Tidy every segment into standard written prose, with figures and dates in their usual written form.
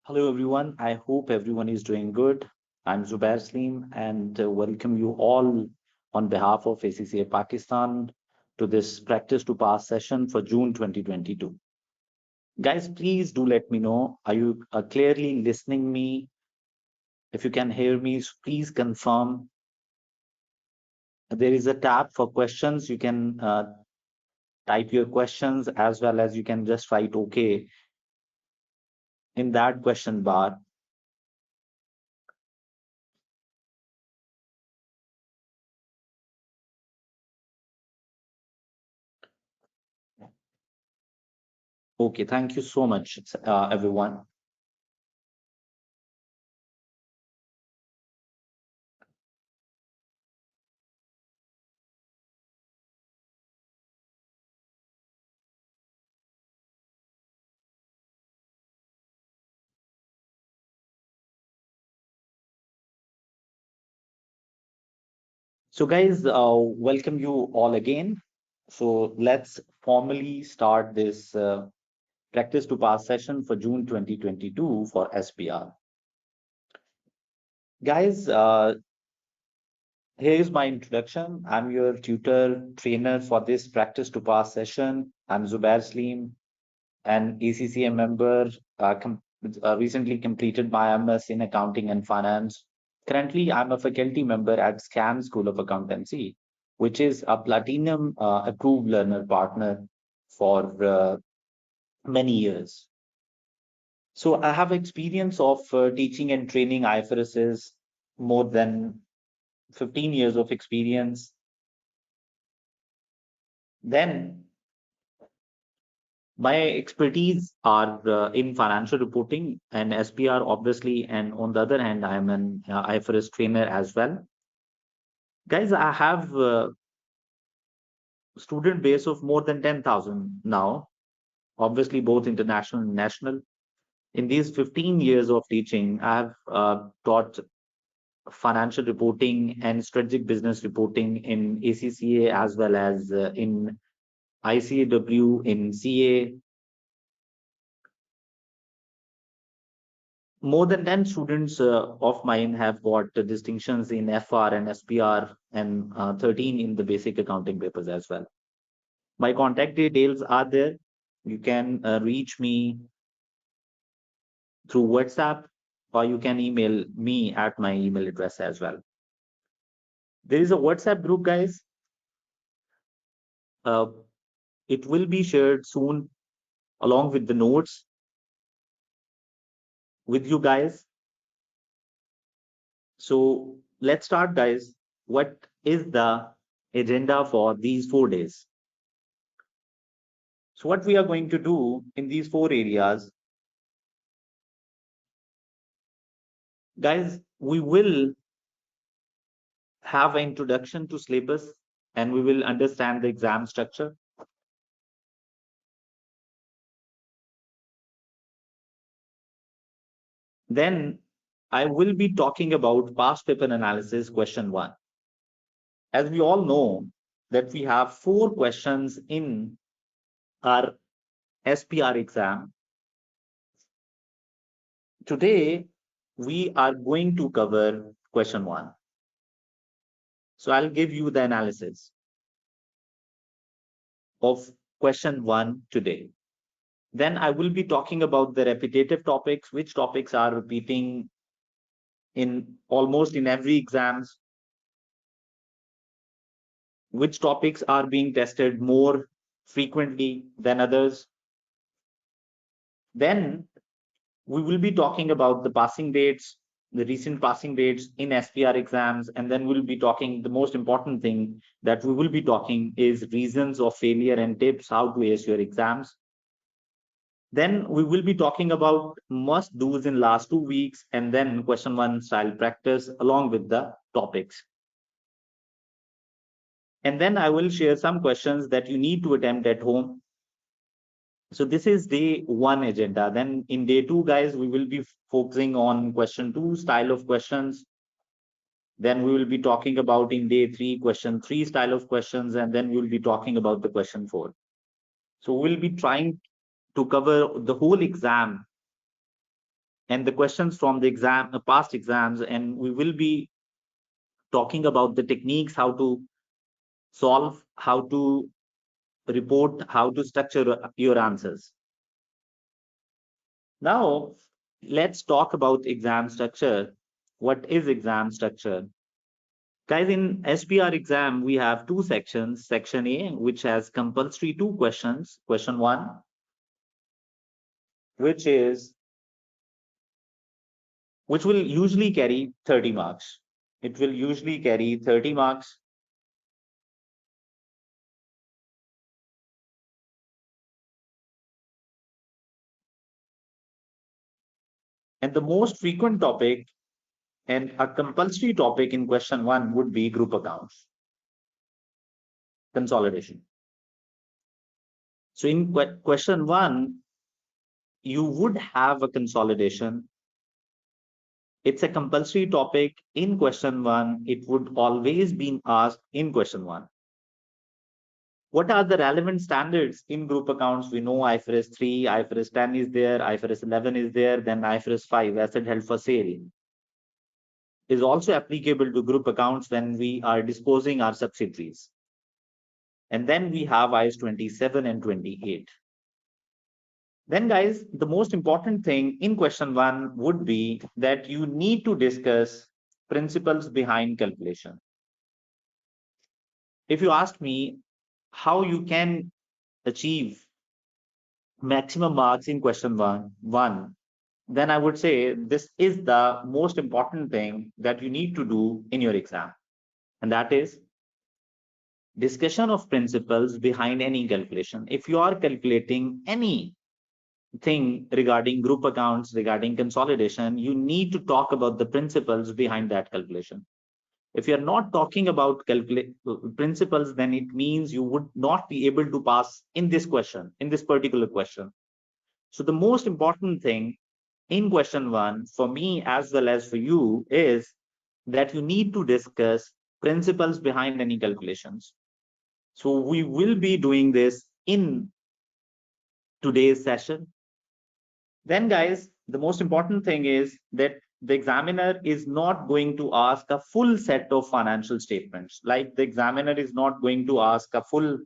Hello, everyone. I hope everyone is doing good. I'm Zubair Slim and welcome you all on behalf of ACCA Pakistan to this practice to pass session for June 2022. Guys, please do let me know. Are you clearly listening me? If you can hear me, please confirm. There is a tab for questions. You can type your questions as well as you can just write OK in that question bar. Okay, thank you so much, everyone. So, guys, welcome you all again. So, let's formally start this practice to pass session for June 2022 for SBR. Guys, here is my introduction. I'm your tutor trainer for this practice to pass session. I'm Zubair Slim, an ACCA member, recently completed my MS in accounting and finance. Currently, I'm a faculty member at SCAN School of Accountancy, which is a platinum approved learner partner for many years. So I have experience of teaching and training IFRSs, more than 15 years of experience. Then my expertise are in financial reporting and SBR, obviously, and on the other hand, I'm an IFRS trainer as well. Guys, I have a student base of more than 10,000 now, obviously both international and national. In these 15 years of teaching, I have taught financial reporting and strategic business reporting in ACCA as well as in ICAW, in CA. More than 10 students of mine have got distinctions in FR and SPR and 13 in the basic accounting papers as well. My contact details are there. You can reach me through WhatsApp or you can email me at my email address as well. There is a WhatsApp group, guys. Uh, it will be shared soon along with the notes with you guys. So let's start, guys. What is the agenda for these 4 days? So what we are going to do in these 4 areas, guys, we will have an introduction to syllabus and we will understand the exam structure. Then I will be talking about past paper analysis question 1. As we all know that we have 4 questions in our SPR exam. Today, we are going to cover question 1. So I'll give you the analysis of question 1 today. Then I will be talking about the repetitive topics, which topics are repeating in almost in every exams, which topics are being tested more frequently than others. Then we will be talking about the passing rates, the recent passing rates in SPR exams, and then we'll be talking the most important thing that we will be talking is reasons of failure and tips how to ace your exams. Then we will be talking about must do's in last 2 weeks and then question 1 style practice along with the topics. And then I will share some questions that you need to attempt at home. So this is day 1 agenda. Then in day 2, guys, we will be focusing on question 2 style of questions. Then we will be talking about in day 3 question 3 style of questions, and then we will be talking about the question 4. So we'll be trying to cover the whole exam and the questions from the past exams, and we will be talking about the techniques, how to solve, how to report, how to structure your answers. Now, let's talk about exam structure. What is exam structure? Guys, in SBR exam, we have two sections. Section A, which has compulsory two questions. Question 1, which will usually carry 30 marks. It will usually carry 30 marks. And the most frequent topic and a compulsory topic in question 1 would be group accounts, consolidation. So in question 1, you would have a consolidation. It's a compulsory topic in question 1. It would always be asked in question 1. What are the relevant standards in group accounts? We know IFRS 3, IFRS 10 is there, IFRS 11 is there, then IFRS 5, asset held for sale, is also applicable to group accounts when we are disposing our subsidiaries. And then we have IAS 27 and 28. Then guys, the most important thing in question 1 would be that you need to discuss principles behind calculation. If you ask me how you can achieve maximum marks in question 1, then I would say this is the most important thing that you need to do in your exam. And that is discussion of principles behind any calculation. If you are calculating anything regarding group accounts, regarding consolidation, you need to talk about the principles behind that calculation. If you're not talking about principles, then it means you would not be able to pass in this question, in this particular question. So the most important thing in question 1 for me as well as for you is that you need to discuss principles behind any calculations. So we will be doing this in today's session. Then guys, the most important thing is that the examiner is not going to ask a full set of financial statements. Like the examiner is not going to ask a full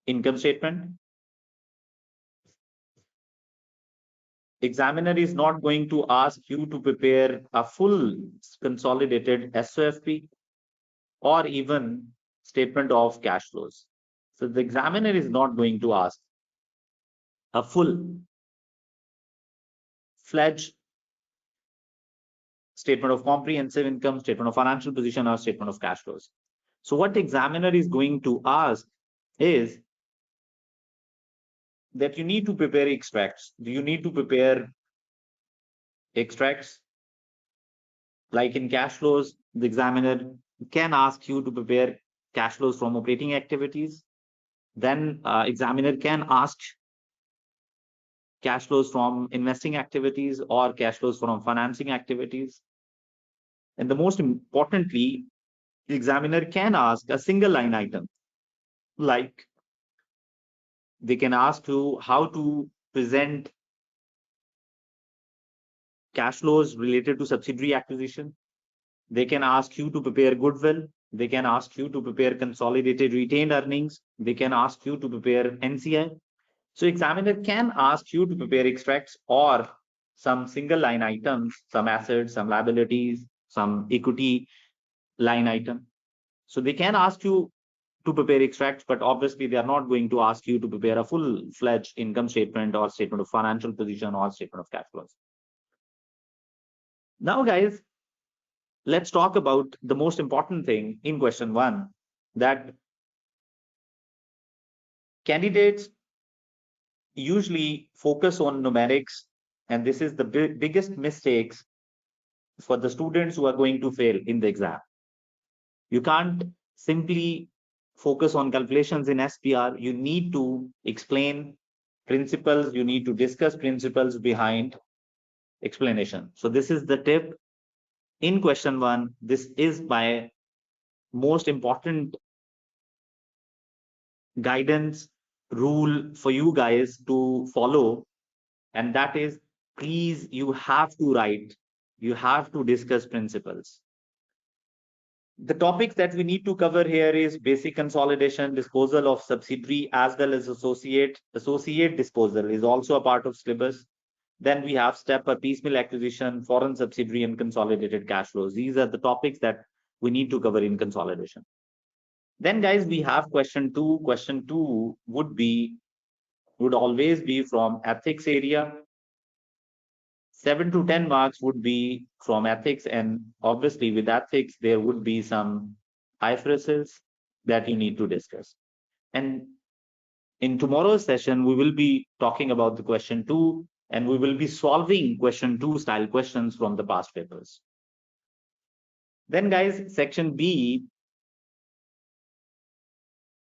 income statement. Examiner is not going to ask you to prepare a full consolidated SOFP or even statement of cash flows. So the examiner is not going to ask a full-fledged statement of comprehensive income, statement of financial position, or statement of cash flows. So what the examiner is going to ask is that you need to prepare extracts. Do you need to prepare extracts? Like in cash flows, the examiner can ask you to prepare cash flows from operating activities. Then examiner can ask cash flows from investing activities or cash flows from financing activities. And the most importantly, the examiner can ask a single line item. Like they can ask you how to present cash flows related to subsidiary acquisition. They can ask you to prepare goodwill. They can ask you to prepare consolidated retained earnings. They can ask you to prepare NCI. So examiner can ask you to prepare extracts or some single line items, some assets, some liabilities, some equity line item. So they can ask you to prepare extracts, but obviously they are not going to ask you to prepare a full-fledged income statement or statement of financial position or statement of cash flows. Now, guys, let's talk about the most important thing in question 1, that candidates usually focus on numerics, and this is the biggest mistakes for the students who are going to fail in the exam. You can't simply focus on calculations in SBR. You need to explain principles. You need to discuss principles behind explanation. So this is the tip in question 1. This is my most important guidance rule for you guys to follow, and that is please, you have to write, you have to discuss principles. The topics that we need to cover here is basic consolidation, disposal of subsidiary, as well as associate disposal is also a part of syllabus. Then we have step or piecemeal acquisition, foreign subsidiary, and consolidated cash flows. These are the topics that we need to cover in consolidation. Then guys, we have question 2. Question 2 would always be from ethics area. 7 to 10 marks would be from ethics, and obviously with ethics there would be some IFRSs that you need to discuss. And in tomorrow's session we will be talking about the question 2, and we will be solving question 2 style questions from the past papers. Then guys, section B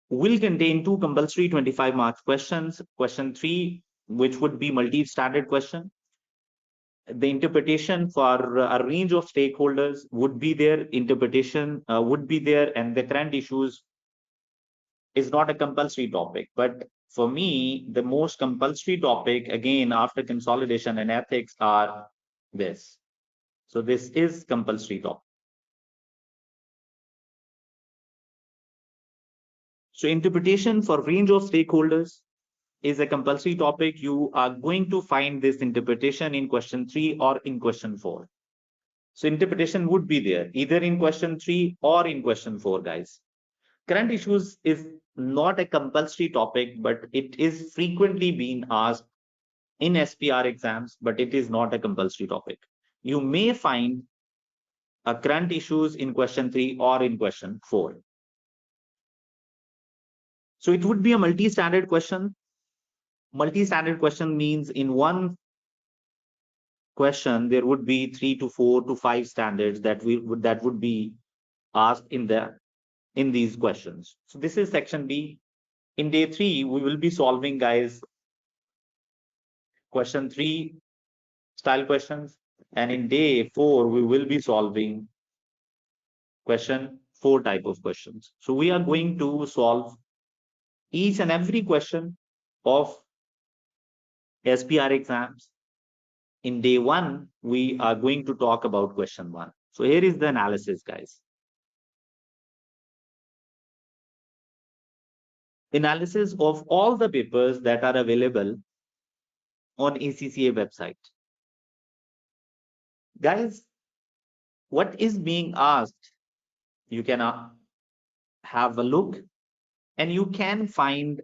will contain 2 compulsory 25 marks questions. Question 3, which would be multi-standard question. The interpretation for a range of stakeholders would be there, interpretation would be there, and the current issues is not a compulsory topic. But for me, the most compulsory topic, again, after consolidation and ethics, are this. So this is compulsory topic. So interpretation for range of stakeholders is a compulsory topic. You are going to find this interpretation in question 3 or in question 4. So interpretation would be there either in question 3 or in question 4, guys. Current issues is not a compulsory topic, but it is frequently being asked in SBR exams, but it is not a compulsory topic. You may find a current issues in question 3 or in question 4. So it would be a multi-standard question. Multi-standard question means in one question there would be 3 to 4 to 5 standards that would be asked in these questions. So this is section B. In day 3 we will be solving, guys, question 3 style questions, and in day 4 we will be solving question 4 type of questions. So we are going to solve each and every question of SBR exams. In day 1 we are going to talk about question 1. So here is the analysis, guys. Analysis of all the papers that are available on ACCA website. Guys, what is being asked, you can have a look, and you can find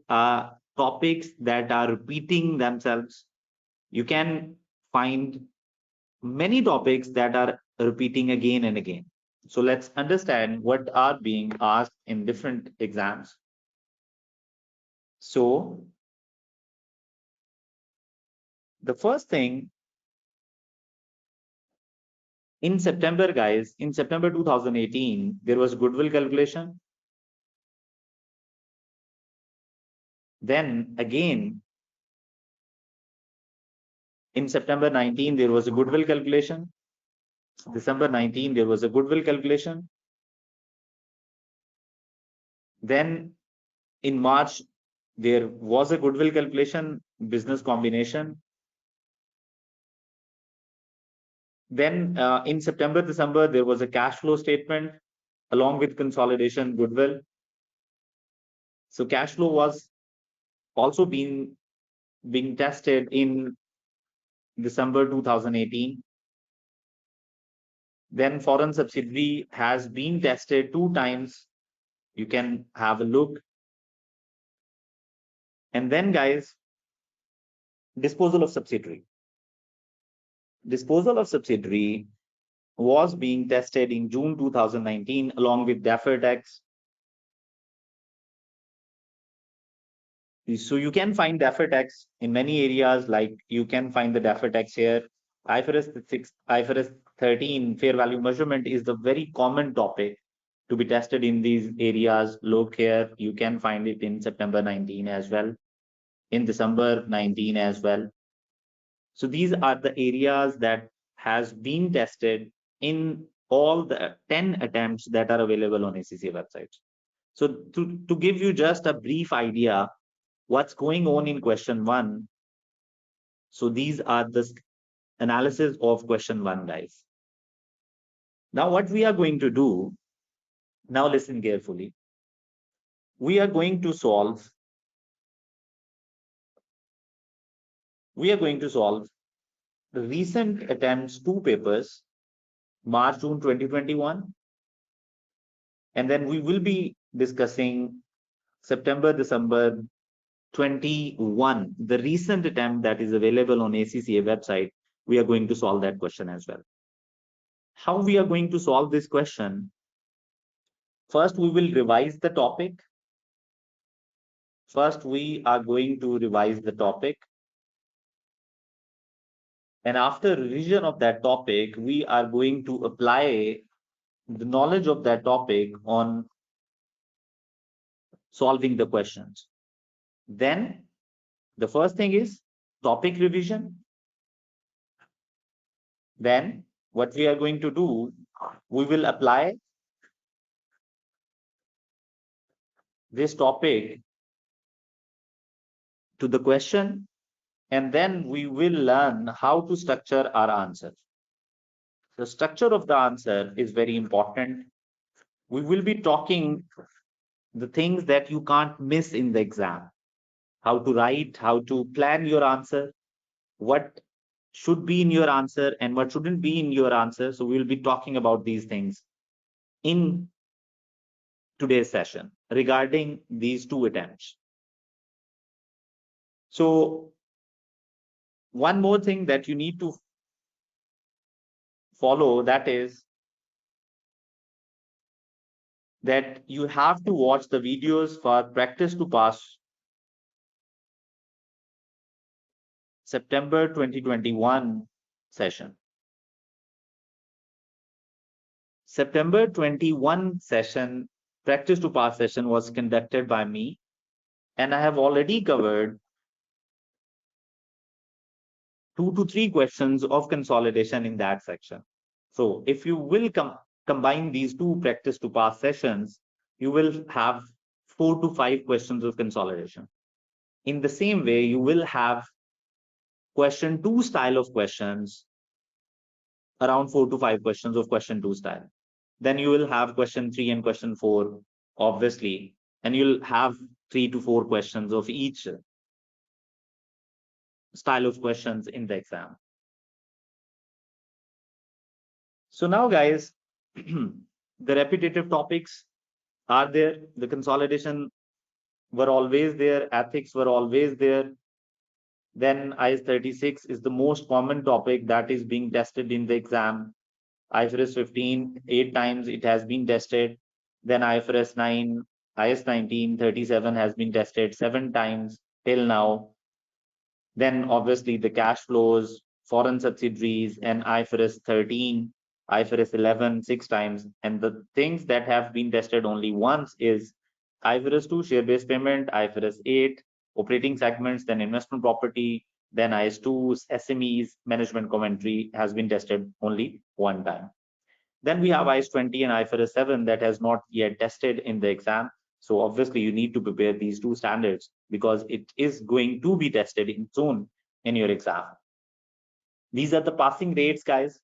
topics that are repeating themselves. You can find many topics that are repeating again and again. So let's understand what are being asked in different exams. So the first thing, in September, guys, in September 2018, there was goodwill calculation. Then again, in September 19, there was a goodwill calculation. December 19, there was a goodwill calculation. Then in March, there was a goodwill calculation, business combination. Then in September, December, there was a cash flow statement along with consolidation goodwill. So cash flow was also being tested in December 2018. Then foreign subsidiary has been tested 2 times. You can have a look. And then, guys, disposal of subsidiary. Disposal of subsidiary was being tested in June 2019 along with deferred tax. So you can find deferred tax in many areas, like you can find the deferred tax here. IFRS 6, IFRS 13 fair value measurement is the very common topic to be tested in these areas. Look here, you can find it in September 19 as well, in December 19 as well. So these are the areas that has been tested in all the 10 attempts that are available on ACCA websites. So to give you just a brief idea what's going on in question 1, so these are the analysis of question 1, guys. Now, what we are going to do, now listen carefully. We are going to solve the recent attempts 2 papers, March, June 2021, and then we will be discussing September, December 21, the recent attempt that is available on ACCA website. We are going to solve that question as well. How we are going to solve this question? First, we will revise the topic. And after revision of that topic, we are going to apply the knowledge of that topic on solving the questions. Then the first thing is topic revision. Then what we are going to do, we will apply this topic to the question, and then we will learn how to structure our answer. The structure of the answer is very important. We will be talking the things that you can't miss in the exam. How to write, how to plan your answer, what should be in your answer and what shouldn't be in your answer. So we'll be talking about these things in today's session regarding these 2 attempts. So one more thing that you need to follow, that is that you have to watch the videos for practice to pass September 2021 session. September 21 session, practice to pass session, was conducted by me, and I have already covered 2 to 3 questions of consolidation in that section. So if you will combine these 2 practice to pass sessions, you will have 4 to 5 questions of consolidation. In the same way, you will have question 2 style of questions, around 4 to 5 questions of question 2 style. Then you will have question 3 and question 4, obviously, and you'll have 3 to 4 questions of each style of questions in the exam. So now, guys, the repetitive topics are there. The consolidation were always there. Ethics were always there. Then IS 36 is the most common topic that is being tested in the exam. IFRS 15, 8 times it has been tested. Then IFRS 9, IS 19, 37 has been tested 7 times till now. Then obviously the cash flows, foreign subsidiaries, and IFRS 13, IFRS 11, 6 times. And the things that have been tested only once is IFRS 2, share-based payment, IFRS 8, operating segments, then investment property, then IS 2, SMEs, management commentary has been tested only 1 time. Then we have IS 20 and IFRS 7 that has not yet tested in the exam. So obviously you need to prepare these 2 standards because it is going to be tested in soon in your exam. These are the passing rates, guys.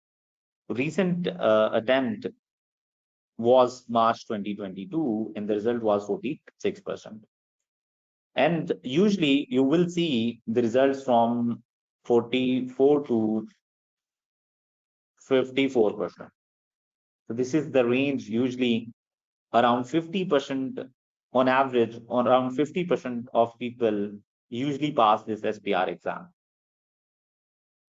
Recent attempt was March 2022 and the result was 46%. And usually you will see the results from 44 to 54%. So this is the range, usually around 50% on average, on around 50% of people usually pass this SBR exam.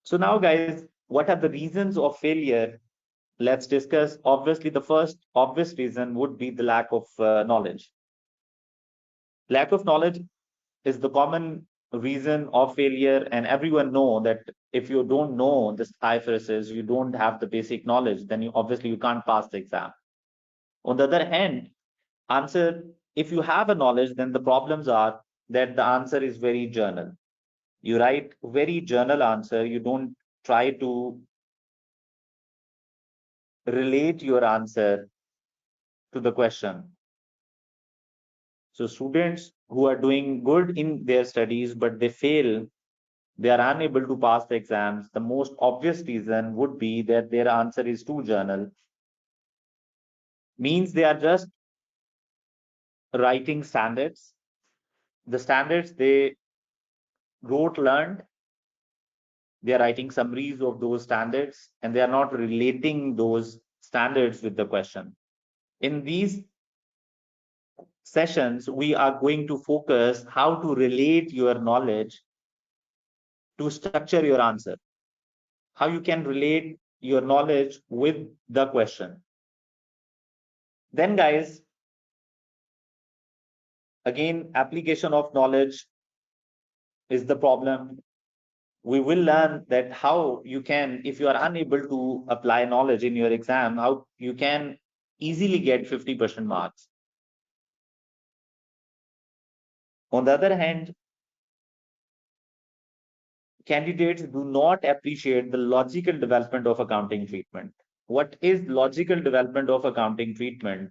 So now, guys, what are the reasons of failure? Let's discuss. Obviously, the first obvious reason would be the lack of knowledge. Lack of knowledge is the common reason of failure, and everyone know that if you don't know this IFRS, you don't have the basic knowledge, then you obviously you can't pass the exam. On the other hand, answer, if you have a knowledge, then the problems are that the answer is very general. You write very general answer. You don't try to relate your answer to the question. So students who are doing good in their studies, but they fail they are unable to pass the exams, the most obvious reason would be that their answer is too general. Means they are just writing standards. The standards they wrote, learned, they are writing summaries of those standards, and they are not relating those standards with the question. In these sessions, we are going to focus how to relate your knowledge to structure your answer, how you can relate your knowledge with the question. Then, guys, again, application of knowledge is the problem. We will learn that how you can, if you are unable to apply knowledge in your exam, how you can easily get 50% marks. On the other hand, candidates do not appreciate the logical development of accounting treatment. What is logical development of accounting treatment?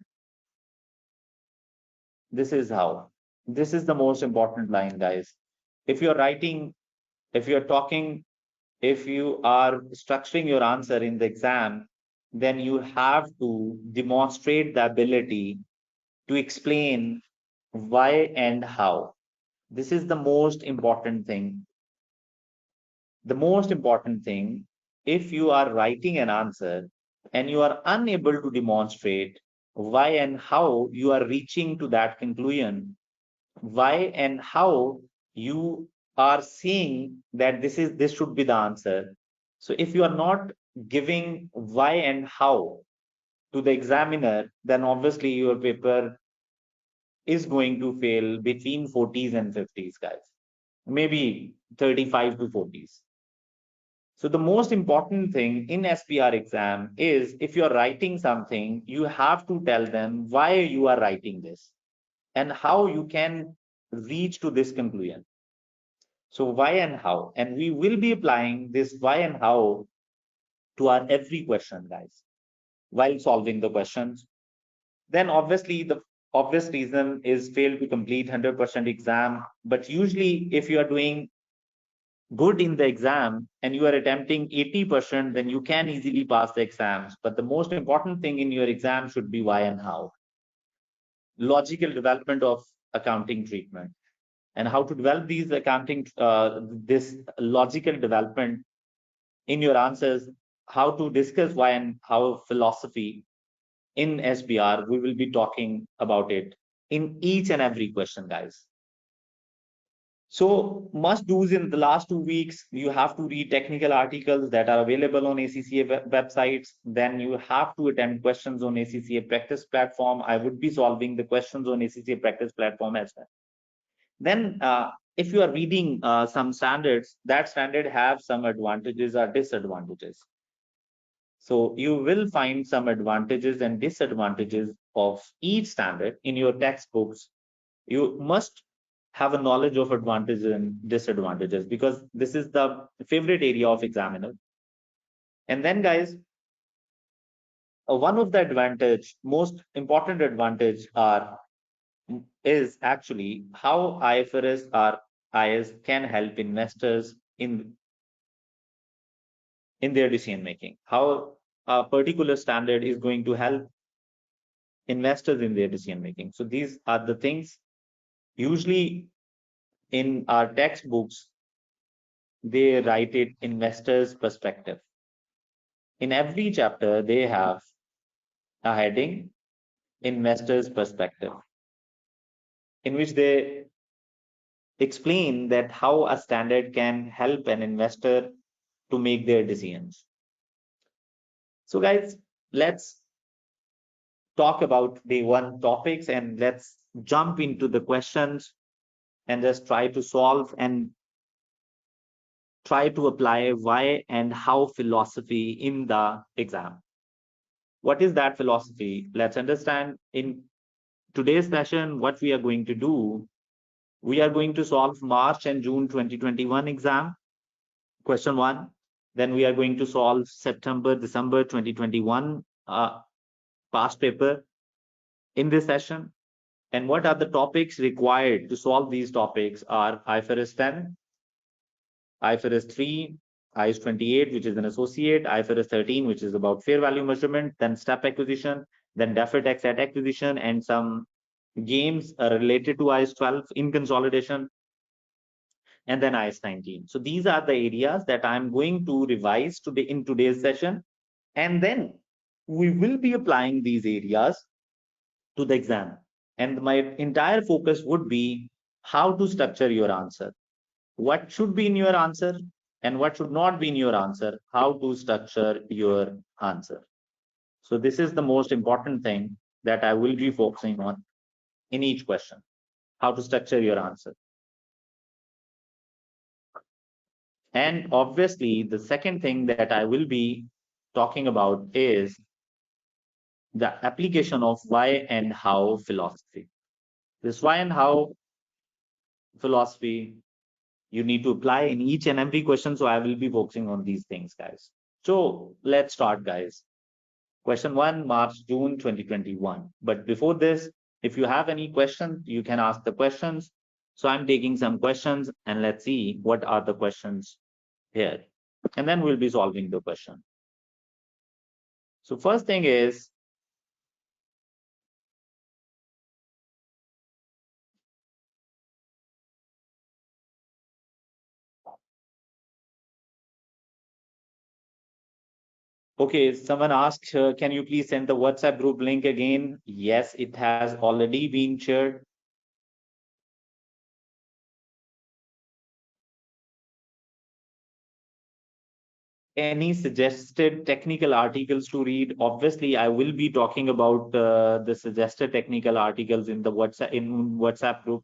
This is how. This is the most important line, guys. If you're writing, if you're talking, if you are structuring your answer in the exam, then you have to demonstrate the ability to explain why and how. This is the most important thing. The most important thing, if you are writing an answer and you are unable to demonstrate why and how you are reaching to that conclusion, why and how you are seeing that this should be the answer. So if you are not giving why and how to the examiner, then obviously your paper is going to fail between 40s and 50s, guys, maybe 35 to 40s. So the most important thing in SBR exam is if you're writing something, you have to tell them why you are writing this and how you can reach to this conclusion. So why and how, and we will be applying this why and how to our every question, guys, while solving the questions. Then obviously the obvious reason is fail to complete 100% exam. But usually if you are doing good in the exam and you are attempting 80%, then you can easily pass the exams. But the most important thing in your exam should be why and how. Logical development of accounting treatment, and how to develop these this logical development in your answers, how to discuss why and how philosophy in SBR. We will be talking about it in each and every question, guys. So must do's in the last 2 weeks, you have to read technical articles that are available on ACCA websites. Then you have to attempt questions on ACCA practice platform. I would be solving the questions on ACCA practice platform as well. Then if you are reading some standards, that standard have some advantages or disadvantages. So you will find some advantages and disadvantages of each standard in your textbooks. You must have a knowledge of advantages and disadvantages, because this is the favorite area of examiner. And then, guys, one of the most important advantage is actually how IFRS or IS can help investors in their decision making. How a particular standard is going to help investors in their decision making. So these are the things usually in our textbooks, they write it investors perspective. In every chapter, they have a heading, investors perspective, in which they explain that how a standard can help an investor to make their decisions. So guys, let's talk about day one topics and let's jump into the questions and just try to solve and try to apply why and how philosophy in the exam. What is that philosophy? Let's understand. In today's session, what we are going to do, we are going to solve March and June 2021 exam, question 1. Then we are going to solve September, December 2021 past paper in this session. And what are the topics required to solve these topics are IFRS 10, IFRS 3, IS 28, which is an associate, IFRS 13, which is about fair value measurement, then step acquisition, then deferred tax at acquisition, and some games related to IS 12 in consolidation, and then IS 19. So these are the areas that I'm going to revise today in today's session. And then we will be applying these areas to the exam. And my entire focus would be how to structure your answer. What should be in your answer and what should not be in your answer, how to structure your answer. So this is the most important thing that I will be focusing on in each question, how to structure your answer. And obviously, the second thing that I will be talking about is the application of why and how philosophy. This why and how philosophy you need to apply in each and every question. So I will be focusing on these things, guys. So let's start, guys. Question 1, March, June 2021. But before this, if you have any questions, you can ask the questions. So I'm taking some questions and let's see what are the questions here. And then we'll be solving the question. So first thing is, okay, someone asked, can you please send the WhatsApp group link again? Yes, it has already been shared. Any suggested technical articles to read? Obviously, I will be talking about the suggested technical articles in the WhatsApp group.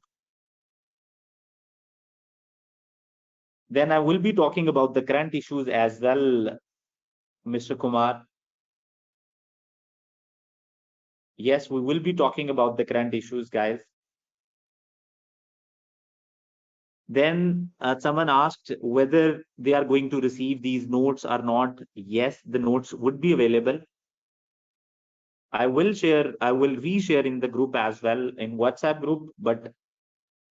Then I will be talking about the current issues as well, Mr. Kumar. Yes, we will be talking about the current issues, guys. Then someone asked whether they are going to receive these notes or not. Yes, the notes would be available. I will reshare in the group as well in WhatsApp group, but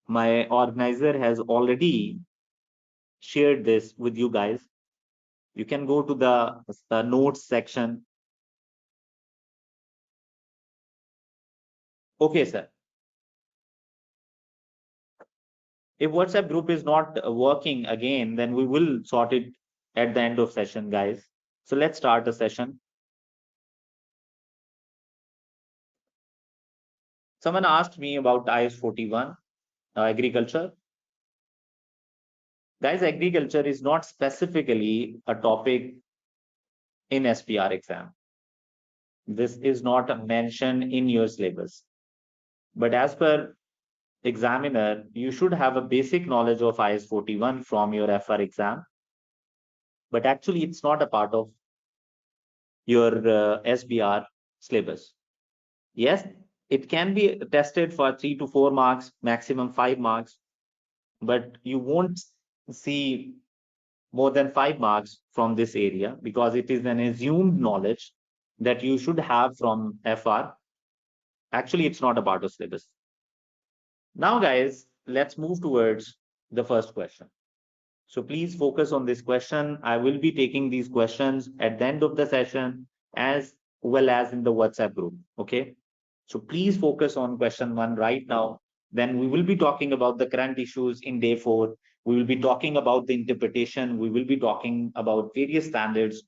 my organizer has already shared this with you guys. You can go to the notes section. Okay, sir. If WhatsApp group is not working again, then we will sort it at the end of session, guys. So let's start the session. Someone asked me about IS 41, agriculture. Guys, agriculture is not specifically a topic in SBR exam. This is not mentioned in your syllabus. But as per examiner, you should have a basic knowledge of IS 41 from your FR exam. But actually, it's not a part of your SBR syllabus. Yes, it can be tested for 3 to 4 marks, maximum 5 marks, but you won't see more than 5 marks from this area because it is an assumed knowledge that you should have from FR. Actually, it's not a part of syllabus. Now, guys, let's move towards the first question. So please focus on this question. I will be taking these questions at the end of the session as well as in the WhatsApp group. Okay. So please focus on question 1 right now. Then we will be talking about the current issues in day 4. We will be talking about the interpretation. We will be talking about various standards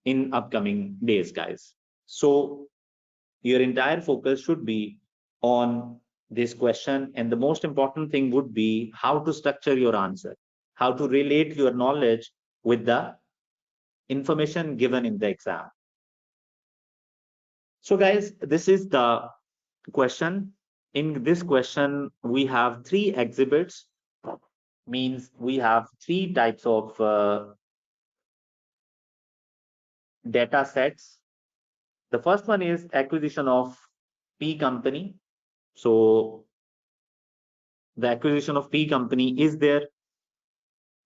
in upcoming days, guys. So your entire focus should be on this question. And the most important thing would be how to structure your answer, how to relate your knowledge with the information given in the exam. So guys, this is the question. In this question, we have 3 exhibits, means we have 3 types of data sets. The first one is acquisition of P company. So the acquisition of P company is there.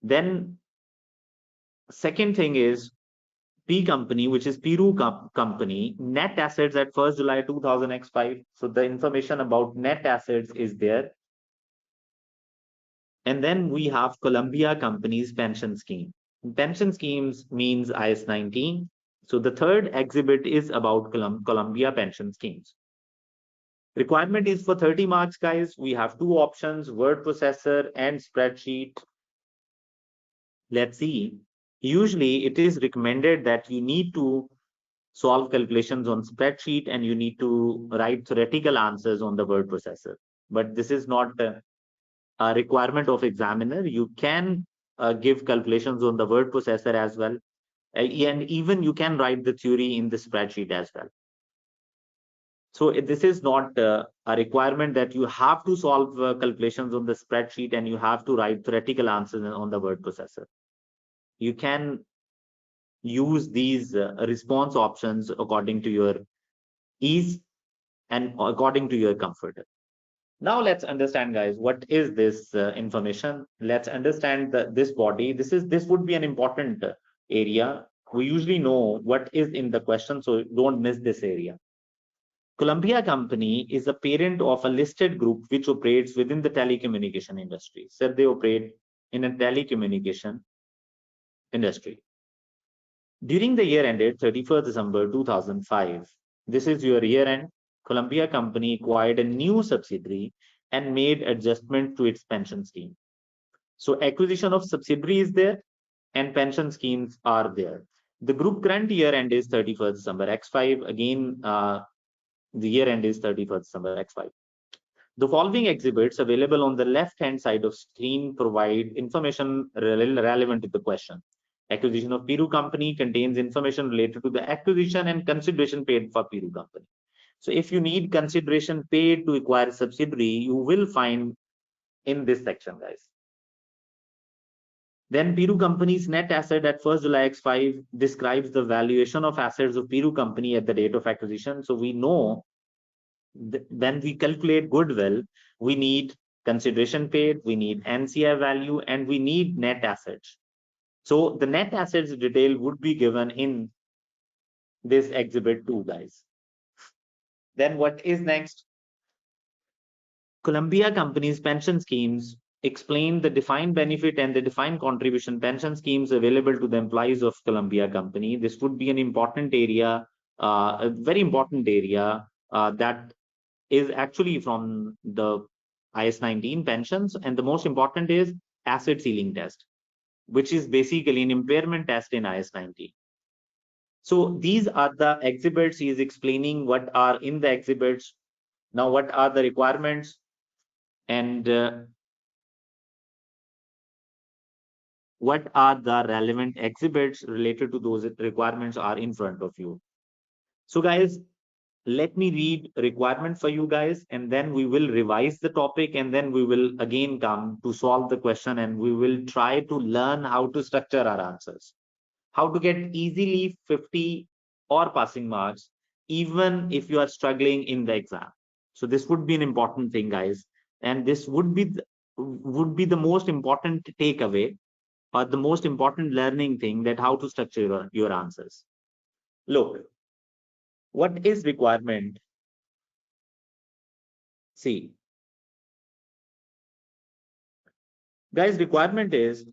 Then second thing is P company, which is Peru company, net assets at 1st July 2000 X5. So the information about net assets is there. And then we have Columbia Company's pension scheme. Pension schemes means IS 19. So the third exhibit is about Columbia pension schemes. Requirement is for 30 marks, guys. We have two options, word processor and spreadsheet. Let's see. Usually it is recommended that you need to solve calculations on spreadsheet and you need to write theoretical answers on the word processor. But this is not a requirement of examiner. You can give calculations on the word processor as well. And even you can write the theory in the spreadsheet as well. So this is not a requirement that you have to solve calculations on the spreadsheet and you have to write theoretical answers on the word processor. You can use these response options according to your ease and according to your comfort. Now let's understand, guys, what is this information? Let's understand this body. This would be an important area. We usually know what is in the question, so don't miss this area. Columbia Company is a parent of a listed group which operates within the telecommunication industry. So they operate in a telecommunication industry. During the year ended 31st December 2005, this is your year end, Columbia Company acquired a new subsidiary and made adjustment to its pension scheme. So acquisition of subsidiary is there and pension schemes are there. The group current year end is 31st December X5. Again, the year end is 31st December X5. The following exhibits available on the left-hand side of screen provide information relevant to the question. Acquisition of Peru Company contains information related to the acquisition and consideration paid for Peru Company. So if you need consideration paid to acquire a subsidiary, you will find in this section, guys. Then Peru Company's net asset at 1st July X5 describes the valuation of assets of Peru Company at the date of acquisition. So we know when we calculate goodwill, we need consideration paid, we need NCI value, and we need net assets. So the net assets detail would be given in this exhibit 2, guys. Then what is next? Columbia Company's pension schemes explain the defined benefit and the defined contribution pension schemes available to the employees of Columbia Company. This would be an important area, a very important area that is actually from the IS 19 pensions. And the most important is asset ceiling test, which is basically an impairment test in IS 19. So these are the exhibits. He is explaining what are in the exhibits. Now, what are the requirements and what are the relevant exhibits related to those requirements are in front of you. So guys, let me read requirement for you guys, and then we will revise the topic, and then we will again come to solve the question, and we will try to learn how to structure our answers, how to get easily 50 or passing marks, even if you are struggling in the exam. So this would be an important thing, guys, and this would be the most important takeaway or the most important learning thing, that how to structure your answers. Look, what is requirement? See, guys, requirement is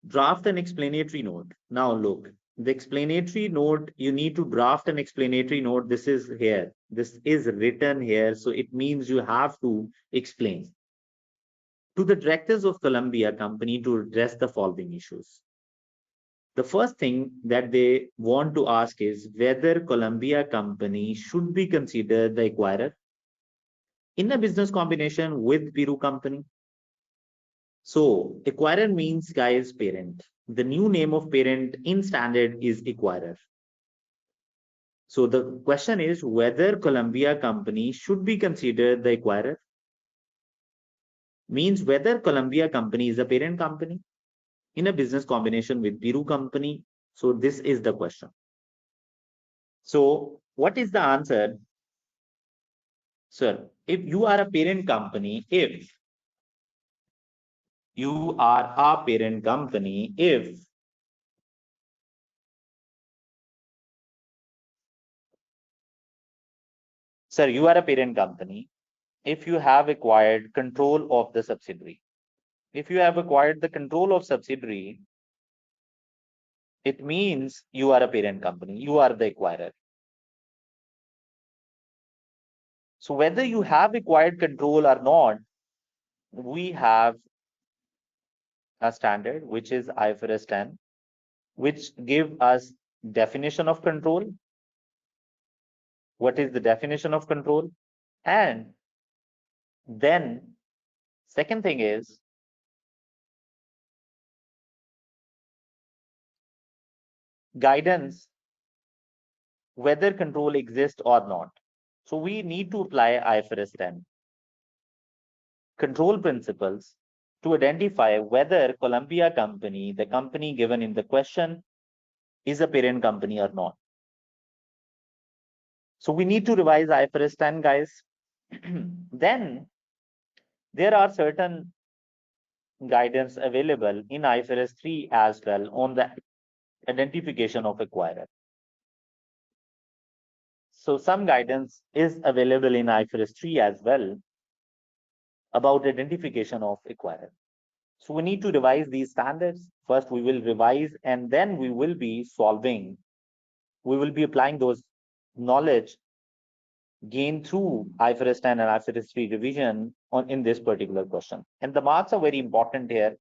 draft an explanatory note. Now look, the explanatory note, you need to draft an explanatory note. This is here, this is written here, so it means you have to explain to the directors of Columbia Company to address the following issues. The first thing that they want to ask is whether Columbia Company should be considered the acquirer in a business combination with Peru Company. So acquirer means, guys, parent. The new name of parent in standard is acquirer. So the question is whether Columbia Company should be considered the acquirer, means whether Columbia Company is a parent company in a business combination with Peru Company. So this is the question. So what is the answer? Sir, if you are a parent company, if you are a parent company, if Sir, you are a parent company if you have acquired control of the subsidiary. If you have acquired the control of subsidiary, it means you are a parent company, you are the acquirer. So whether you have acquired control or not, we have a standard which is IFRS 10, which give us definition of control. What is the definition of control? And then second thing is guidance whether control exists or not. So we need to apply IFRS 10 control principles to identify whether Columbia Company, the company given in the question, is a parent company or not. So we need to revise IFRS 10, guys. Then there are certain guidance available in IFRS 3 as well on the identification of acquirer. So some guidance is available in IFRS 3 as well about identification of acquirer. So we need to revise these standards. First, we will revise and then we will be solving. We will be applying those knowledge gained through IFRS 10 and IFRS 3 revision in this particular question. And the marks are very important here.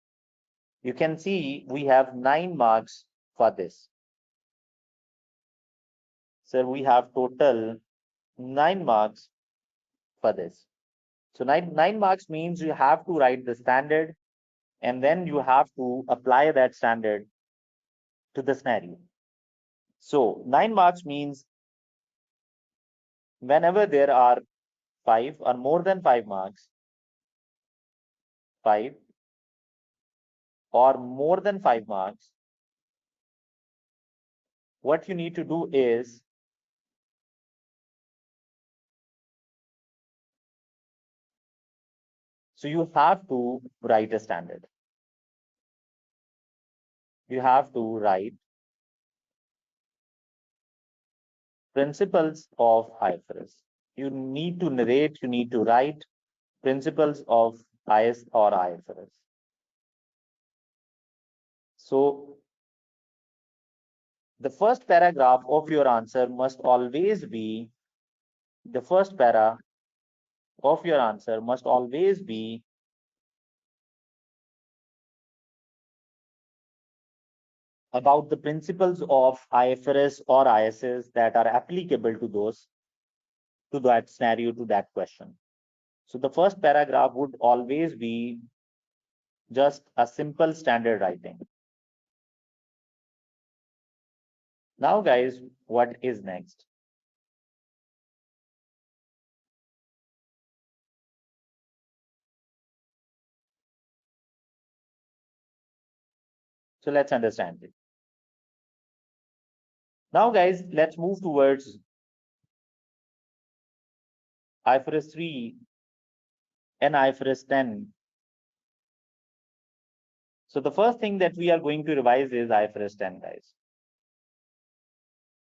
You can see we have 9 marks for this. So we have total 9 marks for this. So nine marks means you have to write the standard and then you have to apply that standard to the scenario. So 9 marks means whenever there are 5 or more than 5 marks, 5 or more than 5 marks, what you need to do is so you have to write a standard. You have to write principles of IFRS. You need to narrate, you need to write principles of IS or IFRS. So the first paragraph of your answer must always be the first para of your answer must always be about the principles of IFRS or ISS that are applicable to that scenario, to that question. So the first paragraph would always be just a simple standard writing. Now, guys, what is next? So let's understand it. Now, guys, let's move towards IFRS 3 and IFRS 10. So the first thing that we are going to revise is IFRS 10, guys.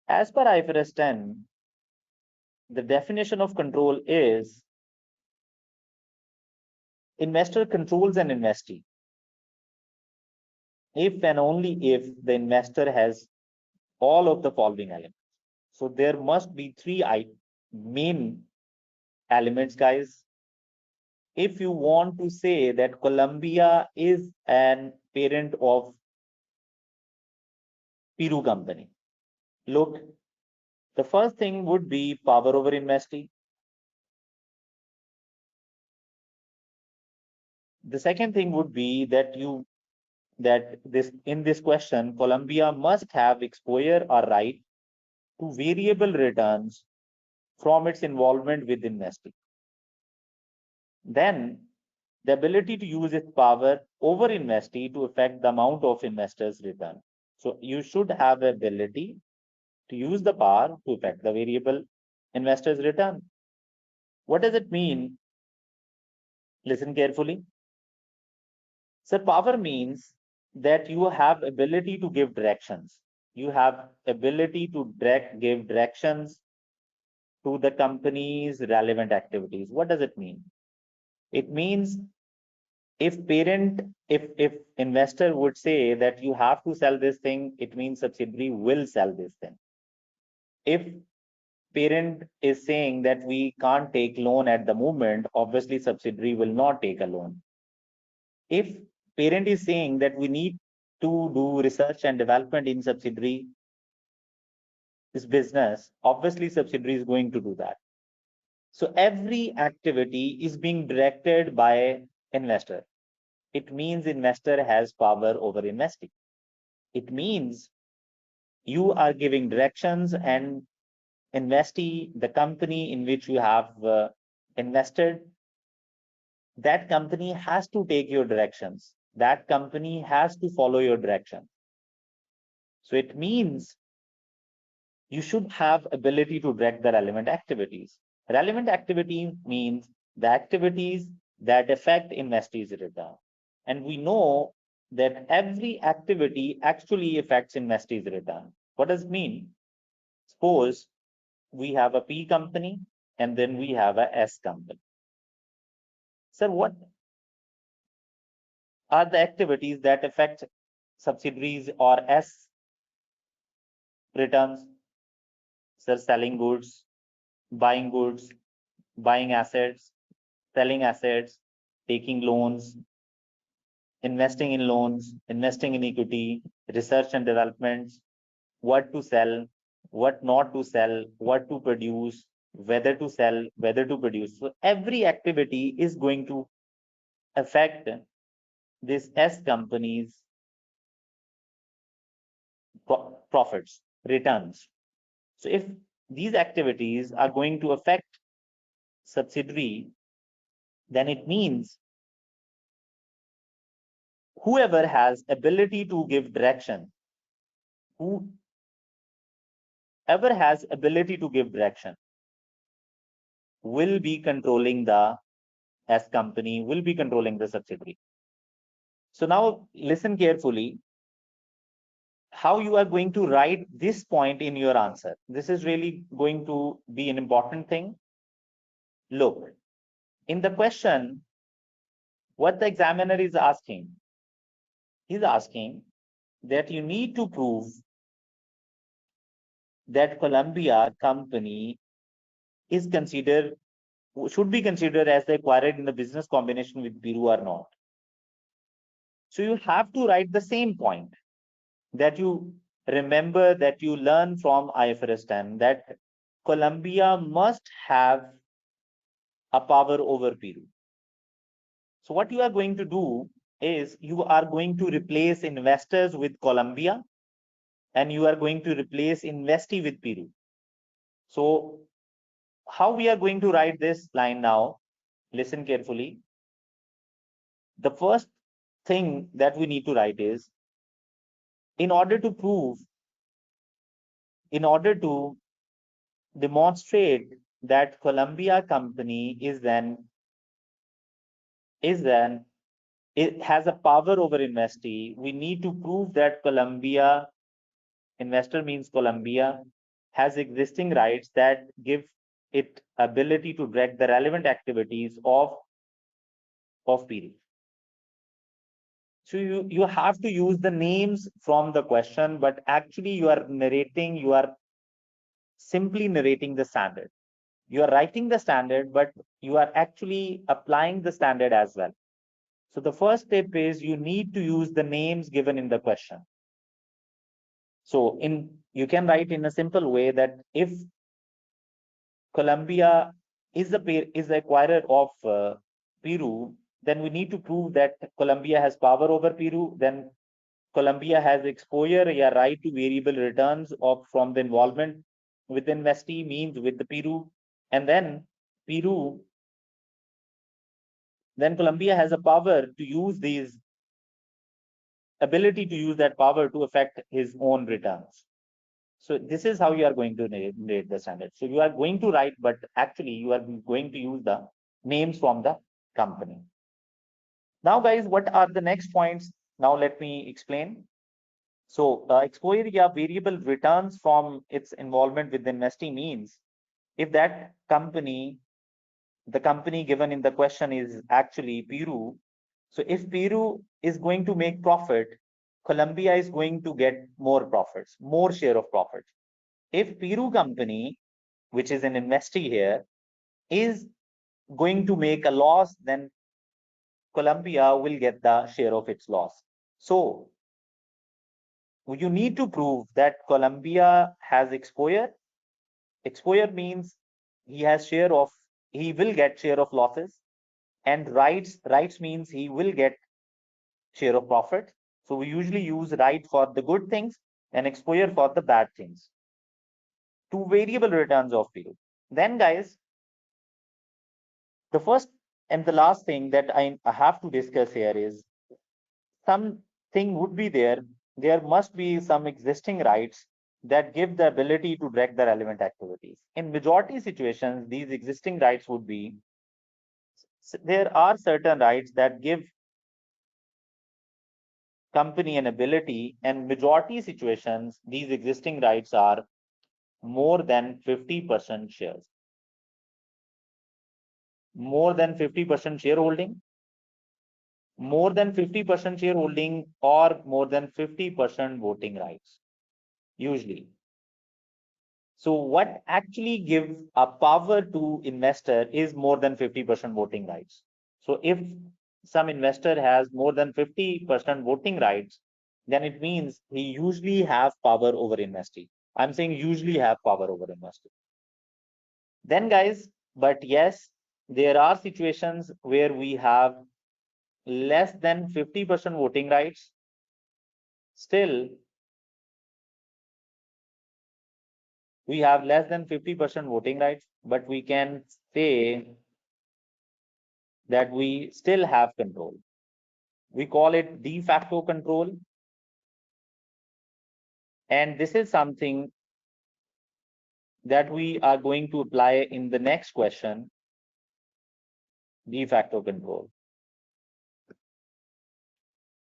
As per IFRS 10, the definition of control is investor controls an investee if and only if the investor has all of the following elements. So there must be 3 main elements, guys. If you want to say that Columbia is an parent of Peru company, look, the first thing would be power over investee. The second thing would be that in this question, Columbia must have exposure or right to variable returns from its involvement with investing. Then the ability to use its power over investee to affect the amount of investors' return. So you should have the ability to use the power to affect the variable investors' return. What does it mean? Listen carefully. So power means that you have ability to give directions. You have ability to give directions to the company's relevant activities. What does it mean? It means if investor would say that you have to sell this thing, it means subsidiary will sell this thing. If parent is saying that we can't take loan at the moment, obviously subsidiary will not take a loan. If parent is saying that we need to do research and development in subsidiary this business, obviously subsidiary is going to do that. So every activity is being directed by investor. It means investor has power over investing. It means you are giving directions, and investee, the company in which you have invested, that company has to take your directions. That company has to follow your direction. So it means you should have ability to direct the relevant activities. Relevant activity means the activities that affect investee's return. And we know that every activity actually affects investee's return. What does it mean? Suppose we have a P company and then we have a S company. Sir, what are the activities that affect subsidiaries or S returns? Sir, selling goods, buying assets, selling assets, taking loans, investing in loans, investing in equity, research and development, what to sell, what not to sell, what to produce, whether to sell, whether to produce. So every activity is going to affect this S company's profits, returns. So if these activities are going to affect subsidiary, then it means whoever has ability to give direction, whoever has ability to give direction will be controlling the S company, will be controlling the subsidiary. So now listen carefully how you are going to write this point in your answer. This is really going to be an important thing. Look, in the question, what the examiner is asking, he's asking that you need to prove that Columbia company is considered, should be considered as the acquired in the business combination with Peru or not. So you have to write the same point that you remember, that you learn from IFRS 10, that Colombia must have a power over Peru. So what you are going to do is you are going to replace investors with Colombia and you are going to replace investee with Peru. So how we are going to write this line now? Listen carefully. The first thing that we need to write is, in order to prove, in order to demonstrate that Columbia company is then it has a power over investee, we need to prove that Columbia, investor means Columbia, has existing rights that give it ability to direct the relevant activities of PD. So you have to use the names from the question, but actually you are narrating, you are simply narrating the standard. You are writing the standard, but you are actually applying the standard as well. So the first step is you need to use the names given in the question. So you can write in a simple way that if Colombia is the acquirer of Peru, then we need to prove that Colombia has power over Peru. Then Colombia has exposure, a right to variable returns from the involvement with the investee, means with the Peru, and then Colombia has a power to use these ability to use that power to affect his own returns. So this is how you are going to narrate the standard. So you are going to write, but actually you are going to use the names from the company. Now, guys, what are the next points? Now let me explain. So exposure variable returns from its involvement with the investee means if that company, the company given in the question is actually Peru, so if Peru is going to make profit, Colombia is going to get more profits, more share of profits. If Peru company, which is an investee here, is going to make a loss, then Colombia will get the share of its loss. So you need to prove that Colombia has exposure. Exposure means he has share of, he will get share of losses, and rights means he will get share of profit. So we usually use right for the good things and exposure for the bad things. Two variable returns of Peru. Then guys, the first and the last thing that I have to discuss here is something would be there. There must be some existing rights that give the ability to direct the relevant activities. In majority situations, these existing rights would be, there are certain rights that give company an ability, and majority situations, these existing rights are more than 50% shares. More than 50% shareholding, more than 50% shareholding, or more than 50% voting rights, usually. So what actually gives a power to investor is more than 50% voting rights. So if some investor has more than 50% voting rights, then it means he usually have power over investee. I'm saying usually have power over investee. Then guys, but yes, there are situations where we have less than 50% voting rights. Still, we have less than 50% voting rights, but we can say that we still have control. We call it de facto control. And this is something that we are going to apply in the next question, de facto control.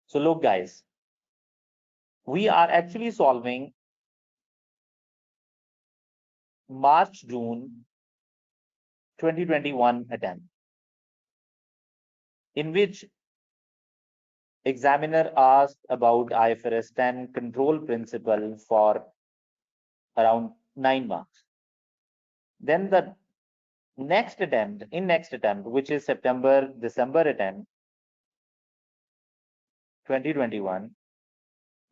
So look, guys, we are actually solving March-June 2021 attempt, in which examiner asked about IFRS 10 control principle for around 9 marks. Then the next attempt, which is September-December attempt 2021,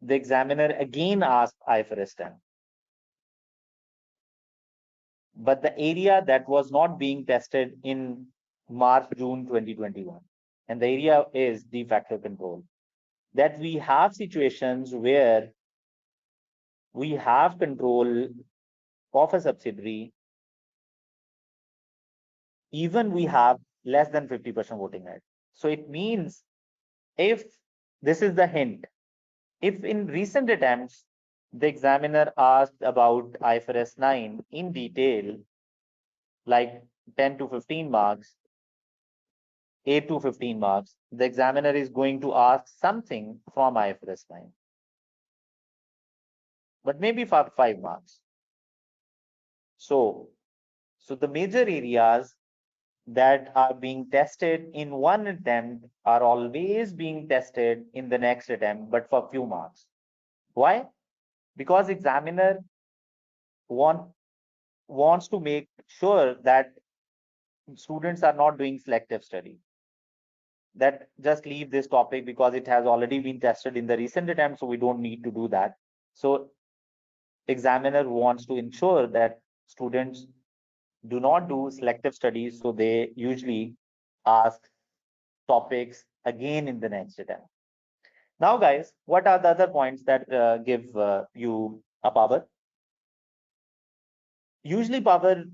the examiner again asked IFRS 10. But the area that was not being tested in March-June 2021, and the area is de facto control. That we have situations where we have control of a subsidiary, even we have less than 50% voting right. So it means, if this is the hint, if in recent attempts the examiner asked about IFRS 9 in detail, like 10 to 15 marks, 8 to 15 marks, the examiner is going to ask something from IFRS 9, but maybe for 5 marks. So the major areas that are being tested in one attempt are always being tested in the next attempt, but for few marks. Why? Because examiner wants to make sure that students are not doing selective study, that just leave this topic because it has already been tested in the recent attempt, so we don't need to do that. So examiner wants to ensure that students do not do selective studies, so they usually ask topics again in the next attempt. Now guys, what are the other points that give you a power? Usually power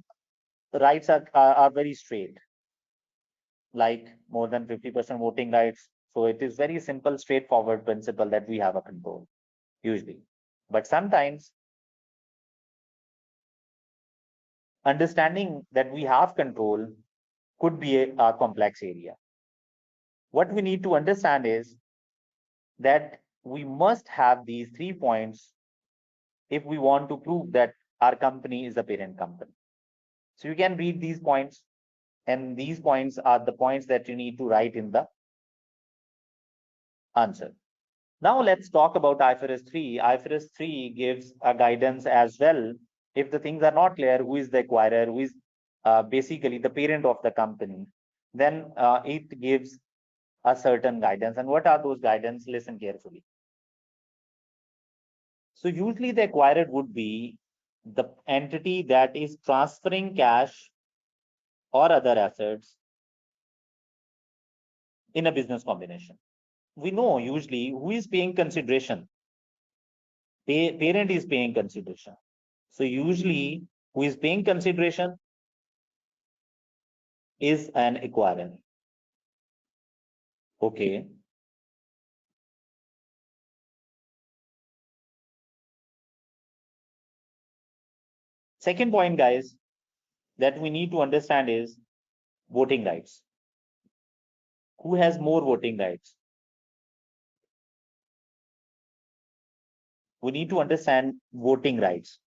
rights are very straight, like more than 50% voting rights. So it is very simple, straightforward principle that we have a control, usually. But sometimes understanding that we have control could be a complex area. What we need to understand is that we must have these 3 points if we want to prove that our company is a parent company. So you can read these points, and these points are the points that you need to write in the answer. Now let's talk about IFRS 3. IFRS 3 gives a guidance as well. If the things are not clear, who is the acquirer, who is basically the parent of the company, then it gives a certain guidance. And what are those guidance? Listen carefully. So usually the acquirer would be the entity that is transferring cash or other assets in a business combination. We know usually who is paying consideration. Parent is paying consideration. So usually who is paying consideration is an acquirer. Okay. Second point, guys, that we need to understand is voting rights. Who has more voting rights? We need to understand voting rights.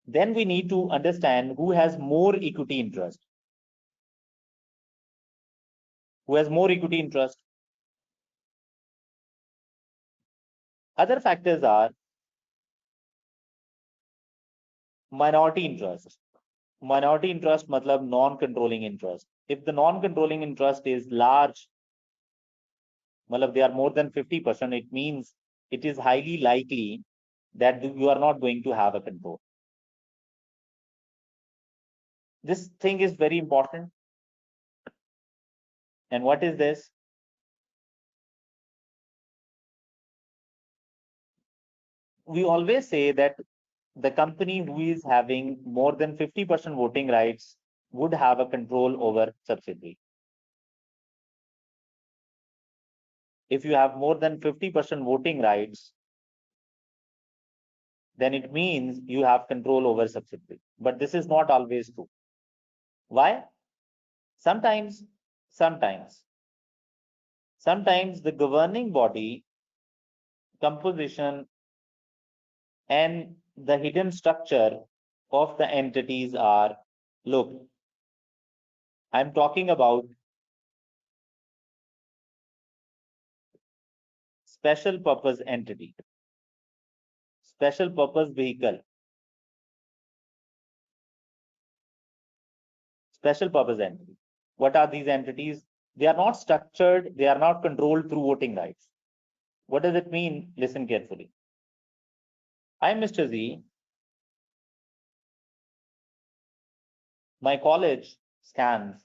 Then we need to understand who has more equity interest. Who has more equity interest? Other factors are minority interest. Minority interest matlab non-controlling interest. If the non-controlling interest is large, matlab they are more than 50%, it means it is highly likely that you are not going to have a control. This thing is very important. And what is this? We always say that the company who is having more than 50% voting rights would have a control over subsidiary. If you have more than 50% voting rights, then it means you have control over subsidiary. But this is not always true. Why? Sometimes the governing body composition and the hidden structure of the entities are, look, I'm talking about special purpose entity, special purpose vehicle, special purpose entity. What are these entities? They are not structured, they are not controlled through voting rights. What does it mean? Listen carefully. I'm Mr. Z. My college scans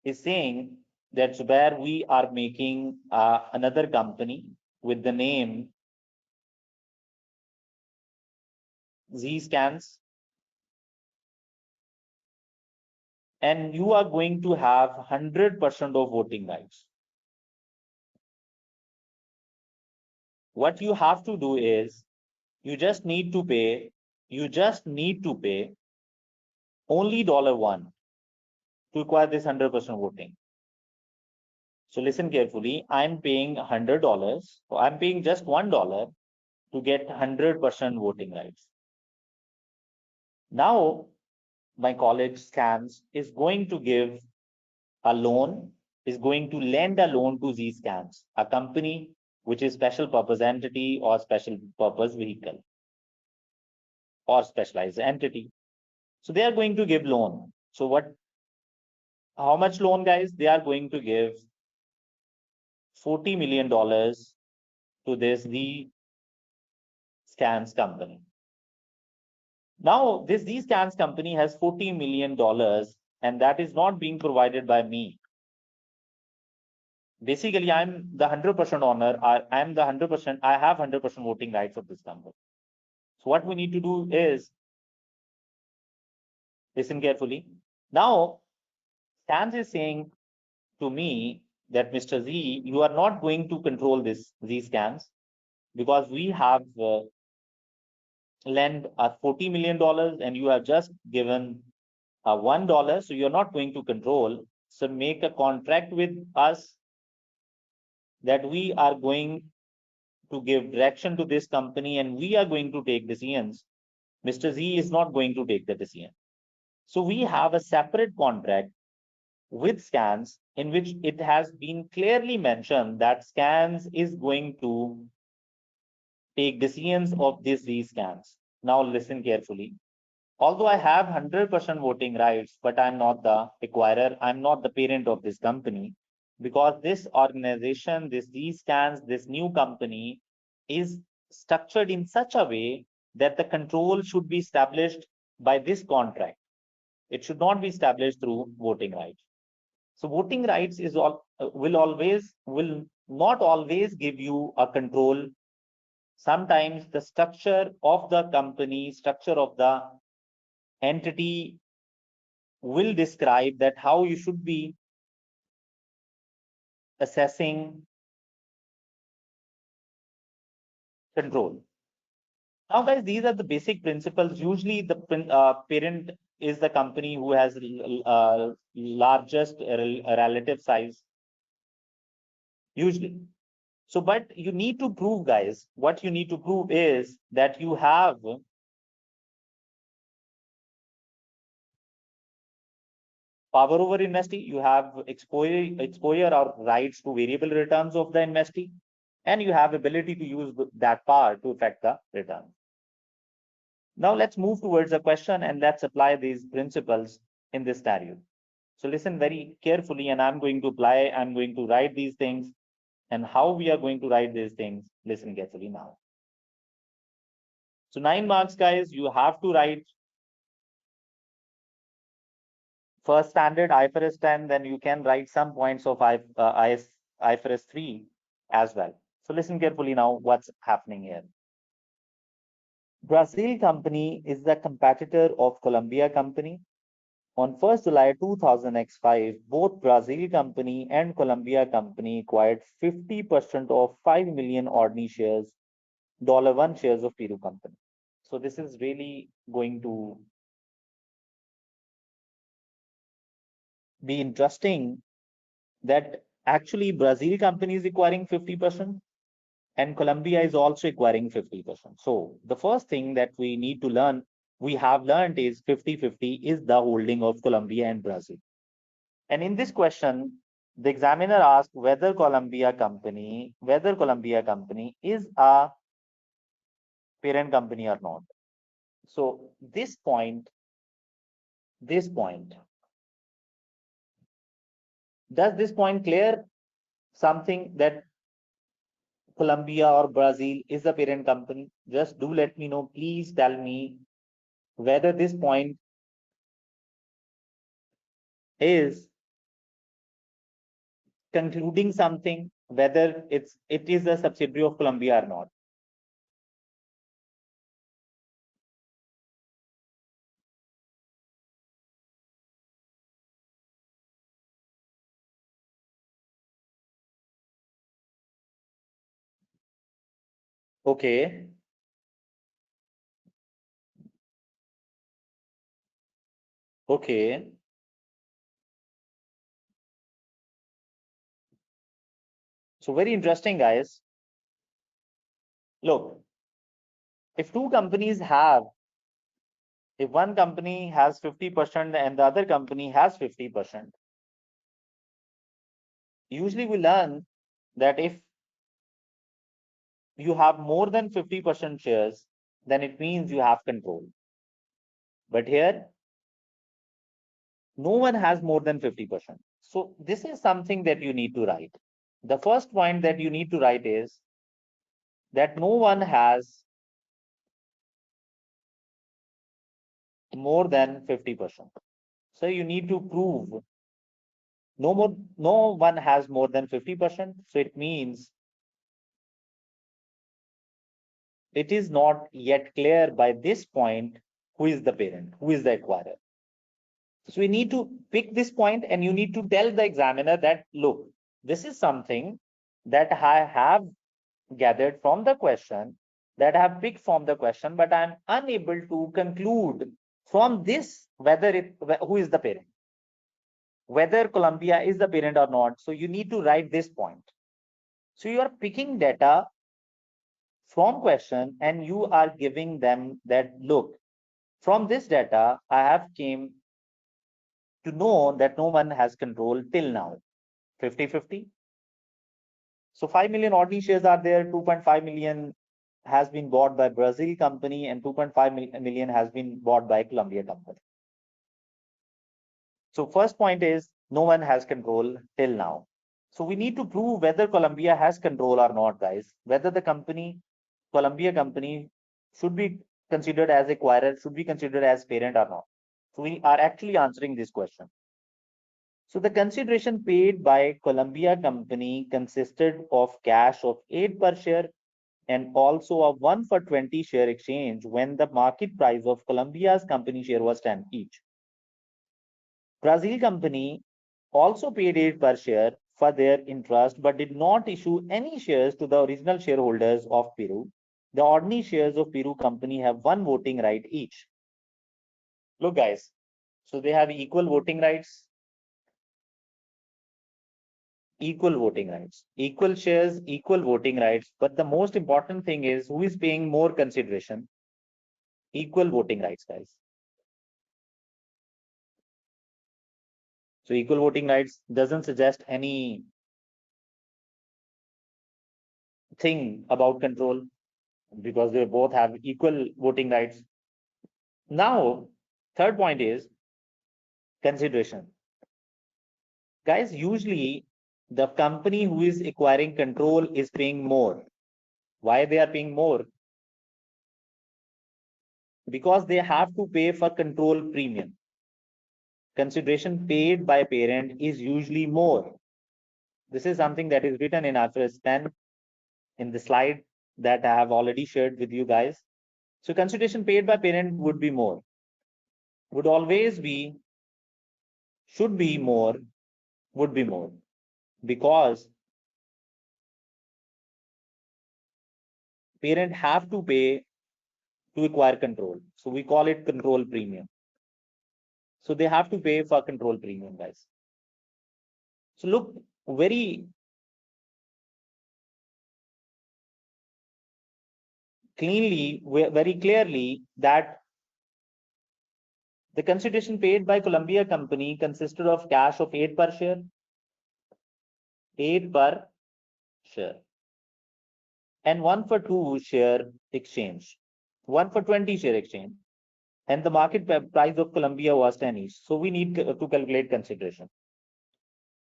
is saying that where we are making another company with the name Z scans, and you are going to have 100% of voting rights. What you have to do is you just need to pay only $1 to acquire this 100% voting. So listen carefully. I'm paying $100. So I'm paying just $1 to get 100% voting rights. Now, my college scans is going to give a loan, is going to lend a loan to Z scans, a company which is special purpose entity or special purpose vehicle or specialized entity. So they are going to give loan. So how much loan, guys? They are going to give $40 million to this Z scans company. Now, this Z scans company has $40 million, and that is not being provided by me. Basically, I'm the 100% owner. I'm the 100%. I have 100% voting rights of this company. So what we need to do is listen carefully. Now, Stans is saying to me that Mr. Z, you are not going to control this Z scans because we have lent a $40 million and you have just given a $1, so you're not going to control. So make a contract with us that we are going to give direction to this company and we are going to take decisions. Mr. Z is not going to take the decision. So we have a separate contract with Scans in which it has been clearly mentioned that Scans is going to take decisions of these scans. Now listen carefully. Although I have 100% voting rights, but I'm not the acquirer, I'm not the parent of this company, because this organization, these scans, this new company is structured in such a way that the control should be established by this contract. It should not be established through voting rights. So voting rights is will not always give you a control. Sometimes the structure of the company, structure of the entity will describe that how you should be assessing control. Now, guys, these are the basic principles. Usually, the parent is the company who has largest relative size. Usually. So, but you need to prove, guys, what you need to prove is that you have power over investee, you have exposure or rights to variable returns of the investee, and you have ability to use that power to affect the return. Now let's move towards a question and let's apply these principles in this scenario. So listen very carefully, and I'm going to write these things, and how we are going to write these things, listen carefully now. So 9 marks, guys, you have to write first standard IFRS 10, then you can write some points of IFRS 3 as well. So listen carefully now what's happening here. Brazil company is the competitor of Colombia company. On 1st July 2005, both Brazil company and Colombia company acquired 50% of 5 million ordinary shares, $1 shares of Peru company. So this is really going to be interesting that actually Brazil company is acquiring 50% and Colombia is also acquiring 50%. So the first thing that we need to learn, we have learned is 50-50 is the holding of Colombia and Brazil. And in this question, the examiner asked whether Colombia company is a parent company or not. So this point, does this point clear something that Colombia or Brazil is a parent company? Just do let me know. Please tell me whether this point is concluding something, whether it is a subsidiary of Colombia or not. Okay. Okay. So very interesting, guys. Look, if two companies have, if one company has 50% and the other company has 50%, usually we learn that if you have more than 50% shares, then it means you have control. But here, no one has more than 50%. So this is something that you need to write. The first point that you need to write is that no one has more than 50%. So you need to prove no one has more than 50%. So it means it is not yet clear by this point who is the parent, who is the acquirer. So we need to pick this point and you need to tell the examiner that, look, this is something that I have gathered from the question, that I have picked from the question, but I'm unable to conclude from this who is the parent, whether Colombia is the parent or not. So you need to write this point. So you are picking data from question and you are giving them that, look, from this data, I have came to know that no one has control till now, 50-50. So 5 million ordinary shares are there, 2.5 million has been bought by Brazil company and 2.5 million has been bought by Colombia company. So first point is no one has control till now. So we need to prove whether Colombia has control or not, guys, whether the company, Colombia company should be considered as acquirer, should be considered as parent or not. So we are actually answering this question. So the consideration paid by Colombia company consisted of cash of 8 per share and also a 1 for 20 share exchange when the market price of Colombia's company share was 10 each. Brazil company also paid 8 per share for their interest but did not issue any shares to the original shareholders of Peru. The ordinary shares of Peru company have 1 voting right each. Look, guys, so they have equal voting rights, equal shares, equal voting rights. But the most important thing is who is paying more consideration? Equal voting rights, guys. So equal voting rights doesn't suggest any thing about control because they both have equal voting rights. Now, third point is consideration. Guys, usually the company who is acquiring control is paying more. Why they are paying more? Because they have to pay for control premium. Consideration paid by parent is usually more. This is something that is written in IFRS 10 in the slide that I have already shared with you guys. So consideration paid by parent would be more, would always be, should be more, would be more, because parent have to pay to acquire control. So we call it control premium. So they have to pay for control premium, guys. So look very cleanly, very clearly that the consideration paid by Colombia company consisted of cash of 8 per share, 8 per share, and 1 for 2 share exchange, 1 for 20 share exchange. And the market price of Colombia was 10 each. So we need to calculate consideration.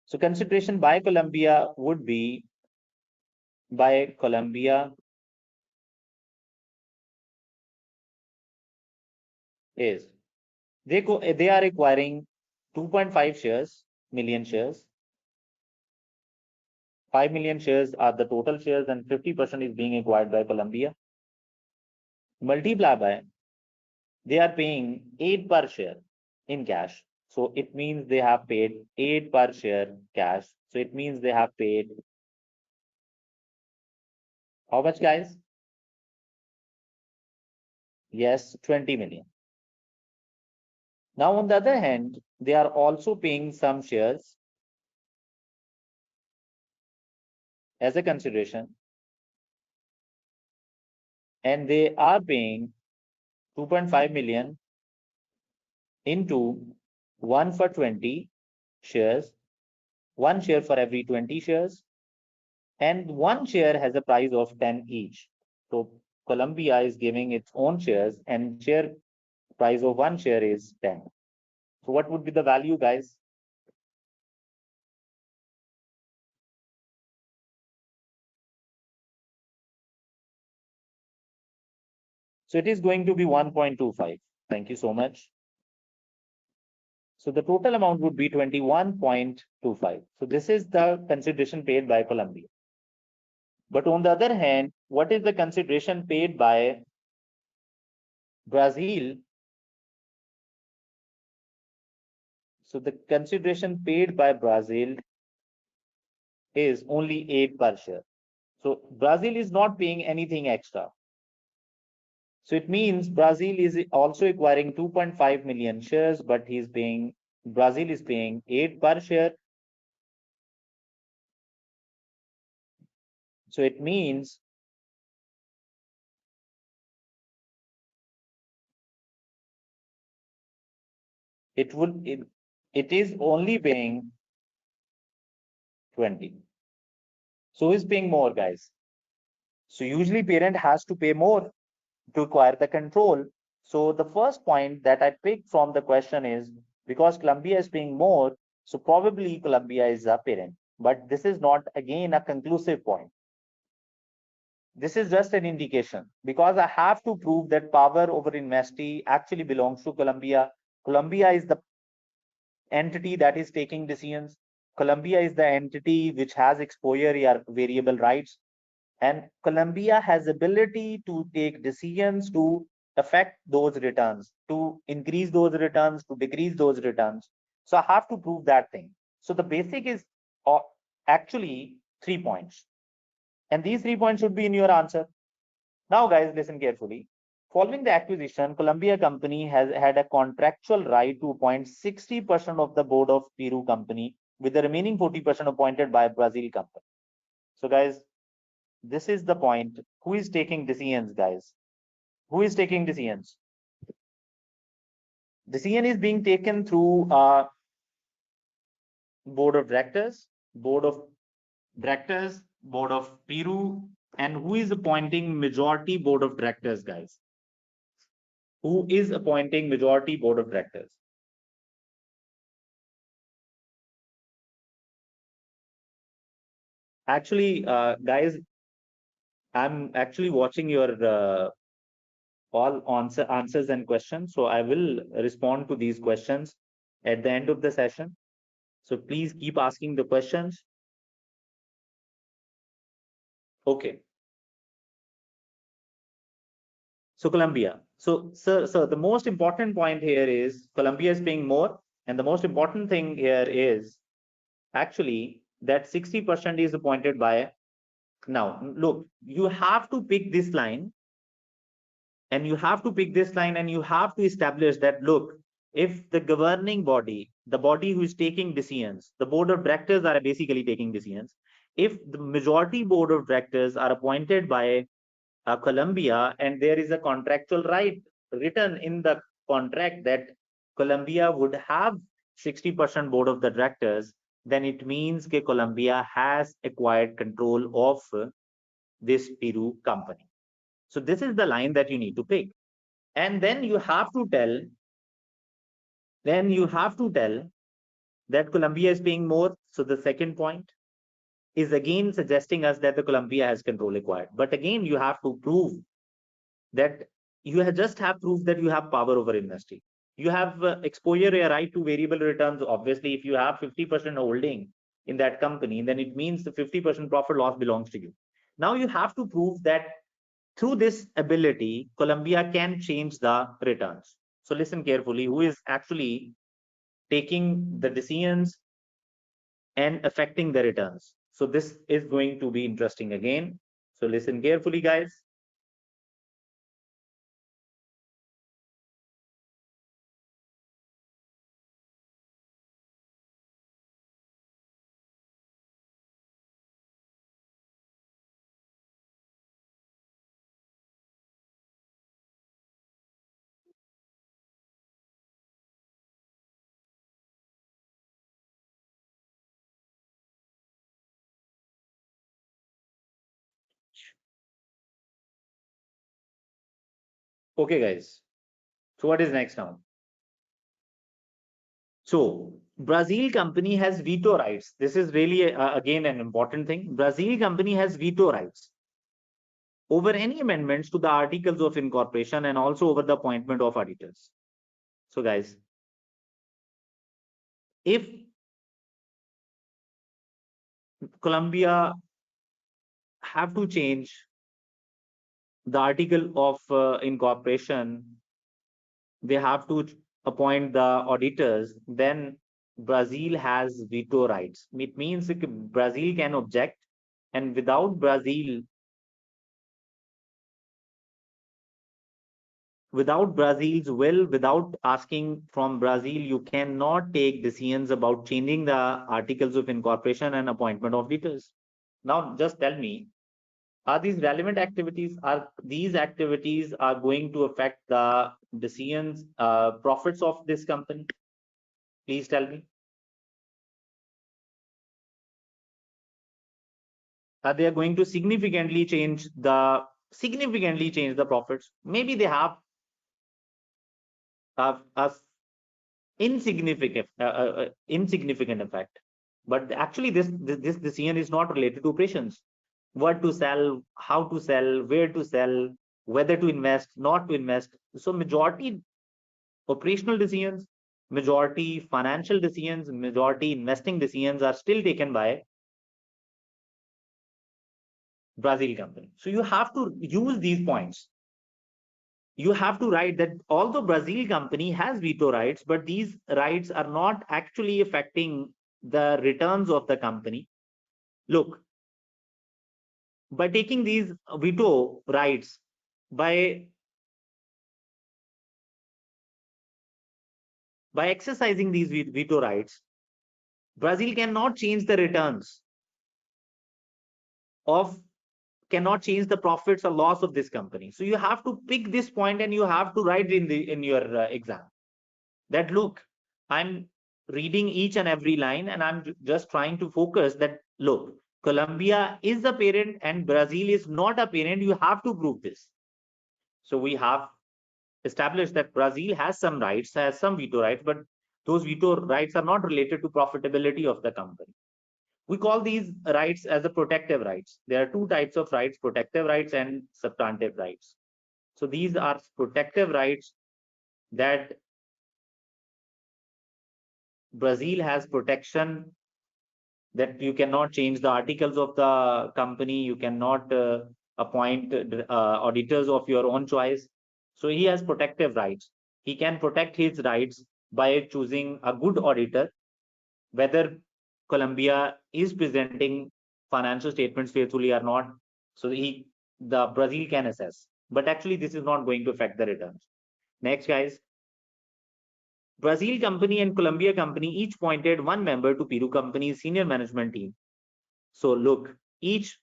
So consideration by Colombia would be by Colombia is they are acquiring 2.5 million shares. 5 million shares are the total shares and 50% is being acquired by Colombia. Multiply by, they are paying 8 per share in cash. So it means they have paid 8 per share cash. So it means they have paid how much, guys? Yes, 20 million. Now, on the other hand, they are also paying some shares as a consideration, and they are paying 2.5 million into 1 for 20 shares, 1 share for every 20 shares, and 1 share has a price of 10 each. So Colombia is giving its own shares and share price of 1 share is 10. So what would be the value, guys? So it is going to be 1.25. Thank you so much. So the total amount would be 21.25. So this is the consideration paid by Colombia. But on the other hand, what is the consideration paid by Brazil? So the consideration paid by Brazil is only 8 per share. So Brazil is not paying anything extra. So it means Brazil is also acquiring 2.5 million shares, but Brazil is paying 8 per share. So it means it is only paying 20. So who is paying more, guys? So usually parent has to pay more to acquire the control. So the first point that I picked from the question is because Columbia is paying more, so probably Columbia is a parent. But this is not again a conclusive point. This is just an indication because I have to prove that power over investee actually belongs to Columbia. Columbia is the entity that is taking decisions. Columbia is the entity which has exposure or variable rights, and Columbia has ability to take decisions to affect those returns, to increase those returns, to decrease those returns. So I have to prove that thing. So the basic is actually 3 points, and these 3 points should be in your answer. Now, guys, listen carefully. Following the acquisition, Columbia Company has had a contractual right to appoint 60% of the board of Peru Company, with the remaining 40% appointed by Brazil Company. So, guys, this is the point. Who is taking decisions, guys? Who is taking decisions? Decision is being taken through board of directors, board of Peru, and who is appointing majority board of directors, guys? Who is appointing majority board of directors? Actually, guys, I'm actually watching your all answers and questions. So I will respond to these questions at the end of the session. So please keep asking the questions. Okay. So Colombia. So, sir, the most important point here is Colombia is paying more. And the most important thing here is actually that 60% is appointed by. Now, look, you have to pick this line, and you have to pick this line, and you have to establish that, look, if the governing body, the body who is taking decisions, the board of directors are basically taking decisions. If the majority board of directors are appointed by Colombia, and there is a contractual right written in the contract that Colombia would have 60% board of the directors, then it means that Colombia has acquired control of this Peru company. So this is the line that you need to pick. And then you have to tell, that Colombia is paying more. So the second point is again suggesting us that the Colombia has control acquired. But again, you have to prove that just have proof that you have power over industry. You have exposure or right to variable returns. Obviously, if you have 50% holding in that company, then it means the 50% profit loss belongs to you. Now you have to prove that through this ability, Colombia can change the returns. So listen carefully, who is actually taking the decisions and affecting the returns. So this is going to be interesting again. So listen carefully, guys. Okay, guys. So what is next now? So Brazil company has veto rights. This is really again an important thing. Brazil company has veto rights over any amendments to the articles of incorporation and also over the appointment of auditors. So guys, if Colombia have to change the article of incorporation, they have to appoint the auditors, then Brazil has veto rights. It means Brazil can object, and without Brazil's will, without asking from Brazil, you cannot take decisions about changing the articles of incorporation and appointment of auditors. Now, just tell me, are these relevant activities? Are these activities are going to affect the decisions, profits of this company? Please tell me. They are going to significantly change the profits. Maybe they have a insignificant effect, but actually this decision is not related to operations. What to sell, how to sell, where to sell, whether to invest, not to invest. So majority operational decisions, majority financial decisions, majority investing decisions are still taken by Brazil company. So you have to use these points. You have to write that although Brazil company has veto rights, but these rights are not actually affecting the returns of the company. Look, by taking these veto rights, by exercising these veto rights, Brazil cannot change the returns of, cannot change the profits or loss of this company. So you have to pick this point and you have to write in your exam that, look, I'm reading each and every line and I'm just trying to focus that, look, Colombia is the parent and Brazil is not a parent. You have to prove this. So we have established that Brazil has some rights, has some veto rights, but those veto rights are not related to profitability of the company. We call these rights as the protective rights. There are two types of rights, protective rights and substantive rights. So these are protective rights that Brazil has protection, that you cannot change the articles of the company, you cannot appoint auditors of your own choice. So he has protective rights. He can protect his rights by choosing a good auditor, whether Colombia is presenting financial statements faithfully or not. So the Brazil can assess, but actually this is not going to affect the returns. Next, guys. Brazil company and Colombia company each appointed one member to Peru company's senior management team. So look, each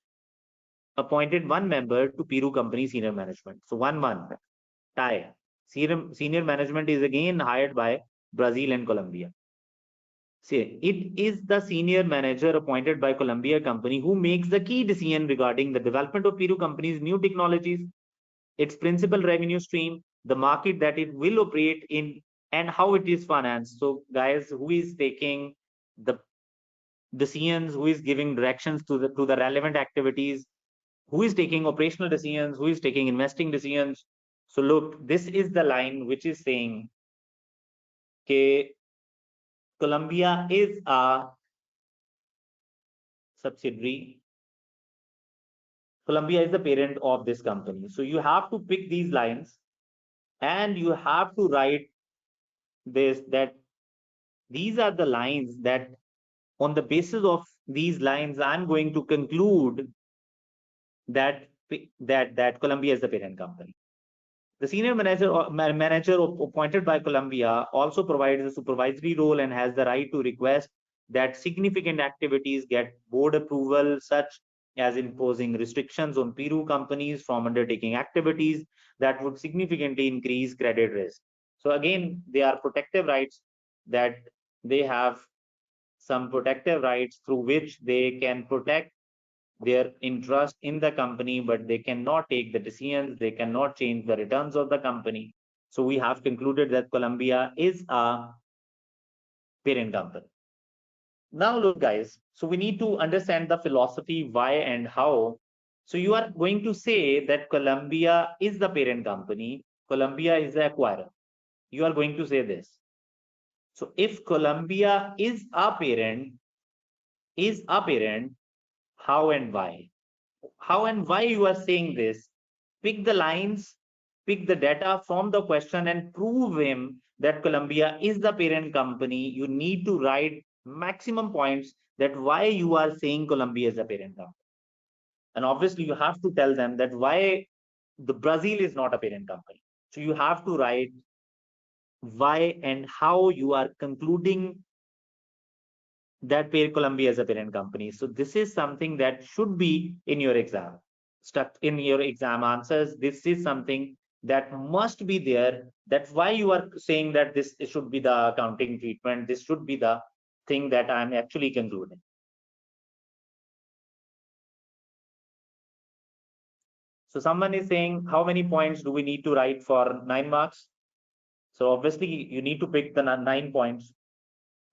appointed one member to Peru company senior management. So 1-1 tie. Senior management is again hired by Brazil and Colombia. See, it is the senior manager appointed by Colombia company who makes the key decision regarding the development of Peru company's new technologies, its principal revenue stream, the market that it will operate in, and how it is financed. So guys, who is taking the decisions, who is giving directions to the relevant activities, who is taking operational decisions, who is taking investing decisions. So look, this is the line which is saying that Colombia is a subsidiary. Colombia is the parent of this company. So you have to pick these lines and you have to write this, that these are the lines that on the basis of these lines, I'm going to conclude that Colombia is the parent company. The senior manager appointed by Colombia also provides a supervisory role and has the right to request that significant activities get board approval, such as imposing restrictions on Peru companies from undertaking activities that would significantly increase credit risk. So again, they are protective rights, that they have some protective rights through which they can protect their interest in the company, but they cannot take the decisions, they cannot change the returns of the company. So we have concluded that Colombia is a parent company. Now look, guys, so we need to understand the philosophy, why and how. So you are going to say that Colombia is the parent company, Colombia is the acquirer. You are going to say this. So if Colombia is a parent, how and why? How and why you are saying this? Pick the lines, pick the data from the question and prove him that Colombia is the parent company. You need to write maximum points that why you are saying Colombia is the parent company. And obviously you have to tell them that why the Brazil is not a parent company. So you have to write why and how you are concluding that Colombia is a parent company. So this is something that should be in your exam, stuck in your exam answers. This is something that must be there. That's why you are saying that this should be the accounting treatment. This should be the thing that I'm actually concluding. So someone is saying, how many points do we need to write for 9 marks? So obviously you need to pick the 9 points.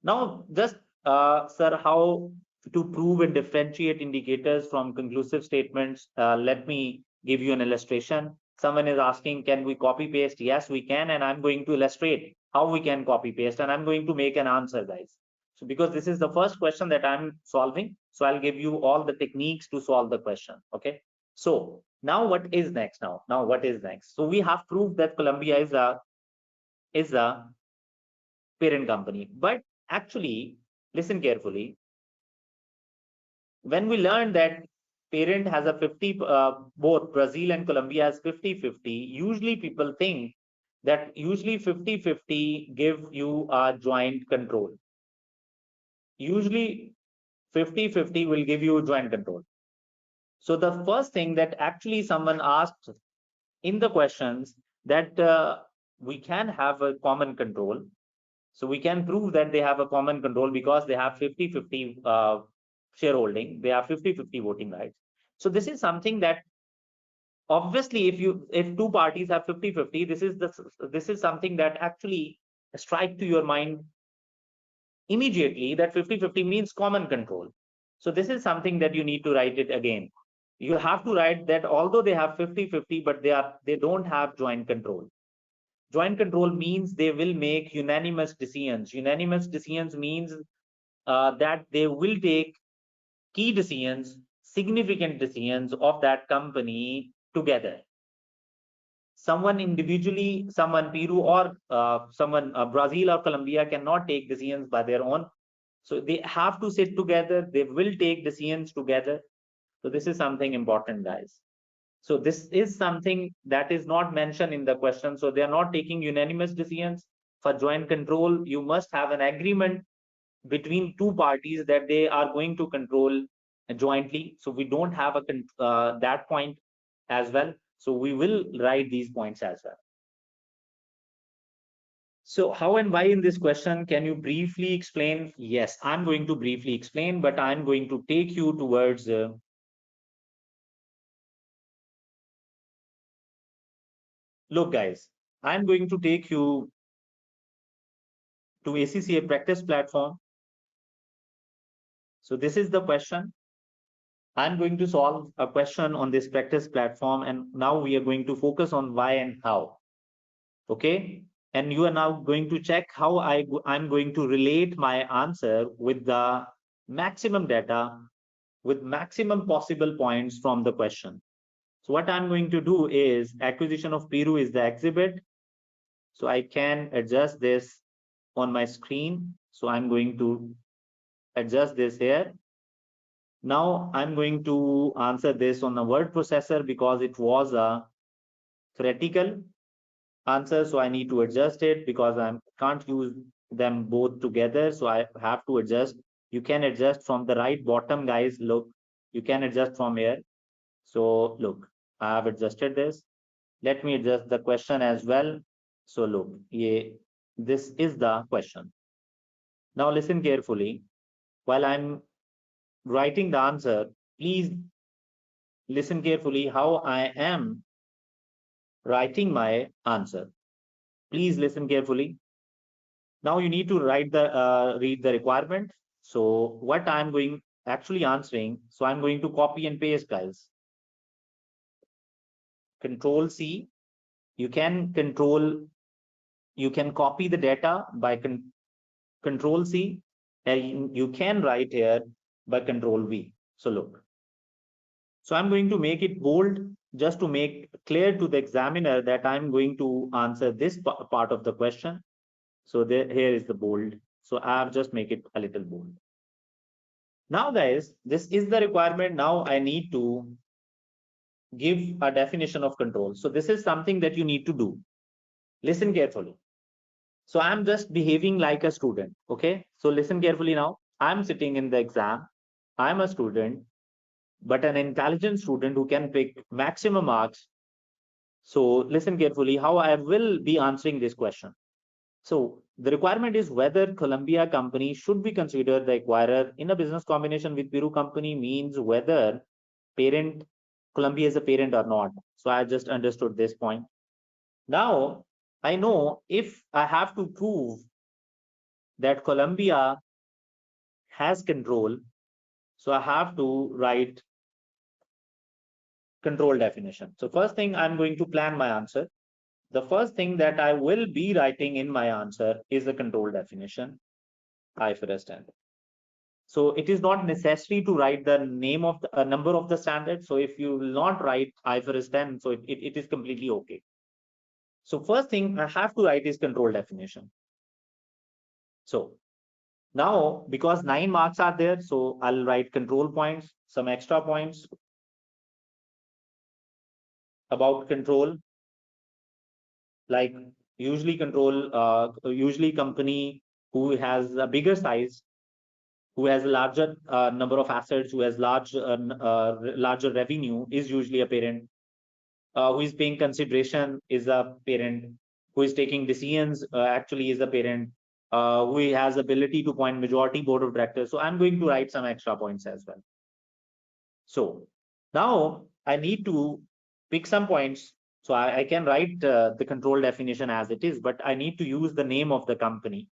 Now, just sir, how to prove and differentiate indicators from conclusive statements? Let me give you an illustration. Someone is asking, can we copy paste? Yes, we can, and I'm going to illustrate how we can copy paste, and I'm going to make an answer, guys. So because this is the first question that I'm solving, so I'll give you all the techniques to solve the question. Okay. So now what is next? Now what is next? So we have proved that Columbia is a parent company, but actually, listen carefully. When we learned that parent has a 50, both Brazil and Colombia has 50-50, usually people think that usually 50-50 give you a joint control. Usually 50-50 will give you joint control. So the first thing that actually someone asked in the questions that we can have a common control. So we can prove that they have a common control because they have 50-50 shareholding. They have 50-50 voting rights. So this is something that obviously if two parties have 50-50, this is something that actually strike to your mind immediately that 50-50 means common control. So this is something that you need to write it again. You have to write that although they have 50-50, but they don't have joint control. Joint control means they will make unanimous decisions. Unanimous decisions means that they will take key decisions, significant decisions of that company together. Someone individually, someone Peru or someone Brazil or Colombia cannot take decisions by their own. So they have to sit together. They will take decisions together. So this is something important, guys. So this is something that is not mentioned in the question. So they are not taking unanimous decisions. For joint control, you must have an agreement between two parties that they are going to control jointly. So we don't have that point as well. So we will write these points as well. So how and why in this question, can you briefly explain? Yes, I'm going to briefly explain, but I'm going to take you towards look, guys, I'm going to take you to ACCA practice platform. So this is the question. I'm going to solve a question on this practice platform, and now we are going to focus on why and how. Okay, and you are now going to check how I'm going to relate my answer with the maximum data, with maximum possible points from the question. So what I'm going to do is acquisition of Peru is the exhibit. So I can adjust this on my screen. So I'm going to adjust this here. Now I'm going to answer this on the word processor because it was a theoretical answer. So I need to adjust it because I can't use them both together. So I have to adjust. You can adjust from the right bottom, guys. Look, you can adjust from here. So look, I have adjusted this. Let me adjust the question as well. So look, this is the question. Now listen carefully. While I'm writing the answer, please listen carefully how I am writing my answer. Please listen carefully. Now you need to read the requirement. So what I'm going actually answering, so I'm going to copy and paste, guys. Control C. You can copy the data by Control C, and you can write here by Control V. So look. So I'm going to make it bold just to make clear to the examiner that I'm going to answer this part of the question. So here is the bold. So I've just make it a little bold. Now, guys, this is the requirement. Now I need to give a definition of control. So this is something that you need to do. Listen carefully. So I'm just behaving like a student. Okay. So listen carefully now. I'm sitting in the exam. I'm a student, but an intelligent student who can pick maximum marks. So listen carefully how I will be answering this question. So the requirement is whether Colombia company should be considered the acquirer in a business combination with Peru company, means whether parent Colombia is a parent or not. So I just understood this point. Now I know if I have to prove that Colombia has control, so I have to write control definition. So first thing, I'm going to plan my answer. The first thing that I will be writing in my answer is the control definition, IFRS standard. So it is not necessary to write the name of the number of the standard. So if you will not write IFRS 10, so it is completely okay. So first thing I have to write is control definition. So now, because 9 marks are there, so I'll write control points, some extra points about control, like usually company who has a bigger size, who has a larger number of assets, who has larger revenue is usually a parent. Who is paying consideration is a parent. Who is taking decisions actually is a parent. Who has ability to appoint majority board of directors. So I'm going to write some extra points as well. So now I need to pick some points. So I can write the control definition as it is, but I need to use the name of the company.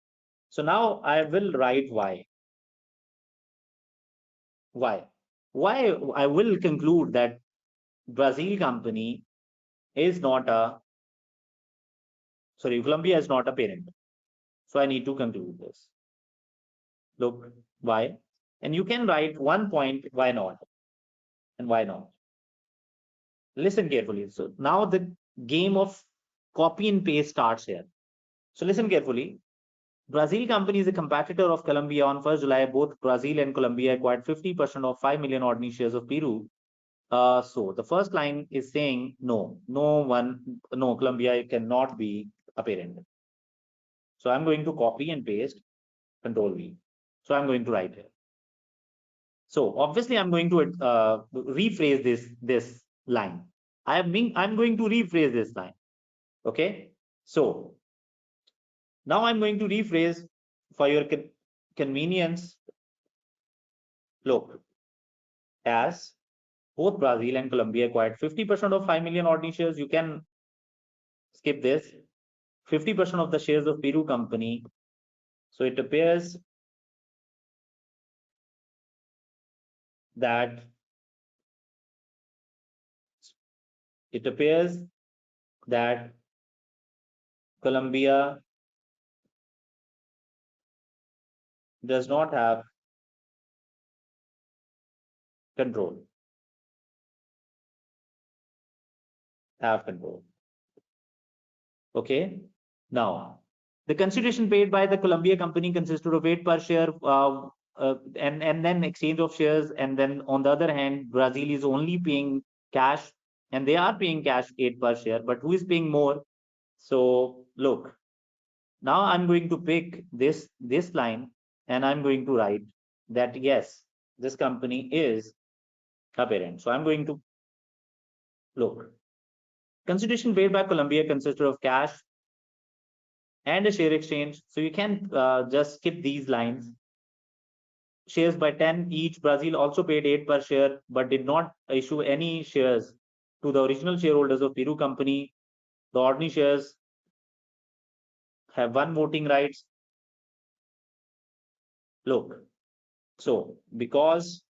So now I will write why. Why? Why I will conclude that Brazil company is not a, sorry, Colombia is not a parent. So I need to conclude this. Look, why? And you can write one point, why not? And why not? Listen carefully. So now the game of copy and paste starts here. So listen carefully. Brazil company is a competitor of Colombia. On 1st July, both Brazil and Colombia acquired 50% of 5 million ordinary shares of Peru. So the first line is saying no, Colombia cannot be a parent. So I'm going to copy and paste, Control V. So I'm going to write here. So obviously I'm going to rephrase this line. I'm going to rephrase this line. Okay. So now I'm going to rephrase for your convenience. Look, as both Brazil and Colombia acquired 50% of 5 million ordinary shares, you can skip this. 50% of the shares of Peru company. So it appears that Colombia does not have control. Okay. Now, the consideration paid by the Colombia company consisted of 8 per share, and then exchange of shares, and then on the other hand, Brazil is only paying cash, and they are paying cash 8 per share. But who is paying more? So look, now I'm going to pick this line, and I'm going to write that yes, this company is a parent. So I'm going to look. Consideration paid by Colombia consisted of cash and a share exchange. So you can just skip these lines. Shares by 10 each. Brazil also paid 8 per share, but did not issue any shares to the original shareholders of Peru company. The ordinary shares have one voting rights. Look, so because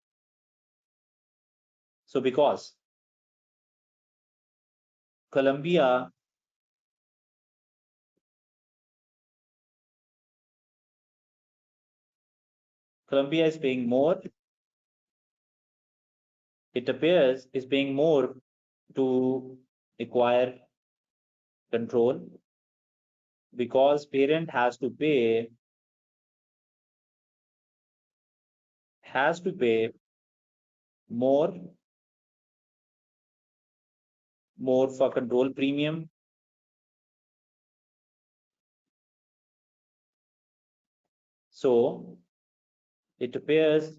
Colombia is paying more, it appears is paying more to acquire control, because parent has to pay more for control premium. So it appears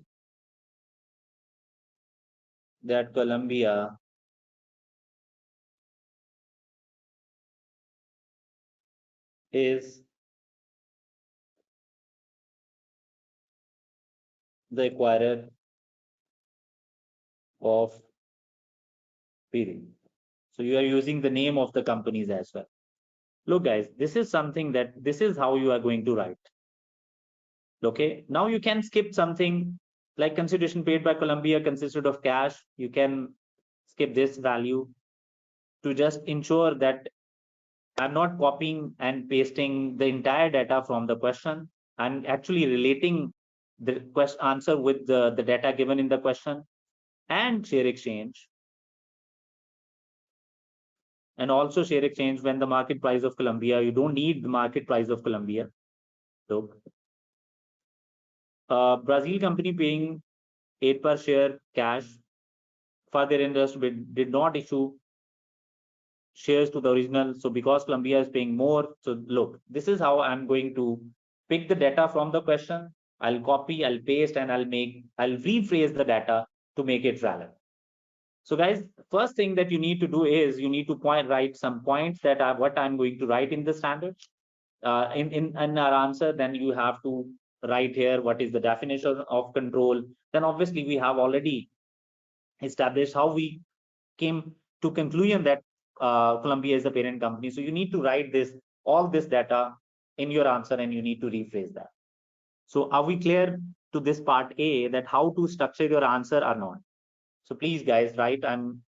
that Colombia is the acquirer of PD. So you are using the name of the companies as well. Look, guys, this is something that this is how you are going to write. Okay, now you can skip something like consideration paid by Columbia consisted of cash. You can skip this value to just ensure that I'm not copying and pasting the entire data from the question. I'm actually relating the answer with the data given in the question and share exchange. And also share exchange when the market price of Columbia, you don't need the market price of Columbia. Look, Brazil company paying 8 per share cash for their interest did not issue shares to the original. So because Columbia is paying more, so look, this is how I'm going to pick the data from the question. I'll copy, I'll paste, and I'll rephrase the data to make it valid. So guys, first thing that you need to do is you need to write some points that are what I'm going to write in the standard. In our answer, then you have to write here what is the definition of control. Then obviously we have already established how we came to conclusion that Columbia is the parent company. So you need to write all this data in your answer, and you need to rephrase that. So are we clear to this part A, that how to structure your answer or not? So please guys, write. I'm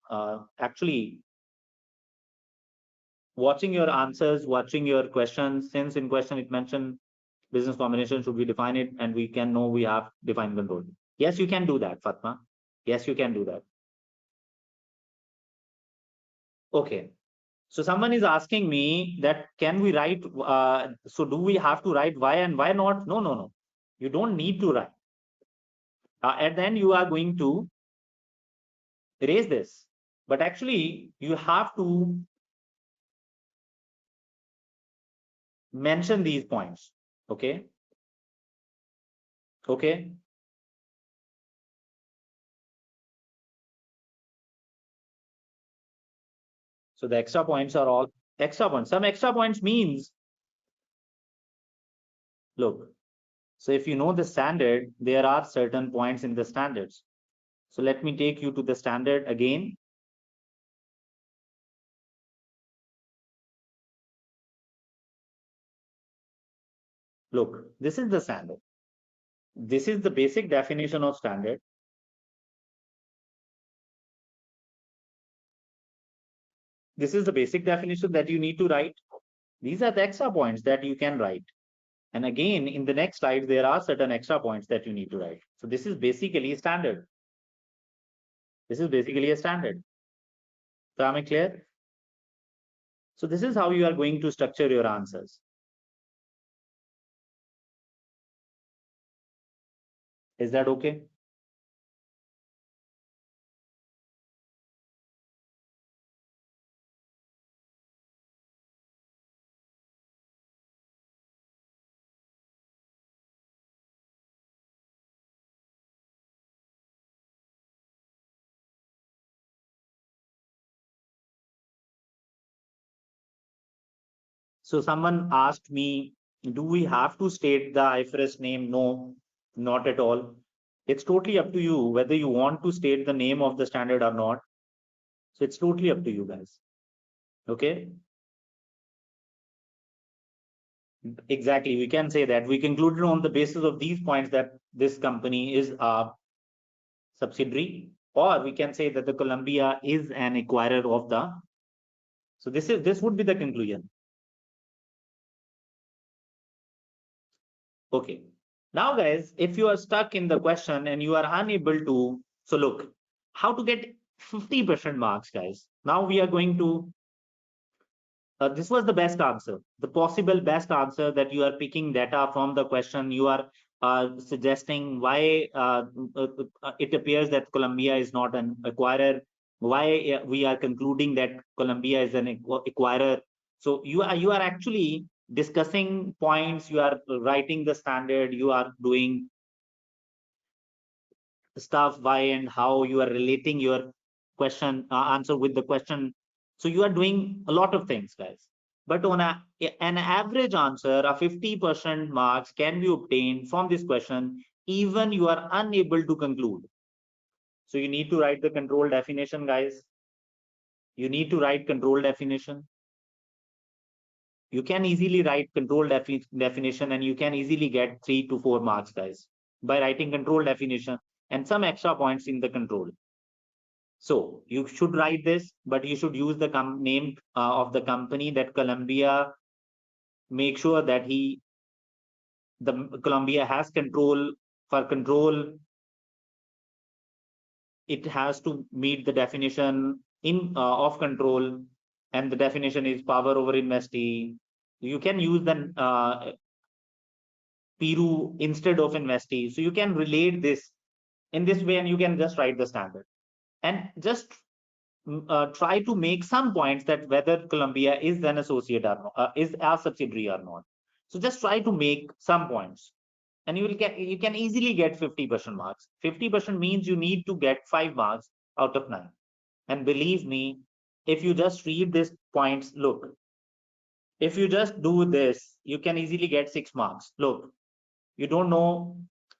actually watching your answers, watching your questions. Since in question it mentioned business combination should we define it, and we can know we have defined control. Yes, you can do that, Fatma. Yes, you can do that. Okay. So someone is asking me that can we write, so do we have to write why and why not? No, no, no. You don't need to write. And then you are going to erase this. But actually, you have to mention these points. Okay. Okay. So the extra points are all extra points. Some extra points means, look, so if you know the standard, there are certain points in the standards. So let me take you to the standard again. Look, this is the standard. This is the basic definition of standard. This is the basic definition that you need to write. These are the extra points that you can write. And again, in the next slide, there are certain extra points that you need to write. So this is basically standard. This is basically a standard. So am I clear? So this is how you are going to structure your answers. Is that okay? So someone asked me, do we have to state the IFRS name? No, not at all. It's totally up to you whether you want to state the name of the standard or not. So it's totally up to you guys. Okay. Exactly. We can say that we concluded on the basis of these points that this company is a subsidiary, or we can say that the Columbia is an acquirer of the. So this would be the conclusion. Okay. Now, guys, if you are stuck in the question and you are unable to, so look, how to get 50% marks, guys. Now we are going to, this was the best answer, the possible best answer, that you are picking data from the question. You are suggesting why it appears that Columbia is not an acquirer, why we are concluding that Columbia is an acquirer. So you are actually discussing points, you are writing the standard, you are doing stuff, why and how, you are relating your question answer with the question. So you are doing a lot of things, guys. But on an average answer, a 50% marks can be obtained from this question, even you are unable to conclude. So you need to write the control definition, guys. You need to write control definition. You can easily write control definition and you can easily get 3 to 4 marks, guys, by writing control definition and some extra points in the control. So you should write this, but you should use the name of the company that Columbia, make sure that the Columbia has control. For control, it has to meet the definition of control, and the definition is power over investee. You can use the Piru instead of investee. So you can relate this in this way, and you can just write the standard and just try to make some points that whether Columbia is an associate or not, is a subsidiary or not. So just try to make some points, and you can easily get 50% marks. 50% means you need to get 5 marks out of 9. And believe me, if you just read these points, look, if you just do this, you can easily get 6 marks. Look, you don't know.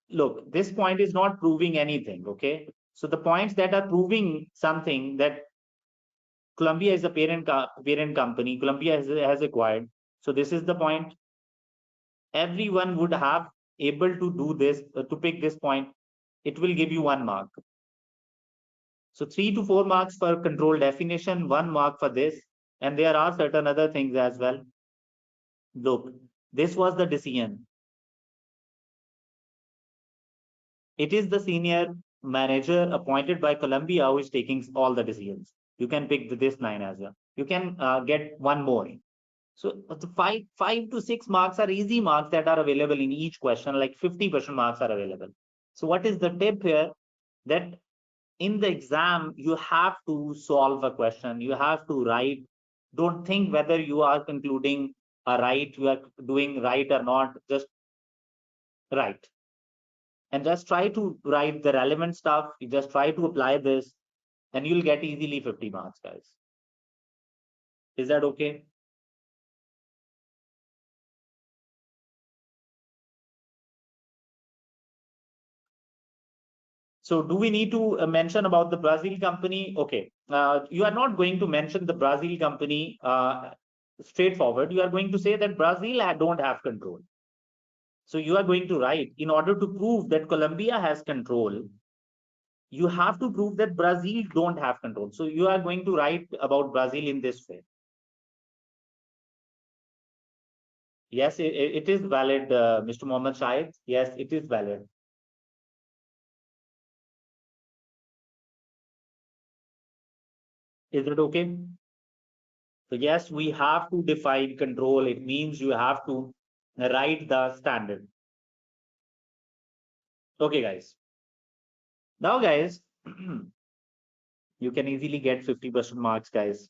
Look, this point is not proving anything. Okay, so the points that are proving something, that Columbia is a parent company, Columbia has acquired. So this is the point. Everyone would have able to do this, to pick this point. It will give you 1 mark. So 3 to 4 marks for control definition, 1 mark for this. And there are certain other things as well. Look, this was the decision. It is the senior manager appointed by Columbia who is taking all the decisions. You can pick this line as well. You can get 1 more. So the 5 to 6 marks are easy marks that are available in each question, like 50% marks are available. So what is the tip here? That in the exam, you have to solve a question. You have to write. Don't think whether you are concluding a right, you are doing right or not, just write. And just try to write the relevant stuff. You just try to apply this and you'll get easily 50 marks, guys. Is that okay? So do we need to mention about the Brazil company? Okay, you are not going to mention the Brazil company straightforward. You are going to say that Brazil don't have control. So you are going to write, in order to prove that Colombia has control, you have to prove that Brazil don't have control. So you are going to write about Brazil in this way. Yes, it is valid, Mr. Mohammed Shahid. Yes, it is valid. Is it okay? So yes, we have to define control. It means you have to write the standard. Okay, guys. Now, guys, you can easily get 50% marks, guys.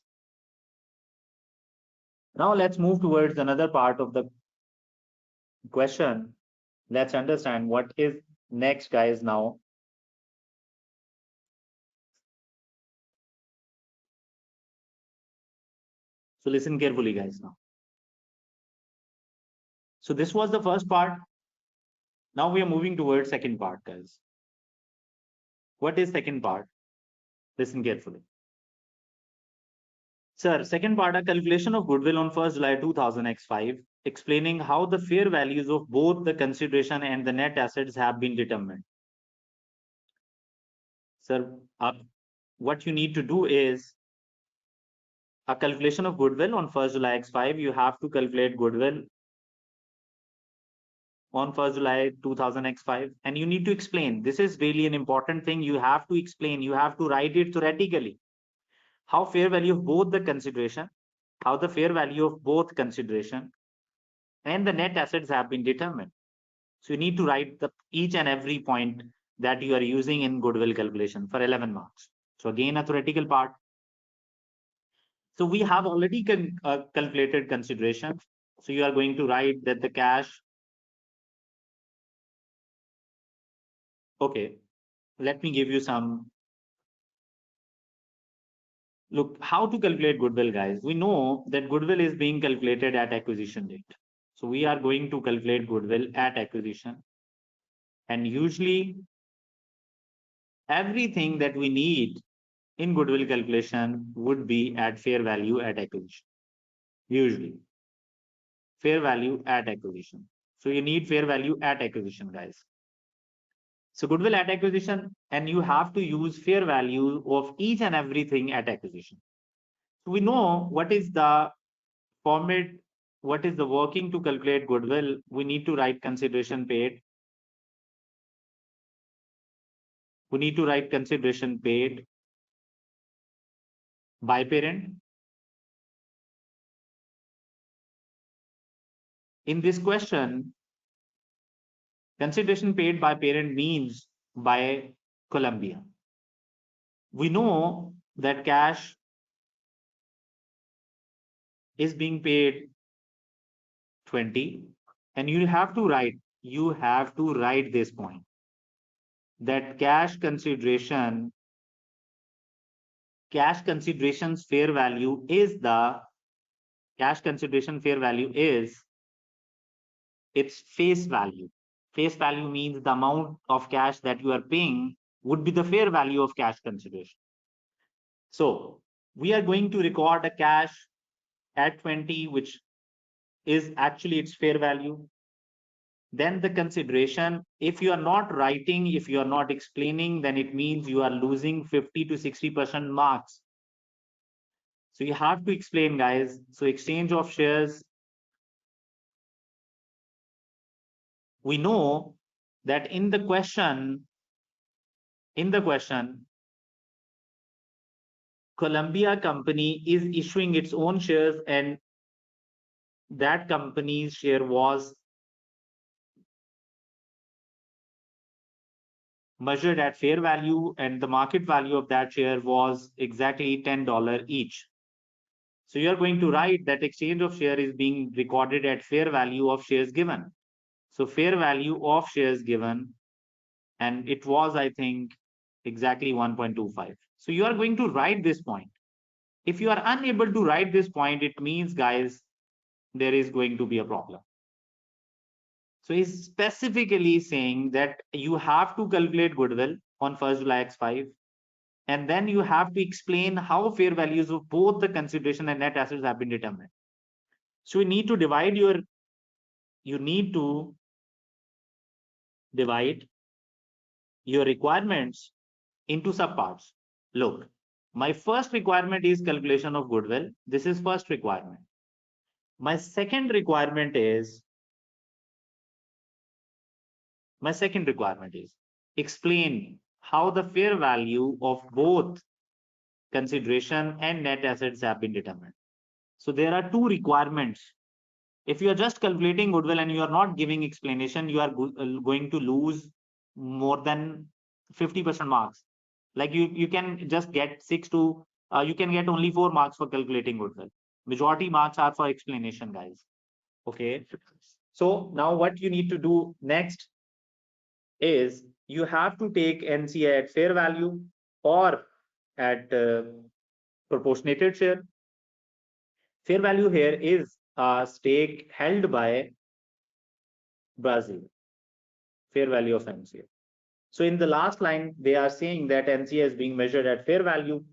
Now let's move towards another part of the question. Let's understand what is next, guys, now. So listen carefully, guys, now. So this was the first part. Now we are moving towards second part, guys. What is second part? Listen carefully. Sir, second part, a calculation of goodwill on 1st July 2000 X5, explaining how the fair values of both the consideration and the net assets have been determined. Sir, what you need to do is a calculation of goodwill on 1st July X5. You have to calculate goodwill on 1st July 2000 X5, and you need to explain. This is really an important thing. You have to explain. You have to write it theoretically. How fair value of both the consideration, how the fair value of both consideration and the net assets have been determined. So you need to write each and every point that you are using in goodwill calculation for 11 marks. So again, a theoretical part. So we have already calculated consideration. So you are going to write that the cash. Okay, let me give you some Look, how to calculate goodwill, guys? We know that goodwill is being calculated at acquisition date. So we are going to calculate goodwill at acquisition. And usually everything that we need in goodwill calculation would be at fair value at acquisition. Usually fair value at acquisition. So you need fair value at acquisition, guys. So goodwill at acquisition, and you have to use fair value of each and everything at acquisition. So we know what is the format, what is the working to calculate goodwill. We need to write consideration paid. We need to write consideration paid by parent. In this question, consideration paid by parent means by Columbia. We know that cash is being paid 20, and you have to write this point, that cash consideration's fair value is its face value. Face value means the amount of cash that you are paying would be the fair value of cash consideration. So we are going to record a cash at 20, which is actually its fair value. Then the consideration, if you are not writing, if you are not explaining, then it means you are losing 50 to 60% marks. So you have to explain, guys. So exchange of shares, we know that in the question, Columbia company is issuing its own shares, and that company's share was measured at fair value, and the market value of that share was exactly $10 each. So you're going to write that exchange of share is being recorded at fair value of shares given. So fair value of shares given, and it was, I think, exactly 1.25. So you are going to write this point. If you are unable to write this point, it means, guys, there is going to be a problem. So he's specifically saying that you have to calculate goodwill on 1st July X5, and then you have to explain how fair values of both the consideration and net assets have been determined. So you need to divide your requirements into subparts. Look, my first requirement is calculation of goodwill. This is first requirement. My second requirement is explain how the fair value of both consideration and net assets have been determined. So there are two requirements. If you are just calculating goodwill and you are not giving explanation, you are going to lose more than 50% marks. Like you can just get you can get only 4 marks for calculating goodwill. Majority marks are for explanation, guys. Okay. So now what you need to do next is you have to take NCA at fair value or at proportionated share. Fair value here is a stake held by Brazil. Fair value of NCA. So in the last line, they are saying that NCA is being measured at fair value.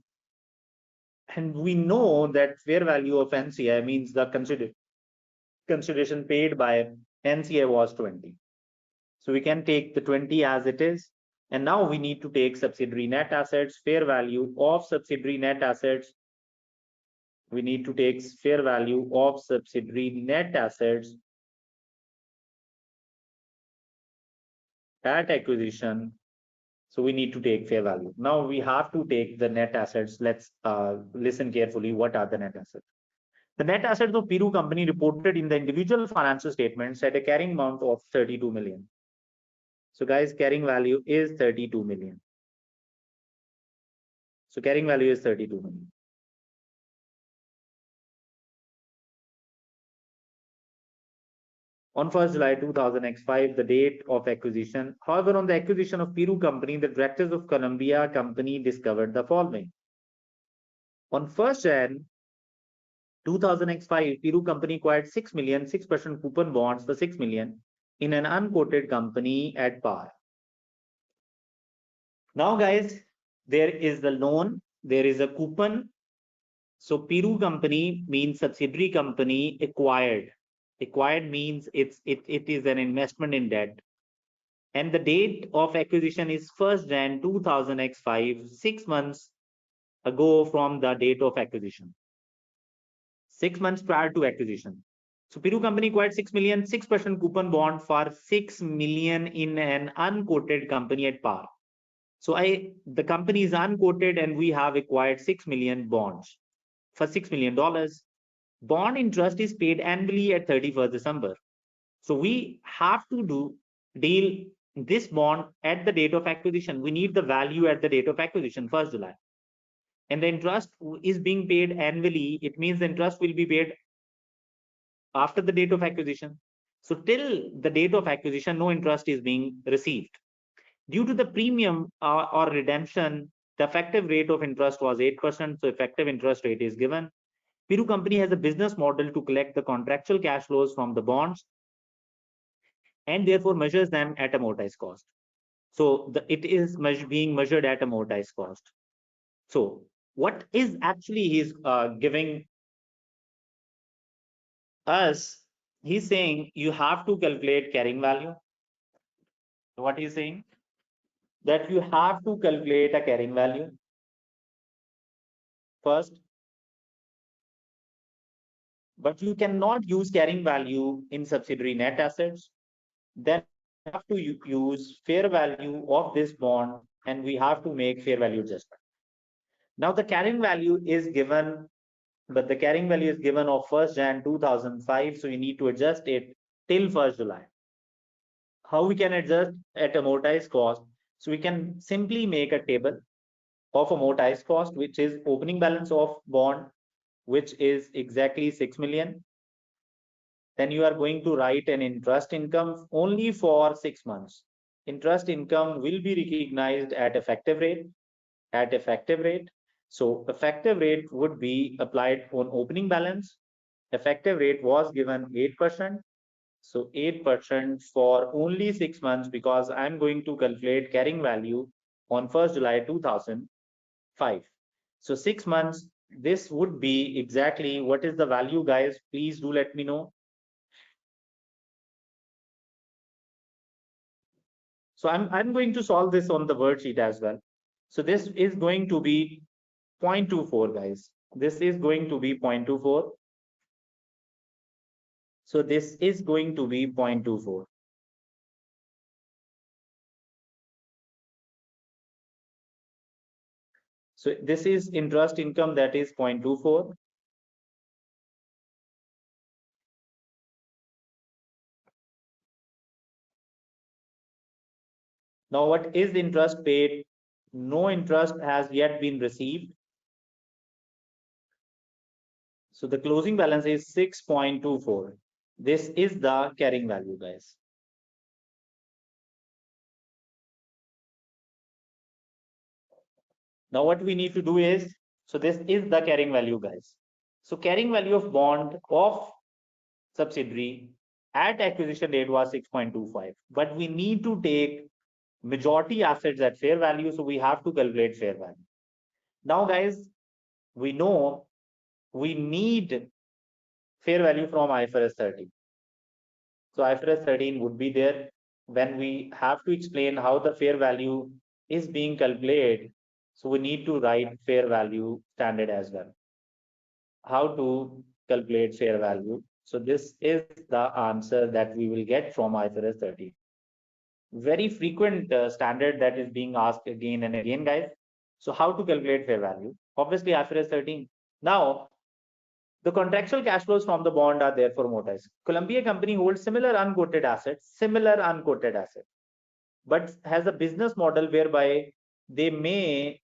And we know that fair value of NCA means the consideration paid by NCA was 20. So we can take the 20 as it is. And now we need to take subsidiary net assets, fair value of subsidiary net assets. We need to take fair value of subsidiary net assets at acquisition. So we need to take fair value. Now we have to take the net assets. Let's listen carefully. What are the net assets? The net assets of Peru company reported in the individual financial statements at a carrying amount of 32 million. So guys, carrying value is 32 million. So carrying value is 32 million. On 1st July 2000 X5, the date of acquisition. However, on the acquisition of Peru company, the directors of Columbia company discovered the following. On 1st Jan 2005, Peru company acquired 6 million 6% coupon bonds for 6 million in an unquoted company at par. Now, guys, there is the loan, there is a coupon. So Peru company means subsidiary company acquired. Acquired means it is an investment in debt. And the date of acquisition is 1st Jan 2005, 6 months ago from the date of acquisition. 6 months prior to acquisition. So Peru company acquired 6 million 6% coupon bond for 6 million in an unquoted company at par. So the company is unquoted and we have acquired 6 million bonds for $6 million. Bond interest is paid annually at 31st December. So we have to deal this bond at the date of acquisition. We need the value at the date of acquisition, 1st July. And the interest is being paid annually. It means the interest will be paid after the date of acquisition. So till the date of acquisition, no interest is being received. Due to the premium or redemption, the effective rate of interest was 8%. So effective interest rate is given. Peru company has a business model to collect the contractual cash flows from the bonds and therefore measures them at amortized cost. So it is being measured at amortized cost. So what is actually he's giving us? He's saying you have to calculate carrying value. What he's saying? That you have to calculate a carrying value first, but you cannot use carrying value in subsidiary net assets. Then we have to use fair value of this bond and we have to make fair value adjustment. Now the carrying value is given, but the carrying value is given of 1st Jan 2005. So you need to adjust it till 1st July. How we can adjust at amortized cost? So we can simply make a table of amortized cost, which is opening balance of bond, which is exactly 6 million. Then you are going to write an interest income only for 6 months. Interest income will be recognized at effective rate. So effective rate would be applied on opening balance. Effective rate was given 8%. So 8% for only 6 months because I'm going to calculate carrying value on 1st July 2005. So 6 months, this would be exactly what is the value, guys? Please do let me know. So I'm going to solve this on the worksheet as well. So this is going to be 0.24, guys. This is going to be 0.24. So this is going to be 0.24. So this is interest income, that is 0.24. Now what is interest paid? No interest has yet been received. So the closing balance is 6.24. This is the carrying value, guys. Now what we need to do is, so this is the carrying value, guys. So carrying value of bond of subsidiary at acquisition date was 6.25, but we need to take majority assets at fair value, so we have to calculate fair value. Now, guys, we know we need fair value from IFRS 13. So IFRS 13 would be there when we have to explain how the fair value is being calculated. So we need to write fair value standard as well. How to calculate fair value? So this is the answer that we will get from IFRS 13. Very frequent standard that is being asked again and again, guys. So how to calculate fair value? Obviously IFRS 13. Now, the contractual cash flows from the bond are therefore amortized. Columbia company holds similar unquoted assets, but has a business model whereby they may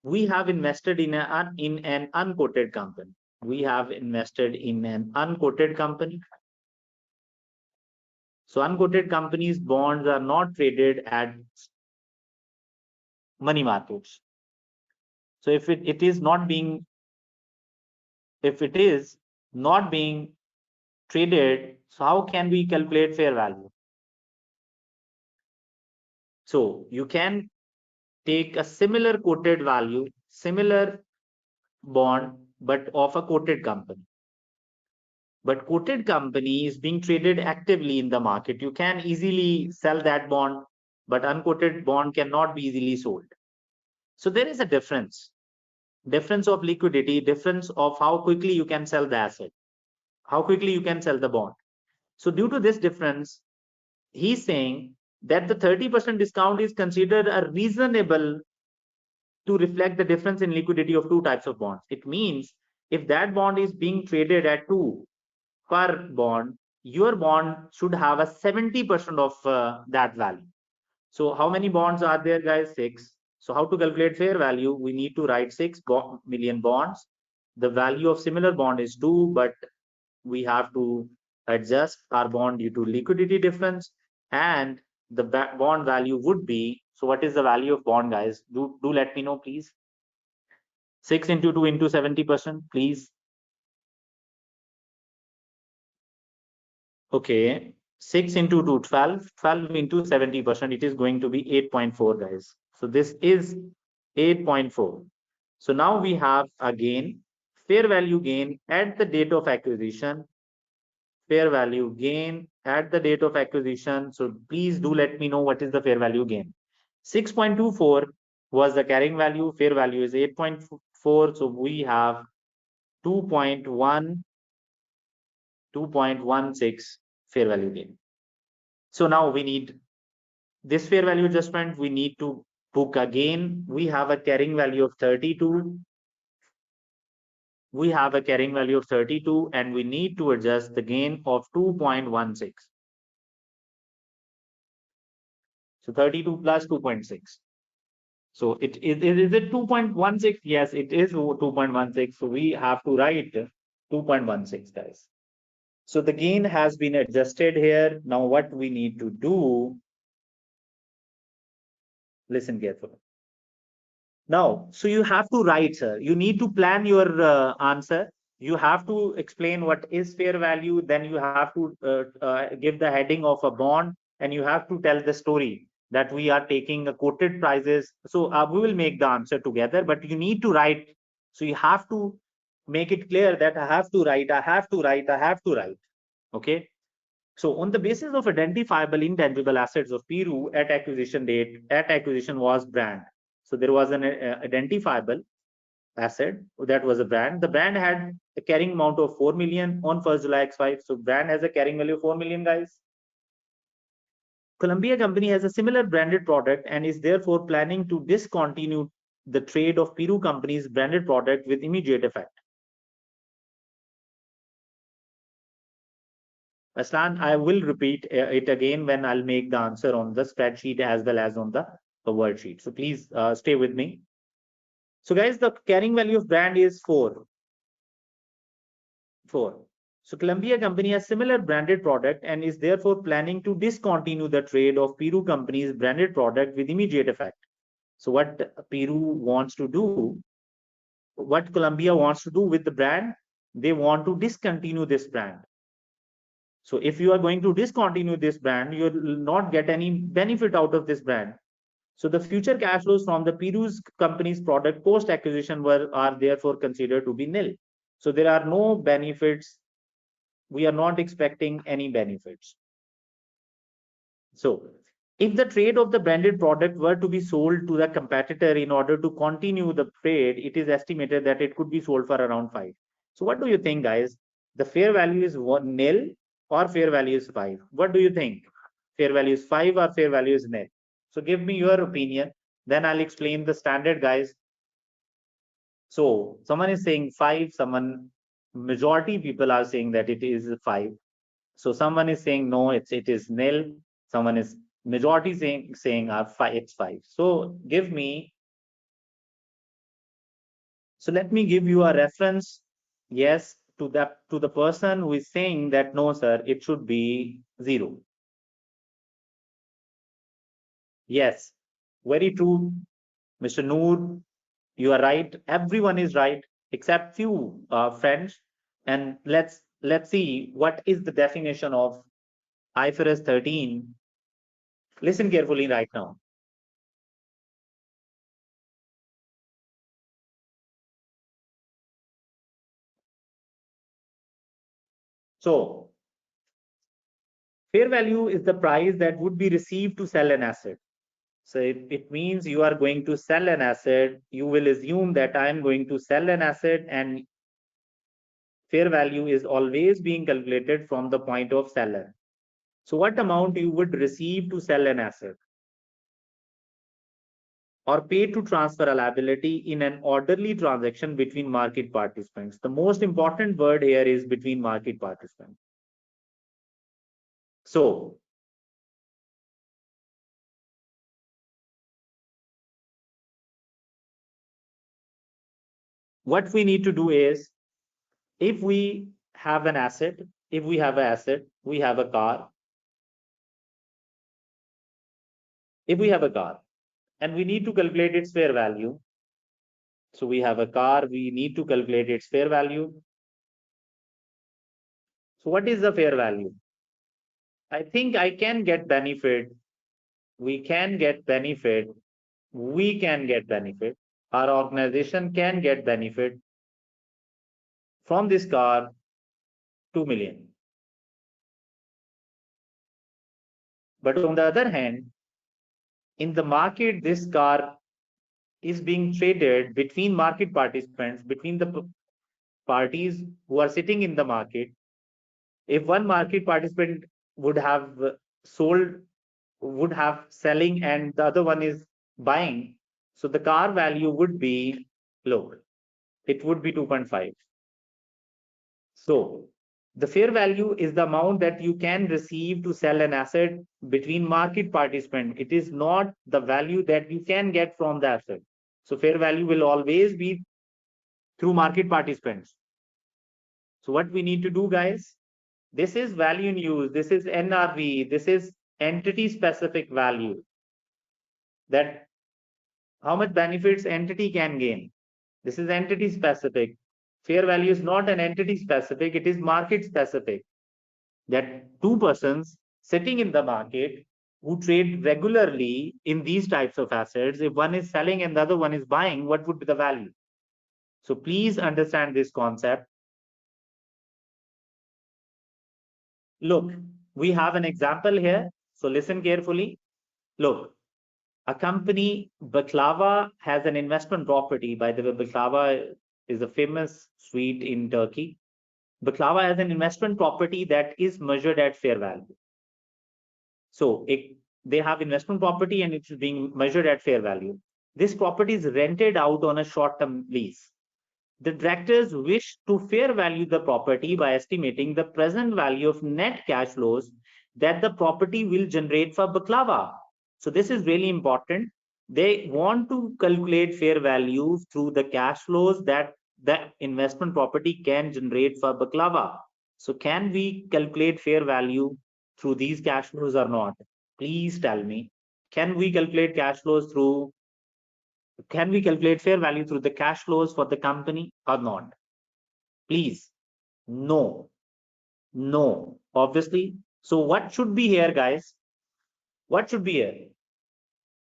we have invested in an unquoted company. We have invested in an unquoted company. So unquoted companies' bonds are not traded at money markets. So if it is not being traded, so how can we calculate fair value? So you can take a similar quoted value, similar bond, but of a quoted company. But quoted company is being traded actively in the market. You can easily sell that bond, but unquoted bond cannot be easily sold. So there is a difference of liquidity, difference of how quickly you can sell the asset, how quickly you can sell the bond. So due to this difference, he's saying that the 30% discount is considered a reasonable to reflect the difference in liquidity of two types of bonds. It means if that bond is being traded at 2 per bond, your bond should have a 70% of that value. So how many bonds are there, guys? 6. So how to calculate fair value? We need to write 6 million bonds. The value of similar bond is 2, but we have to adjust our bond due to liquidity difference, and the bond value would be, so what is the value of bond, guys? Do let me know, please. 6 into 2 into 70%, please. Okay, 6 into 2, 12, 12 into 70%, it is going to be 8.4, guys. So this is 8.4. So now we have again fair value gain at the date of acquisition, fair value gain at the date of acquisition. So please do let me know what is the fair value gain. 6.24 was the carrying value, fair value is 8.4. So we have 2.16 fair value gain. So now we need this fair value adjustment, we need to book again. We have a carrying value of 32. We have a carrying value of 32 and we need to adjust the gain of 2.16. So 32 plus 2.6. So is it 2.16? Yes, it is 2.16. So we have to write 2.16, guys. So the gain has been adjusted here. Now what we need to do, listen carefully. Now, so you have to write, sir. You need to plan your answer. You have to explain what is fair value. Then you have to give the heading of a bond, and you have to tell the story that we are taking a quoted prices. So we will make the answer together, but you need to write. So you have to make it clear that I have to write, I have to write, I have to write. Okay. So on the basis of identifiable intangible assets of Peru at acquisition date, at acquisition was brand. So there was an identifiable asset that was a brand. The brand had a carrying amount of 4 million on 1st July X5. So brand has a carrying value of 4 million, guys. Columbia company has a similar branded product and is therefore planning to discontinue the trade of Peru company's branded product with immediate effect. Aslan, I will repeat it again when I'll make the answer on the spreadsheet as well as on the worksheet. So please stay with me. So guys, the carrying value of brand is 4. So Columbia company has similar branded product and is therefore planning to discontinue the trade of Peru company's branded product with immediate effect. So what Peru wants to do, what Columbia wants to do with the brand, they want to discontinue this brand. So if you are going to discontinue this brand, you will not get any benefit out of this brand. So the future cash flows from the Peru's company's product post acquisition are therefore considered to be nil. So there are no benefits. We are not expecting any benefits. So if the trade of the branded product were to be sold to the competitor in order to continue the trade, it is estimated that it could be sold for around 5. So what do you think, guys? The fair value is nil or fair value is 5? What do you think? Fair value is 5 or fair value is nil? So give me your opinion. Then I'll explain the standard, guys. So someone is saying 5, majority people are saying that it is 5. So someone is saying no, it is nil. Someone is majority saying it's 5. So give me So let me give you a reference. Yes, to the person who is saying that no, sir, it should be 0. Yes, very true, Mr. Noor. You are right. Everyone is right except few friends. And let's see what is the definition of IFRS 13. Listen carefully right now. So fair value is the price that would be received to sell an asset. So it means you are going to sell an asset. You will assume that I am going to sell an asset, and fair value is always being calculated from the point of seller. So what amount you would receive to sell an asset or pay to transfer a liability in an orderly transaction between market participants. The most important word here is between market participants. So what we need to do is, if we have an asset, we have a car, if we have a car and we need to calculate its fair value. So we have a car, we need to calculate its fair value. So what is the fair value? I think I can get benefit. We can get benefit. We can get benefit. Our organization can get benefit from this car, 2 million. But on the other hand, in the market, this car is being traded between market participants, between the parties who are sitting in the market. If one market participant would have sold, would have selling, and the other one is buying, so the car value would be low. It would be 2.5. So the fair value is the amount that you can receive to sell an asset between market participants. It is not the value that you can get from the asset. So fair value will always be through market participants. So what we need to do, guys, this is value in use, this is NRV, this is entity specific value, that how much benefits entity can gain. This is entity specific. Fair value is not an entity specific, it is market specific. That two persons sitting in the market who trade regularly in these types of assets, if one is selling and the other one is buying, what would be the value? So please understand this concept. Look, we have an example here. So listen carefully. Look, a company, Baklava, has an investment property. By the way, Baklava is a famous sweet in Turkey. Baklava has an investment property that is measured at fair value. So they have investment property and it's being measured at fair value. This property is rented out on a short-term lease. The directors wish to fair value the property by estimating the present value of net cash flows that the property will generate for Baklava. So this is really important. They want to calculate fair value through the cash flows that the investment property can generate for Baklava. So can we calculate fair value through these cash flows or not? Please tell me. Can we calculate cash flows through Can we calculate fair value through the cash flows for the company or not? Please. No. No. Obviously. So what should be here, guys? What should be here?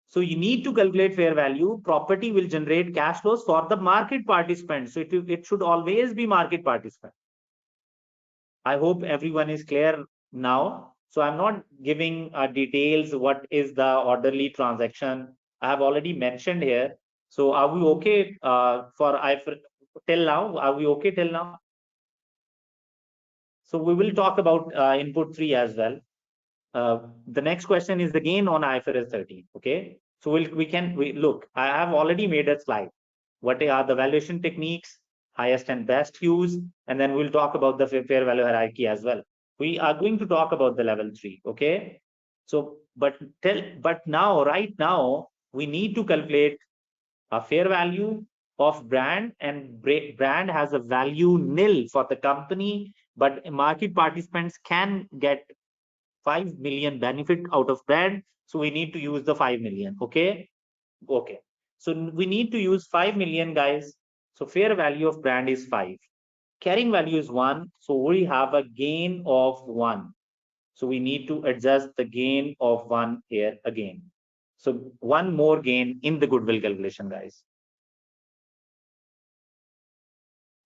So you need to calculate fair value. Property will generate cash flows for the market participants. So it should always be market participant. I hope everyone is clear now. So I'm not giving details what is the orderly transaction. I have already mentioned here. So are we okay till now? Are we okay till now? So we will talk about input 3 as well. The next question is again on IFRS 13. Okay. So we look, I have already made a slide. What are the valuation techniques, highest and best use, and then we'll talk about the fair value hierarchy as well. We are going to talk about the level 3. Okay. So, but now, right now, we need to calculate a fair value of brand, and brand has a value nil for the company, but market participants can get 5 million benefit out of brand. So we need to use the 5 million. Okay. So we need to use 5 million, guys. So fair value of brand is 5. Carrying value is 1. So we have a gain of 1. So we need to adjust the gain of 1 here again. So one more gain in the goodwill calculation, guys.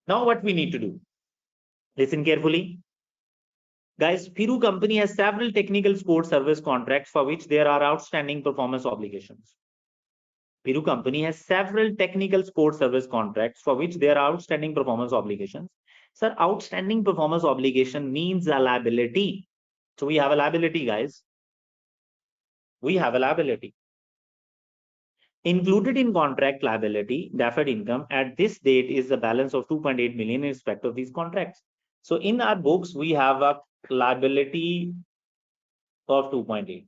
Now what we need to do? Listen carefully. Guys, Piru company has several technical support service contracts for which there are outstanding performance obligations. Piru company has several technical support service contracts for which there are outstanding performance obligations. Sir, outstanding performance obligation means a liability. So we have a liability, guys. We have a liability. Included in contract liability, deferred income at this date is the balance of 2.8 million in respect of these contracts. So in our books, we have a liability of 2.8.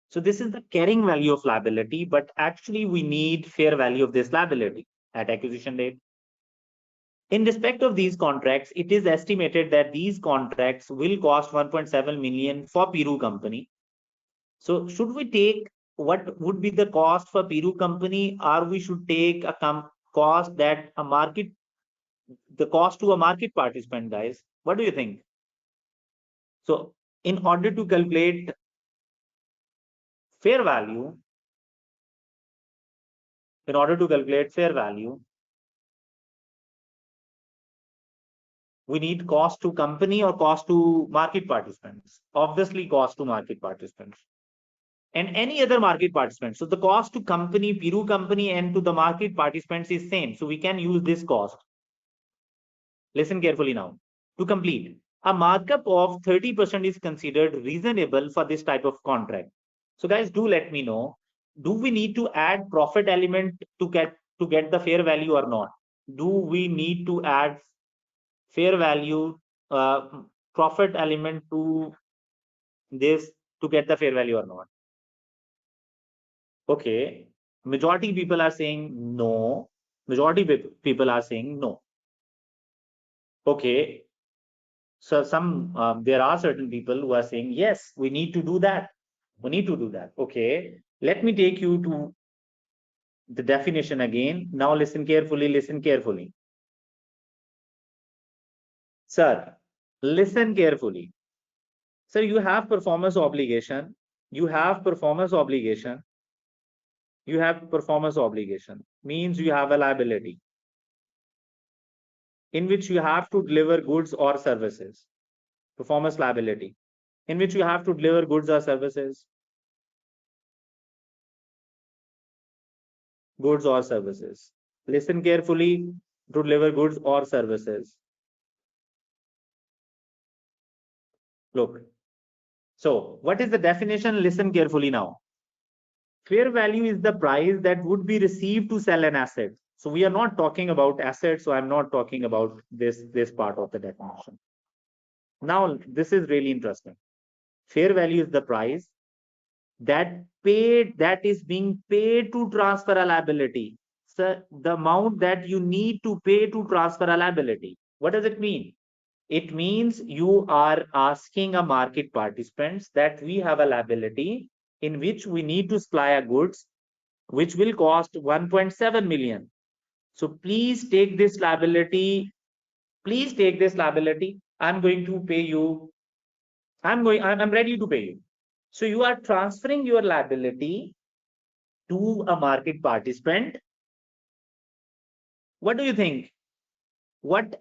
So this is the carrying value of liability, but actually we need fair value of this liability at acquisition date. In respect of these contracts, it is estimated that these contracts will cost 1.7 million for Piru company. So should we take what would be the cost for Piru company, or we should take a cost that the cost to a market participant, guys? What do you think? So in order to calculate fair value, we need cost to company or cost to market participants. Obviously, cost to market participants and any other market participants. So the cost to company, Piru company, and to the market participants is same. So we can use this cost. Listen carefully now. To complete, a markup of 30% is considered reasonable for this type of contract. So guys, do let me know, do we need to add profit element to get the fair value or not? Do we need to add fair value profit element to this to get the fair value or not? Okay, majority people are saying no. People are saying no. Okay, so there are certain people who are saying yes, we need to do that. Okay, let me take you to the definition again. Now listen carefully. Sir, listen carefully. Sir, you have performance obligation. Means you have a liability in which you have to deliver goods or services. Performance liability in which you have to deliver goods or services. Listen carefully. To deliver goods or services. Look. So what is the definition? Listen carefully now. Fair value is the price that would be received to sell an asset. So we are not talking about assets. So I'm not talking about this part of the definition. Now, this is really interesting. Fair value is the price that is being paid to transfer a liability. So the amount that you need to pay to transfer a liability. What does it mean? It means you are asking a market participants that we have a liability in which we need to supply a goods which will cost 1.7 million. So please take this liability. I'm going to pay you. I'm ready to pay you. So you are transferring your liability to a market participant. What do you think? What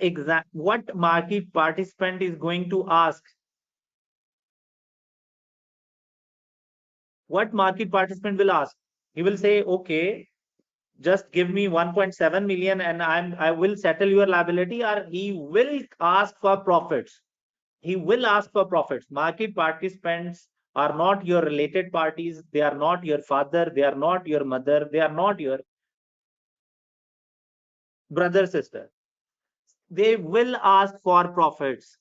market participant is going to ask? What market participant will ask? He will say, okay, just give me 1.7 million and I will settle your liability, or he will ask for profits. Market participants are not your related parties. They are not your father. They are not your mother. They are not your brother, sister. They will ask for profits.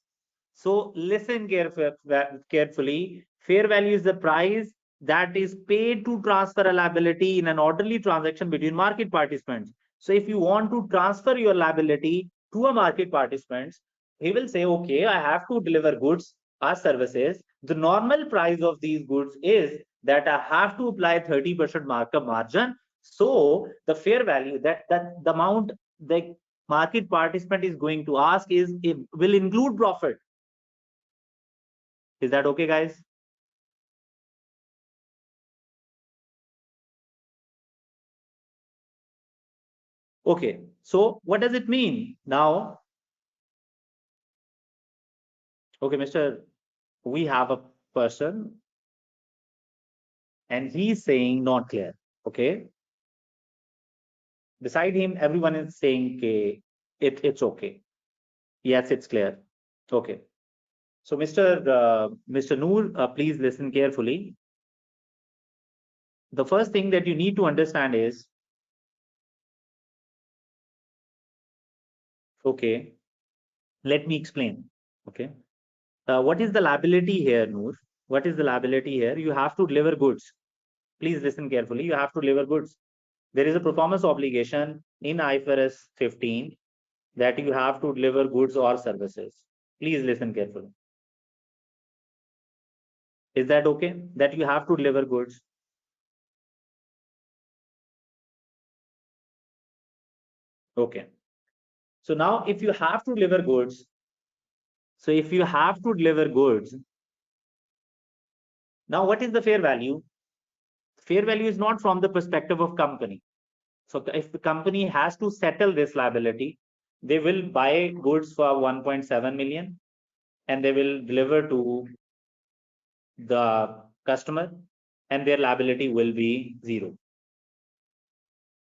So listen carefully. Fair value is the price that is paid to transfer a liability in an orderly transaction between market participants. So if you want to transfer your liability to a market participants, he will say, okay, I have to deliver goods or services. The normal price of these goods is that I have to apply 30% markup margin. So the fair value that the amount the market participant is going to ask is will include profit. Is that okay, guys? Okay. So what does it mean now? Okay, Mr. We have a person and he's saying not clear. Okay. Beside him, everyone is saying, okay, it's okay. Yes, it's clear. Okay. So Mr. Noor, please listen carefully. The first thing that you need to understand is, okay, let me explain. Okay. What is the liability here, Noor? What is the liability here? You have to deliver goods. Please listen carefully. You have to deliver goods. There is a performance obligation in IFRS 15 that you have to deliver goods or services. Please listen carefully. Is that okay? That you have to deliver goods. Okay. So now if you have to deliver goods, so if you have to deliver goods, now what is the fair value? Fair value is not from the perspective of company. So if the company has to settle this liability, they will buy goods for 1.7 million and they will deliver to the customer and their liability will be zero.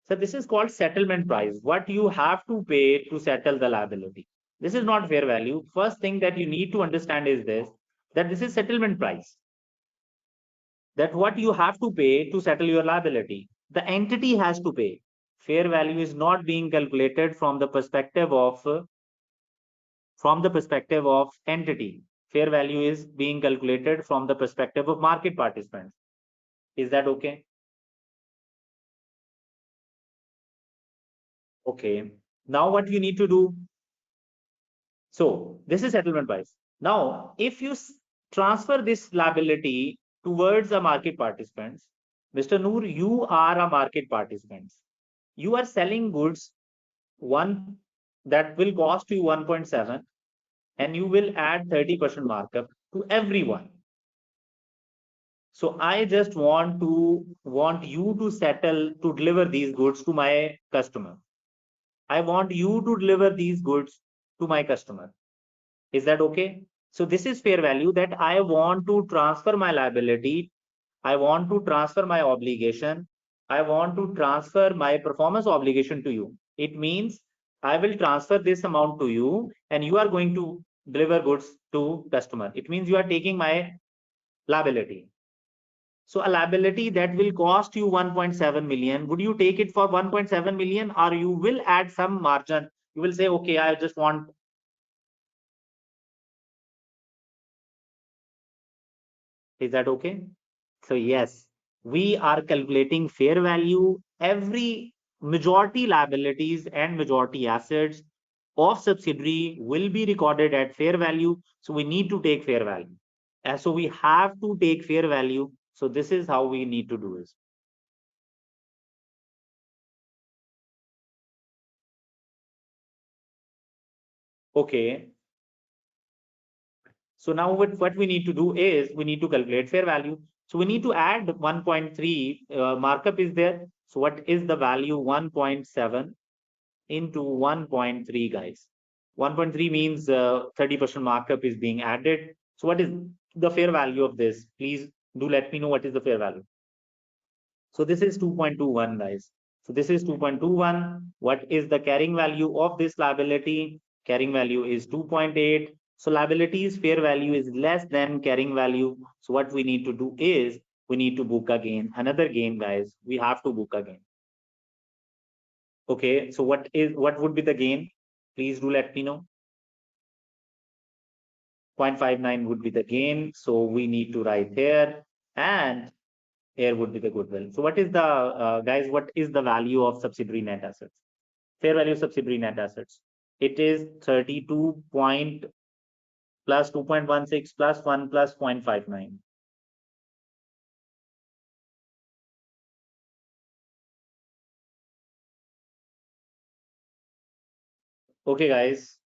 So this is called settlement price, what you have to pay to settle the liability. This is not fair value. First thing that you need to understand is this, that this is settlement price. That what you have to pay to settle your liability. The entity has to pay. Fair value is not being calculated from the perspective of entity. Fair value is being calculated from the perspective of market participants. Is that okay? Okay. Now what you need to do? So this is settlement price. Now, if you transfer this liability towards a market participants, Mr. Noor, you are a market participant. You are selling goods one that will cost you 1.7 and you will add 30% markup to everyone. So I just want you to settle to deliver these goods to my customer. I want you to deliver these goods to my customer. Is that okay? So this is fair value, that I want to transfer my liability. I want to transfer my obligation. I want to transfer my performance obligation to you. It means I will transfer this amount to you and you are going to deliver goods to customer. It means you are taking my liability. So a liability that will cost you 1.7 million, would you take it for 1.7 million or you will add some margin? You will say, okay, I just want. Is that okay? So yes, we are calculating fair value. Every majority liabilities and majority assets of subsidiary will be recorded at fair value. So we need to take fair value. And so we have to take fair value. So this is how we need to do this. Okay. So now what we need to do is we need to calculate fair value. So we need to add 1.3 markup is there. So what is the value 1.7 into 1.3, guys? 1.3 means 30% markup is being added. So what is the fair value of this? Please do let me know what is the fair value. So this is 2.21, guys. So this is 2.21. What is the carrying value of this liability? Carrying value is 2.8. So liabilities fair value is less than carrying value. So what we need to do is we need to book a gain. Another gain, guys. We have to book a gain. Okay, so what would be the gain? Please do let me know. 0.59 would be the gain. So we need to write here, and here would be the goodwill. So what is the guys? What is the value of subsidiary net assets? fair value subsidiary net assets. It is 32 point plus 2.16 plus 1 plus 0.59. Okay, guys.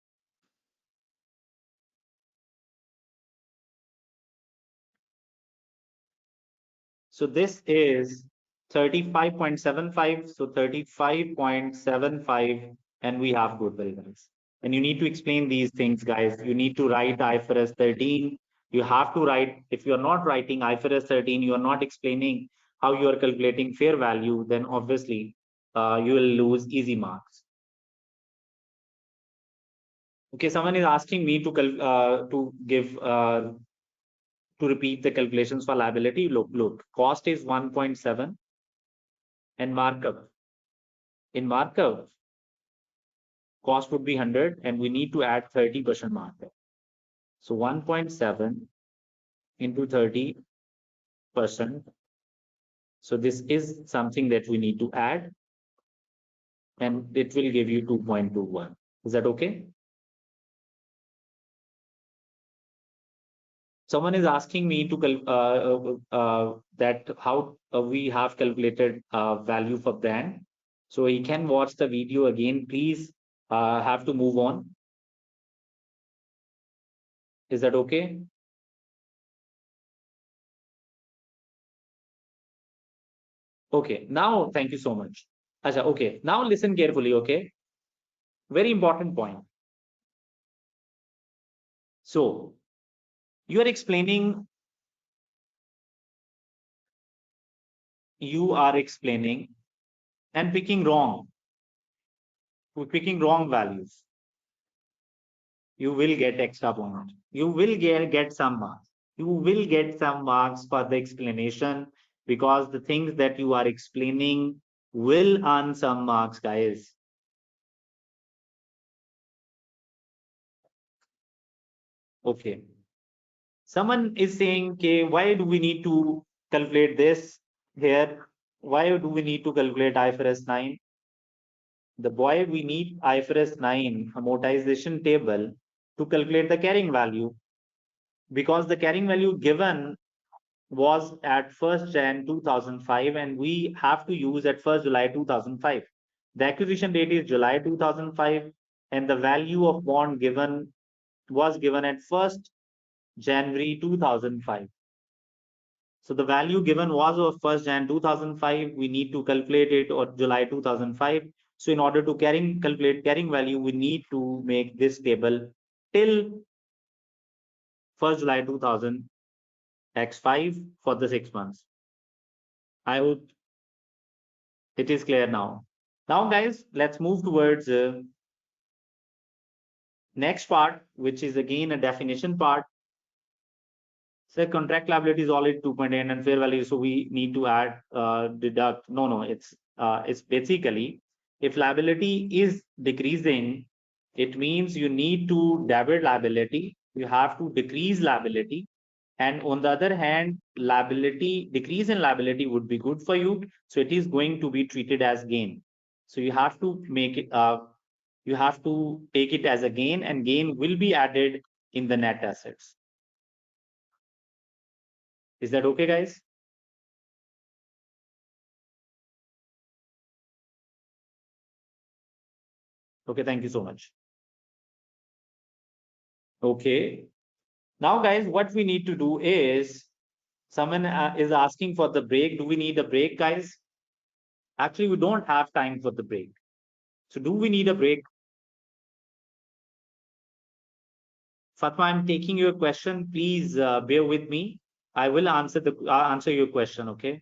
So this is 35.75. So 35.75, and we have goodwill, guys. And you need to explain these things, guys. You need to write IFRS 13. You have to write, if you're not writing IFRS 13, you are not explaining how you are calculating fair value, then obviously you will lose easy marks. Okay, someone is asking me to give to repeat the calculations for liability. Look, cost is 1.7 and markup. In markup, cost would be 100 and we need to add 30% markup. So 1.7 into 30%. So this is something that we need to add and it will give you 2.21. Is that okay? Someone is asking me to that how we have calculated value for brand. So he can watch the video again. Please have to move on. Is that okay? Okay, now thank you so much. Acha, okay, now listen carefully, okay? Very important point. So you are explaining and picking wrong values. You will get extra points. You will get some marks. You will get some marks for the explanation because the things that you are explaining will earn some marks, guys. Okay. Someone is saying, okay, why do we need to calculate this here? Why do we need to calculate IFRS 9? The boy, we need IFRS 9 amortization table to calculate the carrying value because the carrying value given was at 1st Jan 2005 and we have to use at 1st July 2005. The acquisition date is July 2005 and the value of bond given was given at 1st January 2005. So the value given was of 1st Jan 2005. We need to calculate it on July 2005. So in order to calculate carrying value, we need to make this table till 1st July 2000 x5 for the 6 months. I hope it is clear now. Now, guys, let's move towards next part, which is again a definition part. So contract liability is already 2.8 and fair value, so we need to add deduct. No, it's basically if liability is decreasing, it means you need to debit liability. You have to decrease liability. And on the other hand, decrease in liability would be good for you. So it is going to be treated as gain. So you have to make it, you have to take it as a gain and gain will be added in the net assets. Is that okay, guys? Okay, thank you so much. Okay. Now, guys, what we need to do is someone is asking for the break. Do we need a break, guys? Actually, we don't have time for the break. So do we need a break? Fatma, I'm taking your question. Please bear with me. I will answer your question, okay?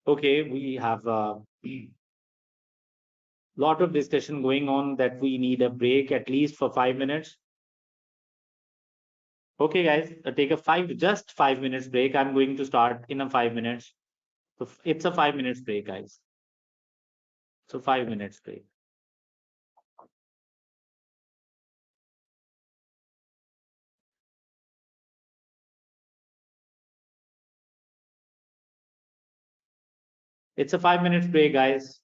Okay, we have a lot of discussion going on that we need a break at least for 5 minutes. Okay, guys, take just 5 minutes break. I'm going to start in a 5 minutes. So it's a 5 minutes break, guys. So 5 minutes break. It's a 5 minutes break, guys.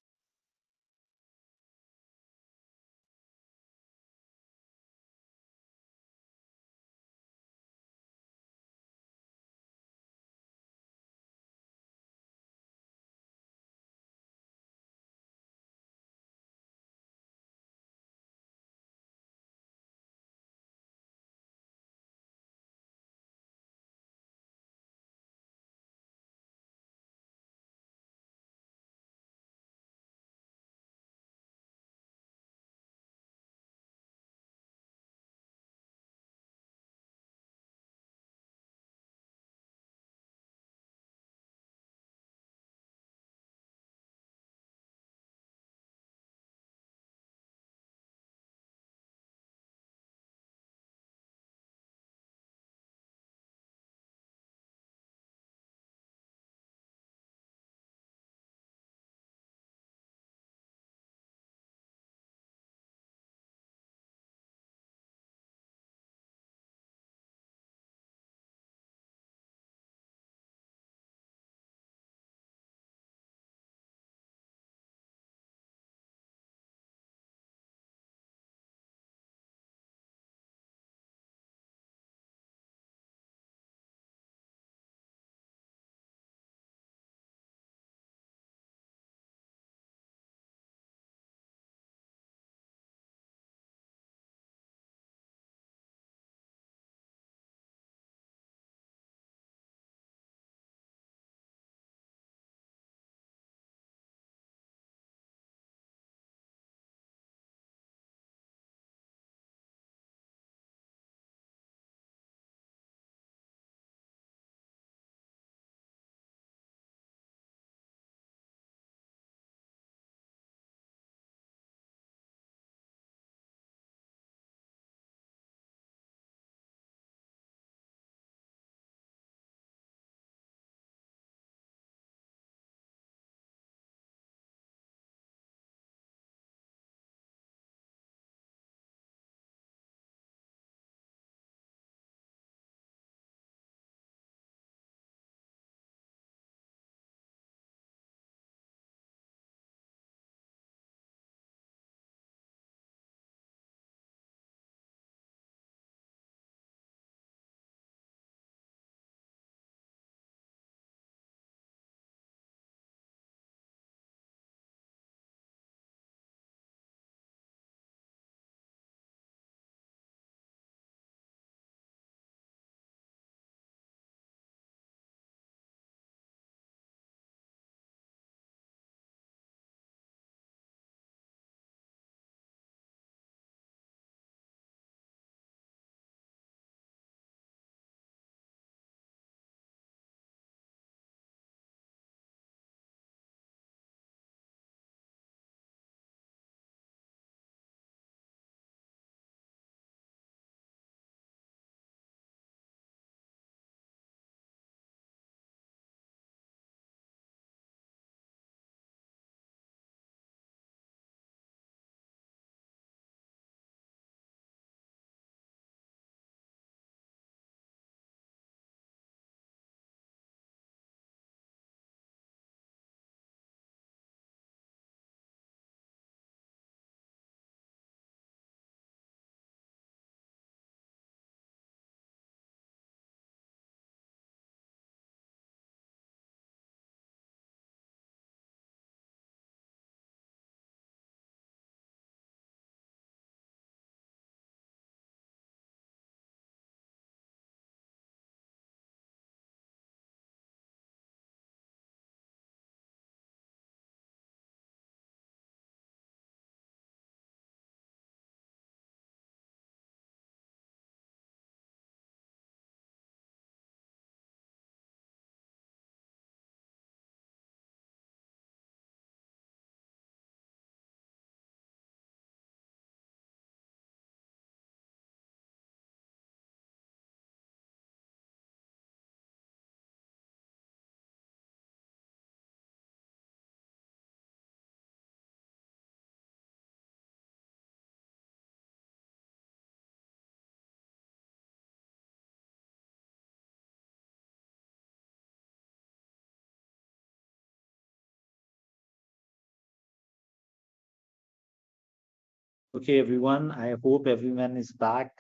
Okay, everyone, I hope everyone is back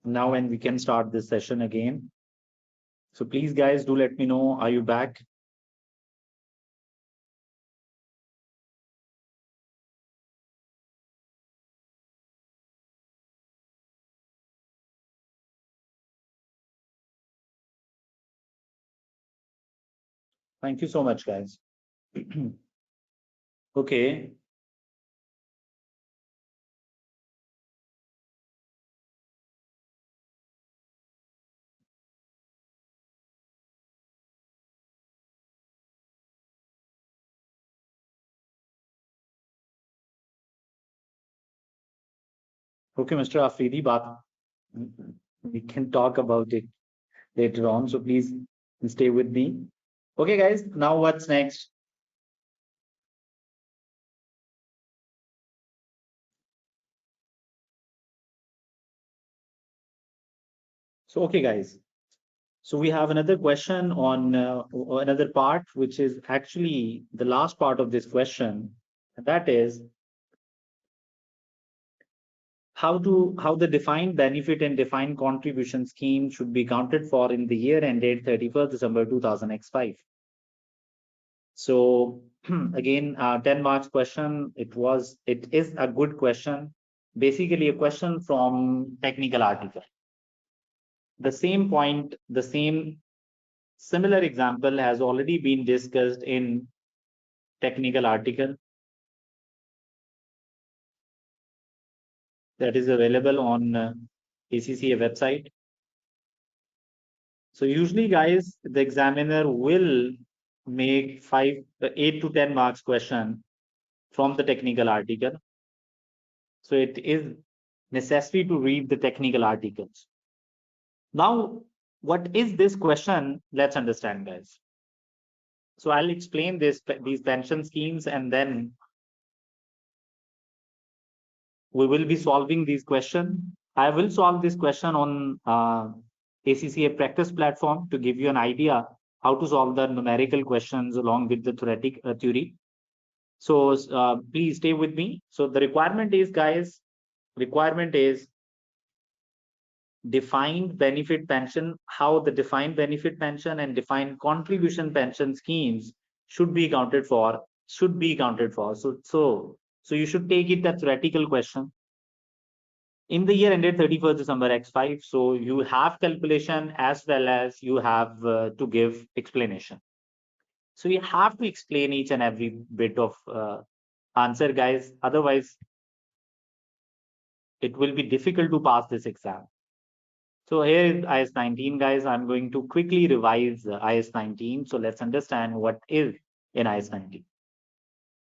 now and we can start this session again. So please, guys, do let me know, are you back? Thank you so much, guys. Okay. Okay, Mr. Afridi, but we can talk about it later on. So please stay with me. Okay, guys, now what's next? So, okay, guys. So we have another question on another part, which is actually the last part of this question. And that is how the defined benefit and defined contribution scheme should be accounted for in the year ended 31st December 2005. So again, 10 marks question. It is a good question. Basically, a question from technical article. The same point, the same similar example has already been discussed in technical article that is available on ACCA website. So usually, guys, the examiner will make 8 to 10 marks question from the technical article. So it is necessary to read the technical articles. Now, what is this question? Let's understand, guys. So I'll explain these pension schemes, and then we will be solving these questions. I will solve this question on ACCA practice platform to give you an idea how to solve the numerical questions along with the theory. So please stay with me. So the requirement is, guys, defined benefit pension, how the defined benefit pension and defined contribution pension schemes should be accounted for. So you should take it a theoretical question. In the year ended 31st December X5, so you have calculation as well as you have to give explanation. So you have to explain each and every bit of answer, guys. Otherwise, it will be difficult to pass this exam. So here is IS 19, guys. I'm going to quickly revise IS 19. So let's understand what is in IS 19.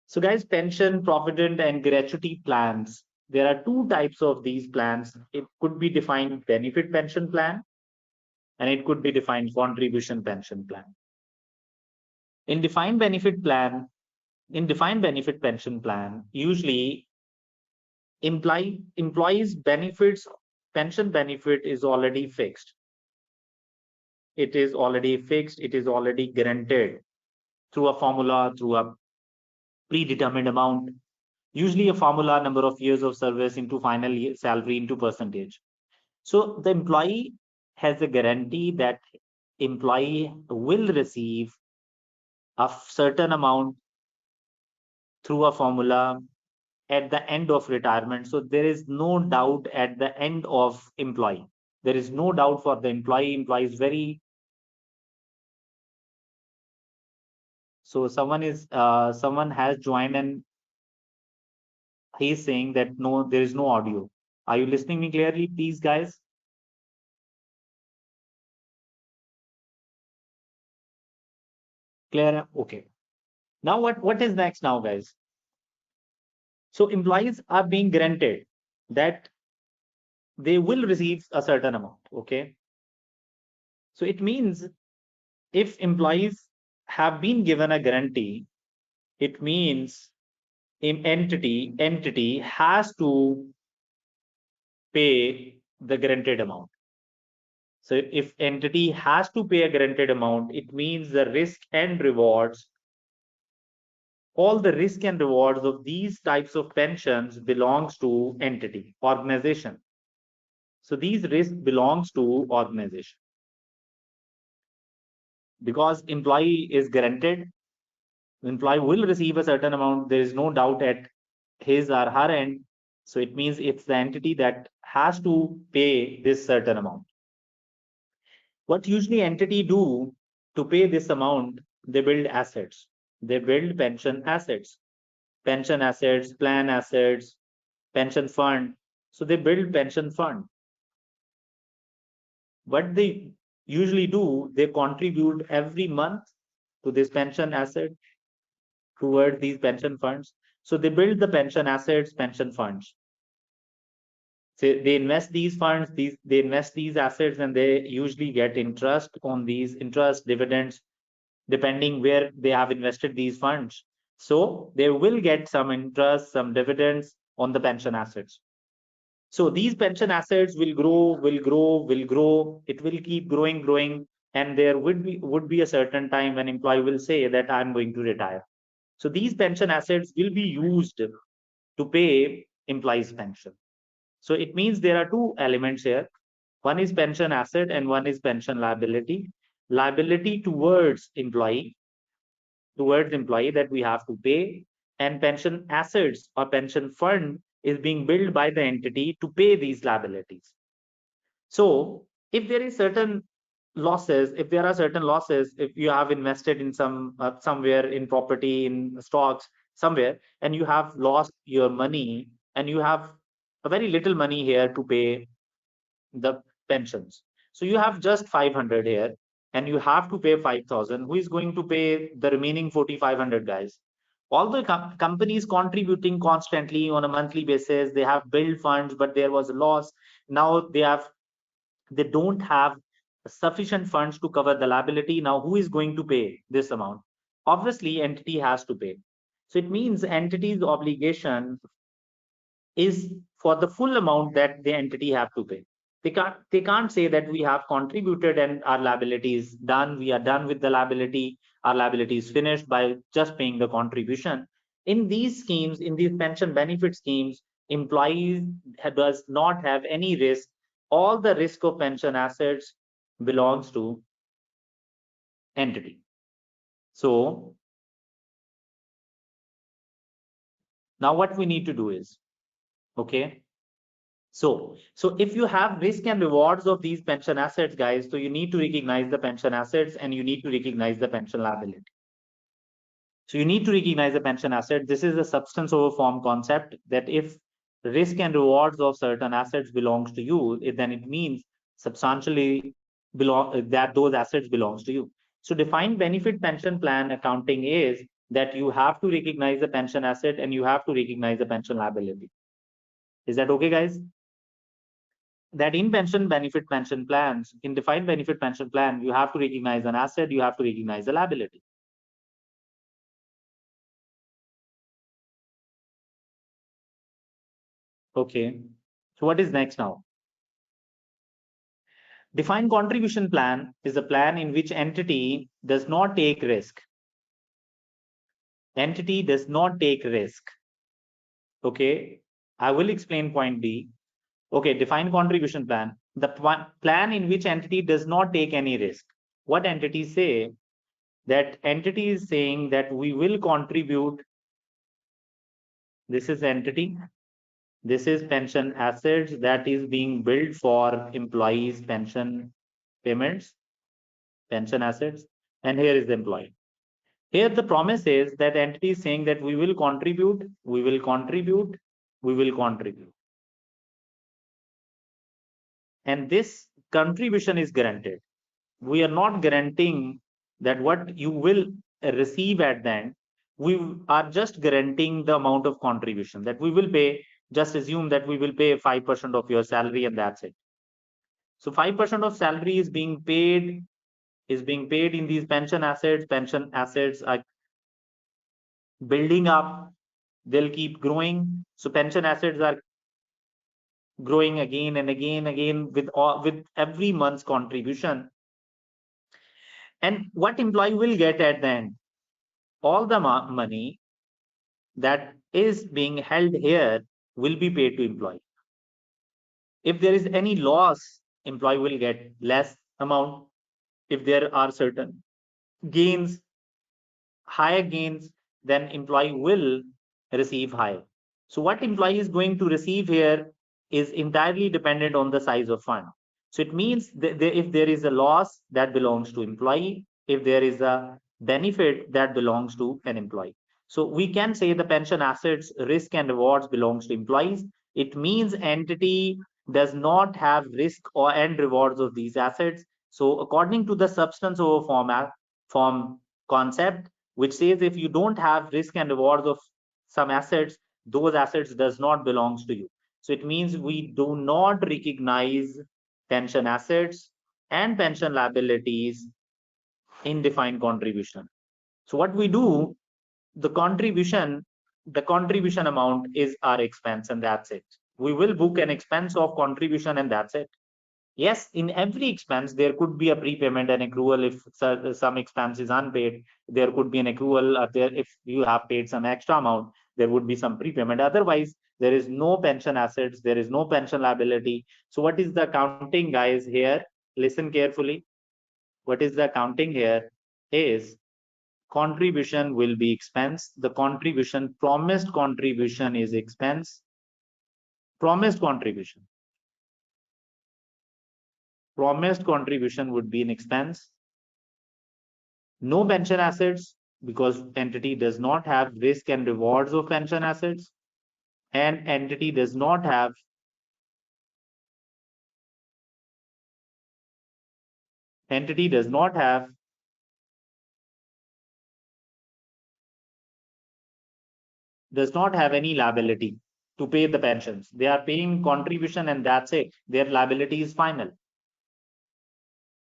So guys, pension, provident, and gratuity plans. There are two types of these plans. It could be defined benefit pension plan, and it could be defined contribution pension plan. In defined benefit pension plan, usually employees benefits pension benefit is already fixed. It is already fixed. It is already guaranteed through a formula, through a predetermined amount. Usually a formula, number of years of service into final salary into percentage. So the employee has a guarantee that employee will receive a certain amount through a formula at the end of retirement. So there is no doubt at the end of employee. There is no doubt for the employee. Employee is very. So someone has joined and he's saying that no, there is no audio. Are you listening me clearly, please, guys? Clear? Okay. Now what is next now, guys? So employees are being granted that they will receive a certain amount. Okay. So it means if employees have been given a guarantee, it means entity has to pay the guaranteed amount. So if entity has to pay a guaranteed amount, it means the risk and rewards all the risk and rewards of these types of pensions belongs to entity, organization. So these risk belongs to organization. Because employee is guaranteed, employee will receive a certain amount. There is no doubt at his or her end. So it means it's the entity that has to pay this certain amount. What usually entity do to pay this amount? They build assets. They build pension assets, plan assets, pension fund. So they build pension fund. What they usually do, they contribute every month to this pension asset towards these pension funds. So they build the pension assets, pension funds. So they invest these funds, they invest these assets, and they usually get interest on these interest dividends, depending where they have invested these funds. So they will get some interest, some dividends on the pension assets. So these pension assets will grow, will grow, will grow. It will keep growing, and there would be a certain time when employee will say that I'm going to retire. So these pension assets will be used to pay employees' pension. So it means there are two elements here. One is pension asset and one is pension liability. Liability towards employee that we have to pay, and pension assets or pension fund is being built by the entity to pay these liabilities. So if there is certain losses, if you have invested in somewhere in property, in stocks, somewhere, and you have lost your money, and you have a very little money here to pay the pensions. So you have just 500 here, and you have to pay 5,000. Who is going to pay the remaining 4,500, guys? All the companies contributing constantly on a monthly basis, they have built funds, but there was a loss. Now they don't have sufficient funds to cover the liability. Now who is going to pay this amount? Obviously entity has to pay. So it means entity's obligation is for the full amount that the entity have to pay. They can't say that we have contributed and our liability is done, we are done with the liability, our liability is finished by just paying the contribution. In these schemes, in these pension benefit schemes, employees does not have any risk. All the risk of pension assets belongs to entity. So now what we need to do is, okay, so if you have risk and rewards of these pension assets, guys, so you need to recognize the pension assets and you need to recognize the pension liability. So you need to recognize the pension asset. This is a substance over form concept, that if risk and rewards of certain assets belongs to you, then it means substantially that those assets belongs to you. So defined benefit pension plan accounting is that you have to recognize the pension asset and you have to recognize the pension liability. Is that okay, guys? That in pension benefit pension plans, in defined benefit pension plan, you have to recognize an asset, you have to recognize the liability. Okay, so what is next now? Defined contribution plan is a plan in which entity does not take risk. Entity does not take risk. Okay, I will explain point B. Okay, defined contribution plan, the plan in which entity does not take any risk. What entities say? That entity is saying that we will contribute. This is entity. This is pension assets that is being built for employees' pension payments, pension assets, and here is the employee. Here the promise is that entity is saying that we will contribute, we will contribute, we will contribute. And this contribution is guaranteed. We are not guaranteeing that what you will receive at the end. We are just guaranteeing the amount of contribution that we will pay. Just assume that we will pay 5% of your salary and that's it. So 5% of salary is being paid in these pension assets. Pension assets are building up, they'll keep growing. So pension assets are growing again and again with every month's contribution. And what employee will get at the end? All the money that is being held here will be paid to employee. If there is any loss, employee will get less amount. If there are certain gains, higher gains, then employee will receive higher. So what employee is going to receive here is entirely dependent on the size of fund. So it means that if there is a loss, that belongs to employee. If there is a benefit, that belongs to an employee. So we can say the pension assets, risk and rewards belongs to employees. It means entity does not have risk or and rewards of these assets. So according to the substance over form concept, which says if you don't have risk and rewards of some assets, those assets does not belongs to you. So it means we do not recognize pension assets and pension liabilities in defined contribution. So what we do, the contribution amount is our expense, and that's it. We will book an expense of contribution, and that's it. Yes, in every expense, there could be a prepayment and accrual. If some expense is unpaid, there could be an accrual. If you have paid some extra amount, there would be some prepayment. Otherwise, there is no pension assets, there is no pension liability. So what is the accounting, guys, here? Listen carefully. What is the accounting here is contribution will be expense. The contribution, promised contribution is expense. Promised contribution. Promised contribution would be an expense. No pension assets because entity does not have risk and rewards of pension assets, and entity does not have entity does not have any liability to pay the pensions. They are paying contribution and that's it. Their liability is final.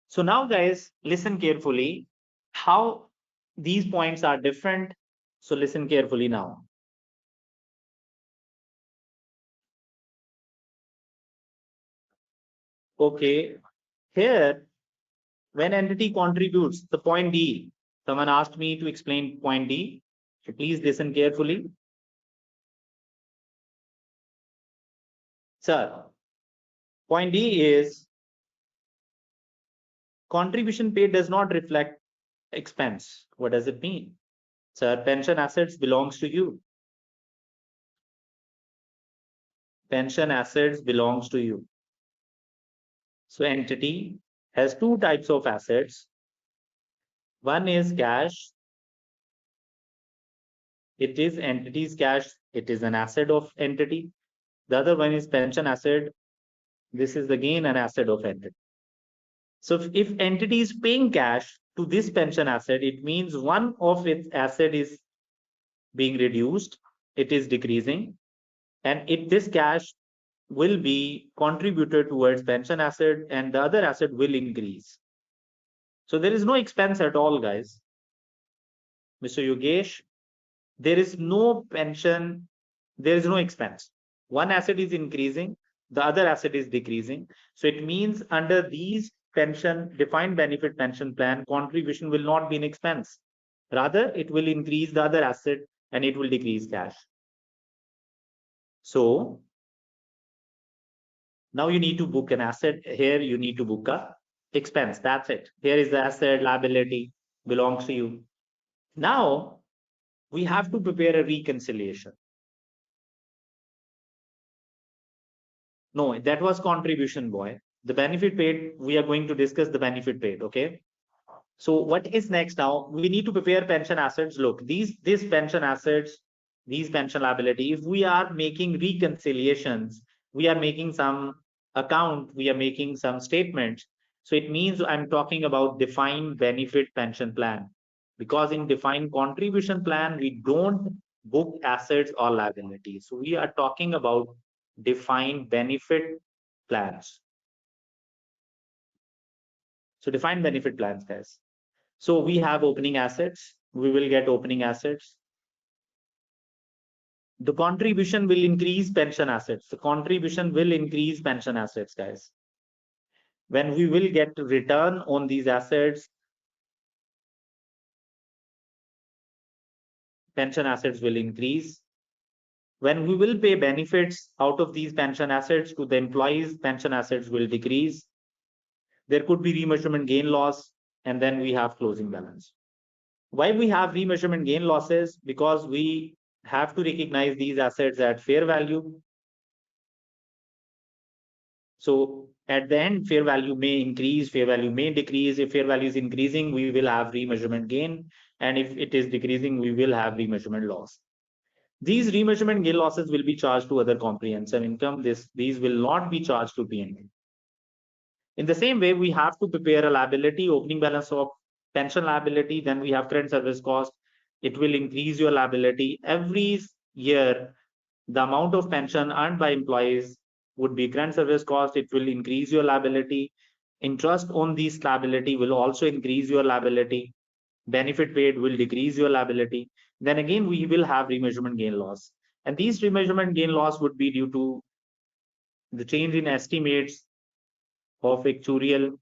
So now, guys, listen carefully how these points are different. So listen carefully now. Okay, here when entity contributes, the point D, someone asked me to explain point D. So please listen carefully. Sir, point D is contribution paid does not reflect expense. What does it mean? Sir, pension assets belongs to you. Pension assets belongs to you. So entity has two types of assets. One is cash. It is entity's cash. It is an asset of entity. The other one is pension asset. This is again an asset of entity. So if entity is paying cash to this pension asset, it means one of its asset is being reduced, it is decreasing, and this cash will be contributed towards pension asset and the other asset will increase. So there is no expense at all, guys. Mr. Yogesh, there is no pension, there is no expense. One asset is increasing, the other asset is decreasing. So it means under these pension defined benefit pension plan, contribution will not be an expense. Rather, it will increase the other asset and it will decrease cash. So now you need to book an asset. Here you need to book a expense. That's it. Here is the asset, liability belongs to you. Now we have to prepare a reconciliation. No, that was contribution, boy. The benefit paid, we are going to discuss the benefit paid, okay? So what is next now? We need to prepare pension assets. Look, these pension assets, these pension liability, if we are making reconciliations, we are making some account, we are making some statements. So it means I'm talking about defined benefit pension plan. Because in defined contribution plan, we don't book assets or liabilities. So we are talking about defined benefit plans. So defined benefit plans, guys. So we have opening assets. We will get opening assets. The contribution will increase pension assets. The contribution will increase pension assets, guys. When we will get return on these assets, pension assets will increase. When we will pay benefits out of these pension assets to the employees, pension assets will decrease. There could be remeasurement gain loss, and then we have closing balance. Why we have remeasurement gain losses? Because we have to recognize these assets at fair value. So at the end, fair value may increase, fair value may decrease. If fair value is increasing, we will have remeasurement gain. And if it is decreasing, we will have remeasurement loss. These remeasurement gain losses will be charged to other comprehensive income. These will not be charged to P&L. In the same way, we have to prepare a liability, opening balance of pension liability, then we have current service cost. It will increase your liability. Every year, the amount of pension earned by employees would be current service cost. It will increase your liability. Interest on this liability will also increase your liability. Benefit paid will decrease your liability. Then again, we will have remeasurement gain loss. And these remeasurement gain loss would be due to the change in estimates of actuarial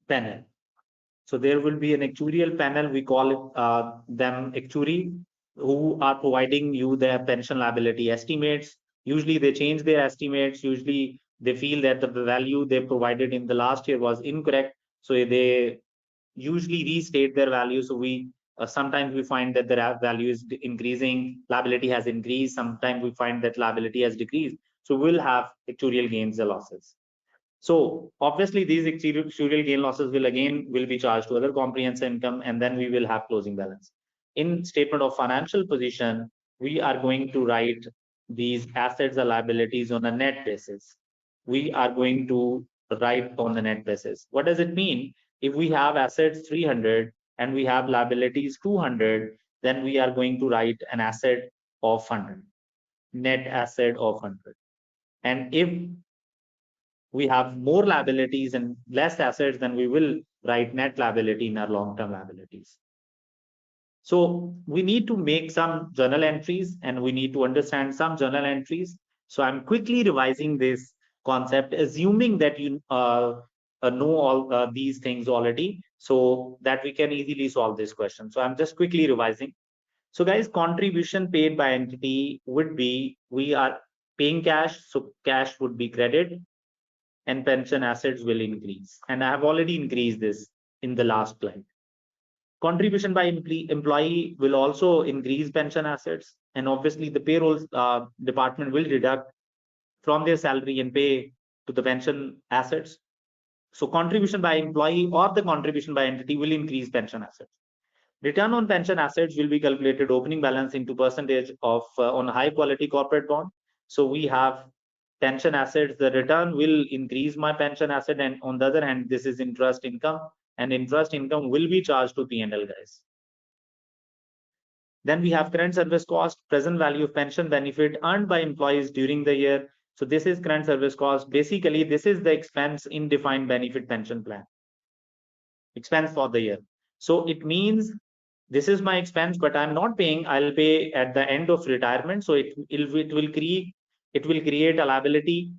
panel. So there will be an actuarial panel, we call it them actuary, who are providing you their pension liability estimates. Usually they change their estimates. Usually they feel that the value they provided in the last year was incorrect. So they usually restate their value. So we sometimes we find that the value is increasing, liability has increased. Sometimes we find that liability has decreased. So we'll have actuarial gains and losses. So obviously these actuarial gain losses will be charged to other comprehensive income, and then we will have closing balance. In statement of financial position, we are going to write these assets or liabilities on a net basis. We are going to write on the net basis. What does it mean? If we have assets 300 and we have liabilities 200, then we are going to write an asset of 100, net asset of 100. And if we have more liabilities and less assets, then we will write net liability in our long-term liabilities. So we need to make some journal entries and we need to understand some journal entries. So I'm quickly revising this concept, assuming that you know all these things already, so that we can easily solve this question. So I'm just quickly revising. So guys, contribution paid by entity would be, we are paying cash, so cash would be credit, and pension assets will increase. And I have already increased this in the last slide. Contribution by employee will also increase pension assets. And obviously the payroll department will deduct from their salary and pay to the pension assets. So contribution by employee or the contribution by entity will increase pension assets. Return on pension assets will be calculated opening balance into percentage of on high quality corporate bond. So we have pension assets, the return will increase my pension asset, and on the other hand, this is interest income, and interest income will be charged to P&L, guys. Then we have current service cost, present value of pension benefit earned by employees during the year. So this is current service cost. Basically, this is the expense in defined benefit pension plan, expense for the year. So it means this is my expense, but I'm not paying. I'll pay at the end of retirement. So it will create a liability.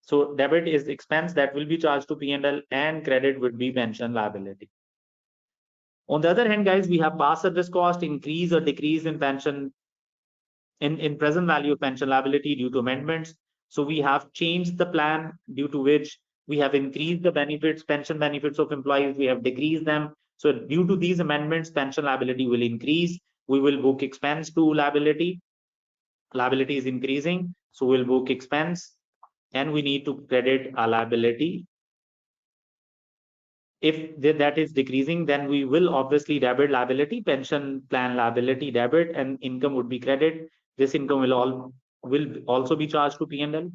So debit is expense that will be charged to P&L, and credit would be pension liability. On the other hand, guys, we have past service cost, increase or decrease in pension in present value of pension liability due to amendments. So we have changed the plan, due to which we have increased the benefits, pension benefits of employees, we have decreased them. So due to these amendments, pension liability will increase. We will book expense to liability. Liability is increasing, so we'll book expense, and we need to credit a liability. If that is decreasing, then we will obviously debit liability, pension plan liability debit, and income would be credit. This income will also be charged to P&L.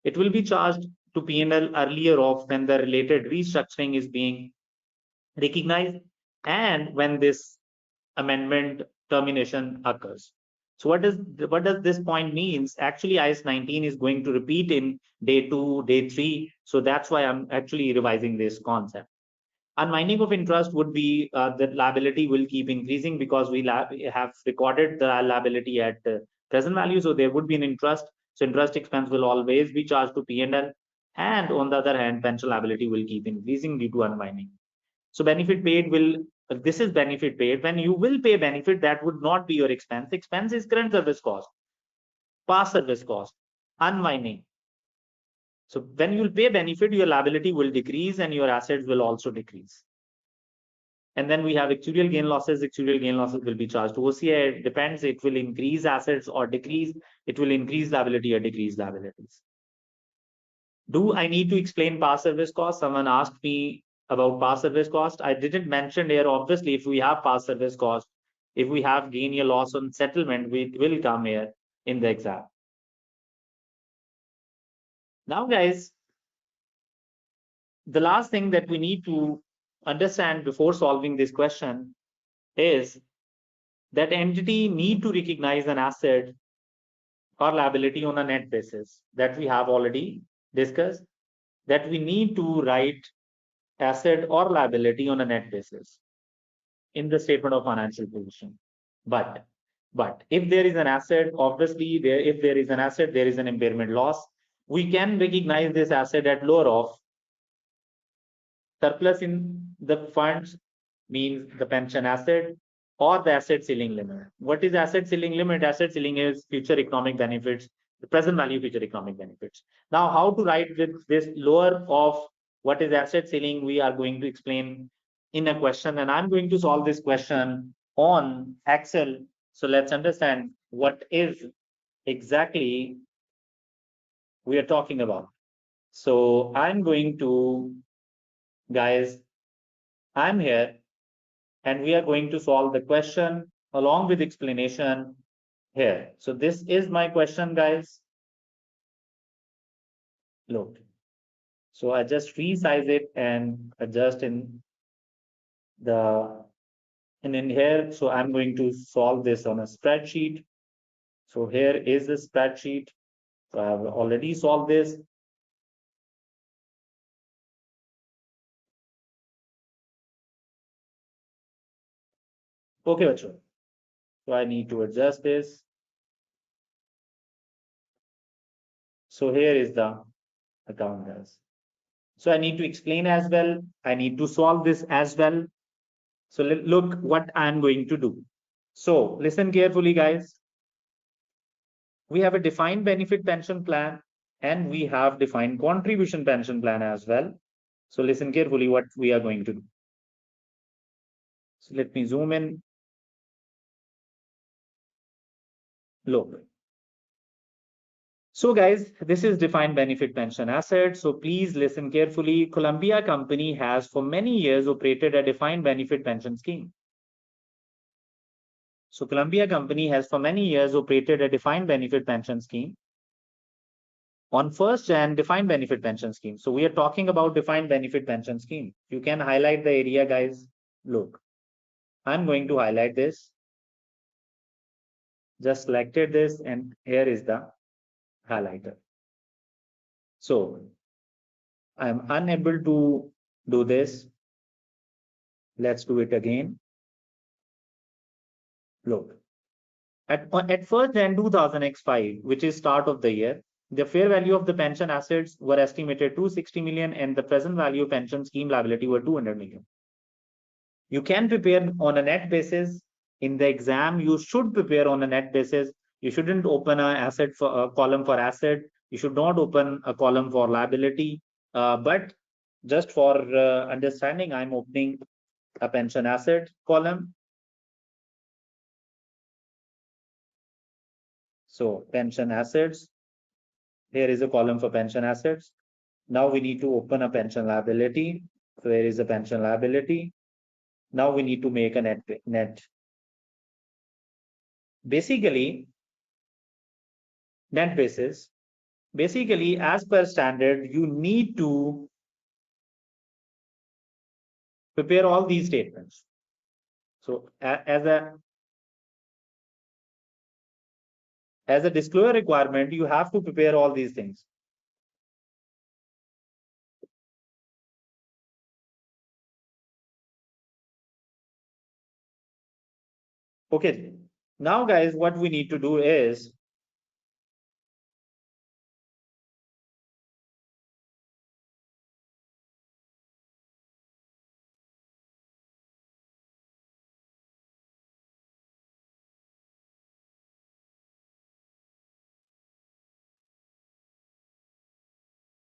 It will be charged to P&L earlier of when the related restructuring is being recognized and when this amendment termination occurs. So what does this point means? Actually, IS 19 is going to repeat in day 2, day 3. So that's why I'm actually revising this concept. Unwinding of interest would be the liability will keep increasing because we have recorded the liability at present value. So there would be an interest. So interest expense will always be charged to P&L. And on the other hand, pension liability will keep increasing due to unwinding. So benefit paid will But this is benefit paid. When you will pay benefit, that would not be your expense. Expense is current service cost, past service cost, unwinding. So when you will pay benefit, your liability will decrease and your assets will also decrease. And then we have actuarial gain losses. Actuarial gain losses will be charged to OCI. It depends. It will increase assets or decrease. It will increase liability or decrease liabilities. Do I need to explain past service cost? Someone asked me about past service cost. I didn't mention here, obviously, if we have past service cost, if we have gain or loss on settlement, it will come here in the exam. Now, guys, the last thing that we need to understand before solving this question is that entity need to recognize an asset or liability on a net basis that we have already discussed, that we need to write asset or liability on a net basis in the statement of financial position. But if there is an asset, obviously if there is an asset, there is an impairment loss. We can recognize this asset at lower of surplus in the funds, means the pension asset, or the asset ceiling limit. What is asset ceiling limit? Asset ceiling is future economic benefits, the present value future economic benefits. Now, how to write this lower of what is asset ceiling, we are going to explain in a question, and I'm going to solve this question on Excel. So let's understand what is exactly we are talking about. So I'm going to, guys, I'm here and we are going to solve the question along with explanation here. So this is my question, guys. Look, so I just resize it and adjust in here. So I'm going to solve this on a spreadsheet. So here is the spreadsheet. So I have already solved this. Okay, Bacho. So I need to adjust this. So here is the account, guys. So I need to explain as well. I need to solve this as well. So look what I'm going to do. So listen carefully, guys. We have a defined benefit pension plan and we have defined contribution pension plan as well. So listen carefully what we are going to do. So let me zoom in. Look. So guys, this is defined benefit pension asset. So please listen carefully. Columbia Company has for many years operated a defined benefit pension scheme. So Columbia Company has for many years operated a defined benefit pension scheme. On 1st Jan, defined benefit pension scheme. So we are talking about defined benefit pension scheme. You can highlight the area, guys. Look, I'm going to highlight this. Just selected this and here is the highlighter. So I'm unable to do this. Let's do it again. Look, at 1st Jan 2000X5, which is start of the year, the fair value of the pension assets were estimated 260 million and the present value of pension scheme liability were 200 million. You can prepare on a net basis. In the exam, you should prepare on a net basis. You shouldn't open a column for asset. You should not open a column for liability. But just for understanding, I'm opening a pension asset column. So pension assets. Here is a column for pension assets. Now we need to open a pension liability. So there is a pension liability. Now we need to make a net. Basically, net basis. Basically, as per standard, you need to prepare all these statements. So as a disclosure requirement, you have to prepare all these things. Okay, now guys, what we need to do is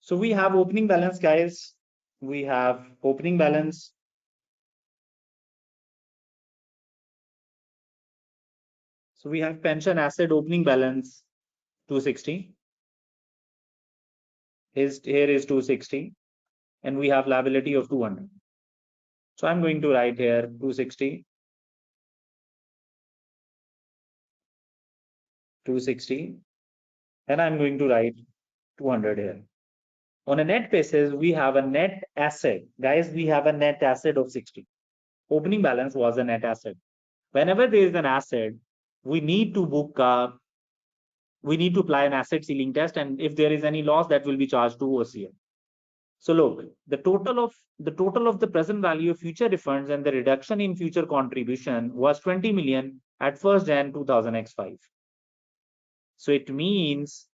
So we have opening balance, guys. We have opening balance. So we have pension asset opening balance 260. Here is 260. And we have liability of 200. So I'm going to write here 260, 260, and I'm going to write 200 here. On a net basis, we have a net asset. Guys, we have a net asset of 60. Opening balance was a net asset. Whenever there is an asset, we need to apply an asset ceiling test, and if there is any loss, that will be charged to OCL. So look, the total of the present value of future refunds and the reduction in future contribution was 20 million at 1st Jan 2000X5. So it means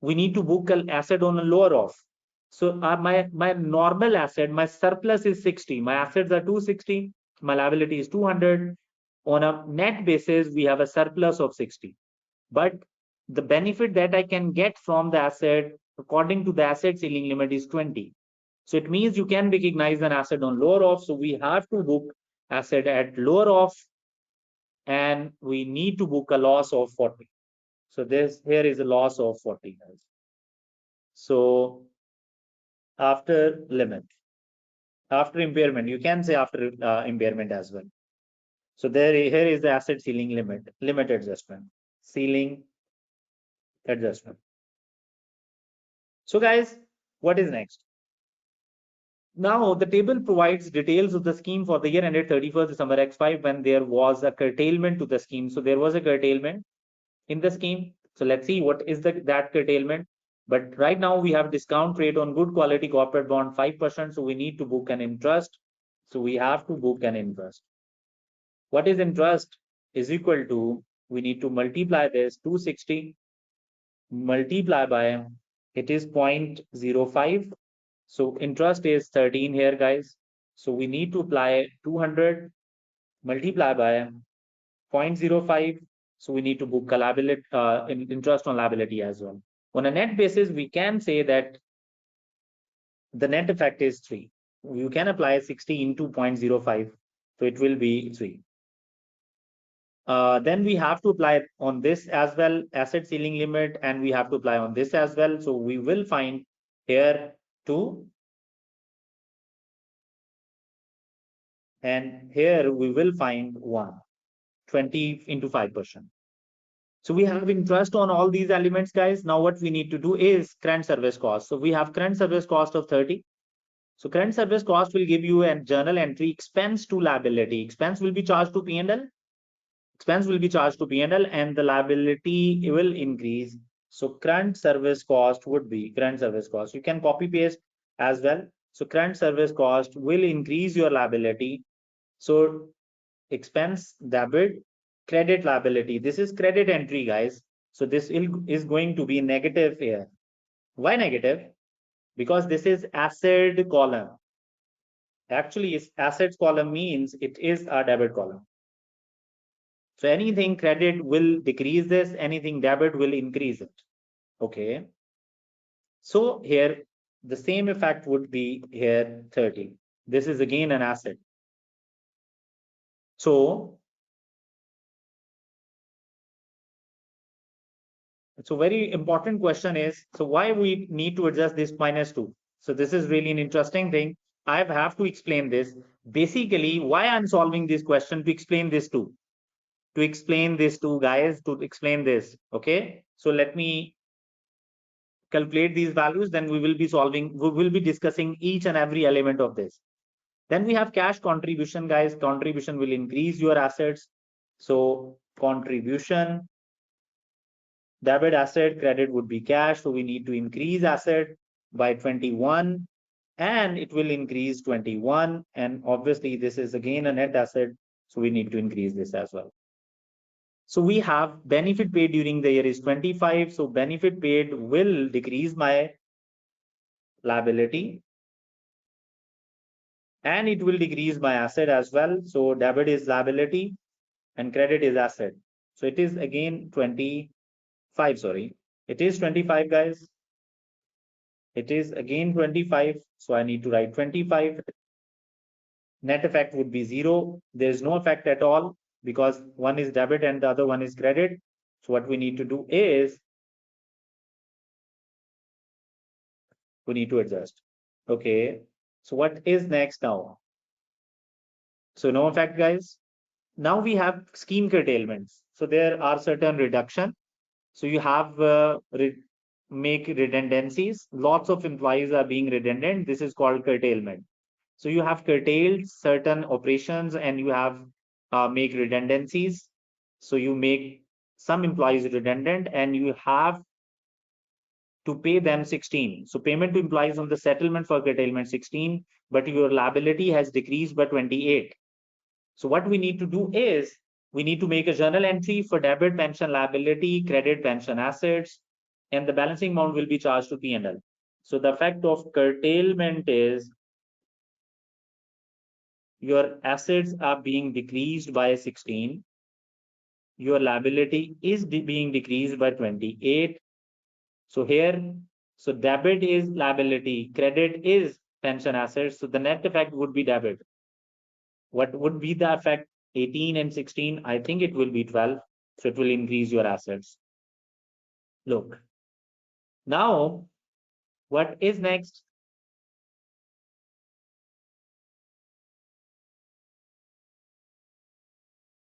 we need to book an asset on a lower off. So my normal asset, my surplus is 60. My assets are 260. My liability is 200. On a net basis, we have a surplus of 60. But the benefit that I can get from the asset, according to the asset ceiling limit, is 20. So it means you can recognize an asset on lower off. So we have to book asset at lower off, and we need to book a loss of 40. So here is a loss of 40, guys. So after limit, after impairment, you can say after impairment as well. So here is the asset ceiling limit adjustment, ceiling adjustment. So guys, what is next? Now the table provides details of the scheme for the year ended 31st December X5 when there was a curtailment to the scheme. So there was a curtailment in the scheme. So let's see what is that curtailment. But right now we have discount rate on good quality corporate bond 5%. So we need to book an interest. So we have to book an interest. What is interest is equal to, we need to multiply this 260 multiply by, it is 0.05. So interest is 13 here, guys. So we need to apply 200 multiply by 0.05. So we need to book a liability, interest on liability as well. On a net basis, we can say that the net effect is 3. You can apply 60 into 0.05. So it will be 3. Then we have to apply on this as well, asset ceiling limit, and we have to apply on this as well. So we will find here 2. And here we will find 1, 20 into 5%. So we have interest on all these elements, guys. Now what we need to do is current service cost. So we have current service cost of 30. So current service cost will give you a journal entry expense to liability. Expense will be charged to P&L. Expense will be charged to P&L and the liability will increase. So current service cost would be current service cost. You can copy paste as well. So current service cost will increase your liability. So expense debit, credit liability. This is credit entry, guys. So this is going to be negative here. Why negative? Because this is asset column. Actually, assets column means it is a debit column. So anything credit will decrease this, anything debit will increase it. Okay. So here the same effect would be here 30. This is again an asset. So very important question is, so why we need to adjust this -2? So this is really an interesting thing. I have to explain this. Basically, why I'm solving this question to explain this too. To explain this to guys, to explain this. Okay. So let me calculate these values, then we will be discussing each and every element of this. Then we have cash contribution, guys. Contribution will increase your assets. So contribution, debit asset, credit would be cash. So we need to increase asset by 21 and it will increase 21. And obviously this is again a net asset. So we need to increase this as well. So we have benefit paid during the year is 25. So benefit paid will decrease my liability and it will decrease my asset as well. So debit is liability and credit is asset. So it is again 25, sorry. It is 25, guys. It is again 25. So I need to write 25. Net effect would be 0. There is no effect at all because one is debit and the other one is credit. So what we need to do is we need to adjust. Okay. So what is next now? So no effect, guys. Now we have scheme curtailments. So there are certain reduction. So you have make redundancies. Lots of employees are being redundant. This is called curtailment. So you have curtailed certain operations and you have make redundancies. So you make some employees redundant and you have to pay them 16. So payment to employees on the settlement for curtailment 16, but your liability has decreased by 28. So what we need to do is we need to make a journal entry for debit pension liability, credit pension assets, and the balancing amount will be charged to P&L. So the effect of curtailment is your assets are being decreased by 16. Your liability is being decreased by 28. So here, so debit is liability, credit is pension assets. So the net effect would be debit. What would be the effect? 18 and 16, I think it will be 12. So it will increase your assets. Look, now what is next?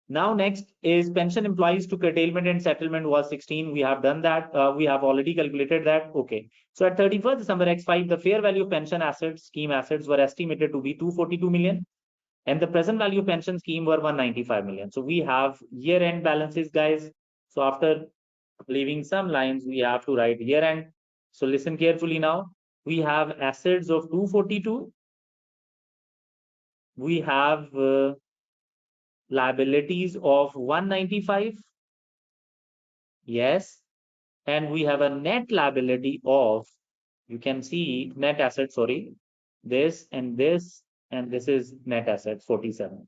Now next is pension employees to curtailment and settlement was 16. We have done that. We have already calculated that. Okay. So at 31st December X5, the fair value of pension assets, scheme assets were estimated to be 242 million. And the present value pension scheme were 195 million. So we have year-end balances, guys. So after leaving some lines, we have to write year-end. So listen carefully now. We have assets of 242. We have liabilities of 195. Yes. And we have a net liability of, you can see net asset, sorry, this and this, and this is net assets 47.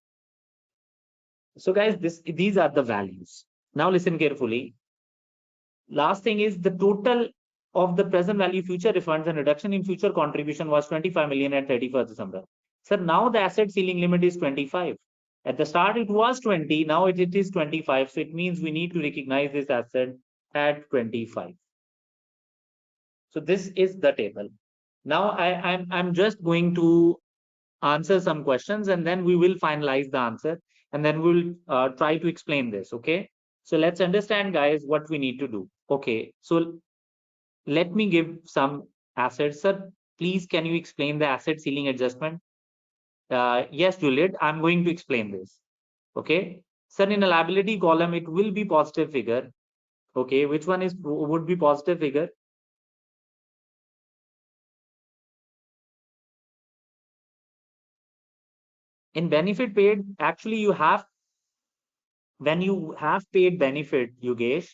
So guys, these are the values. Now listen carefully. Last thing is the total of the present value future refunds and reduction in future contribution was 25 million at 31st December. So now the asset ceiling limit is 25. At the start it was 20, now it is 25. So it means we need to recognize this asset at 25. So this is the table. Now I'm just going to answer some questions and then we will finalize the answer and then we'll try to explain this. Okay. So let's understand, guys, what we need to do. Okay. So let me give some assets. Sir, please, can you explain the asset ceiling adjustment? Yes, Juliet, I'm going to explain this. Okay. Sir, in a liability column, it will be positive figure. Okay. Which one would be positive figure? In benefit paid, actually you have, when you have paid benefit, Yogesh,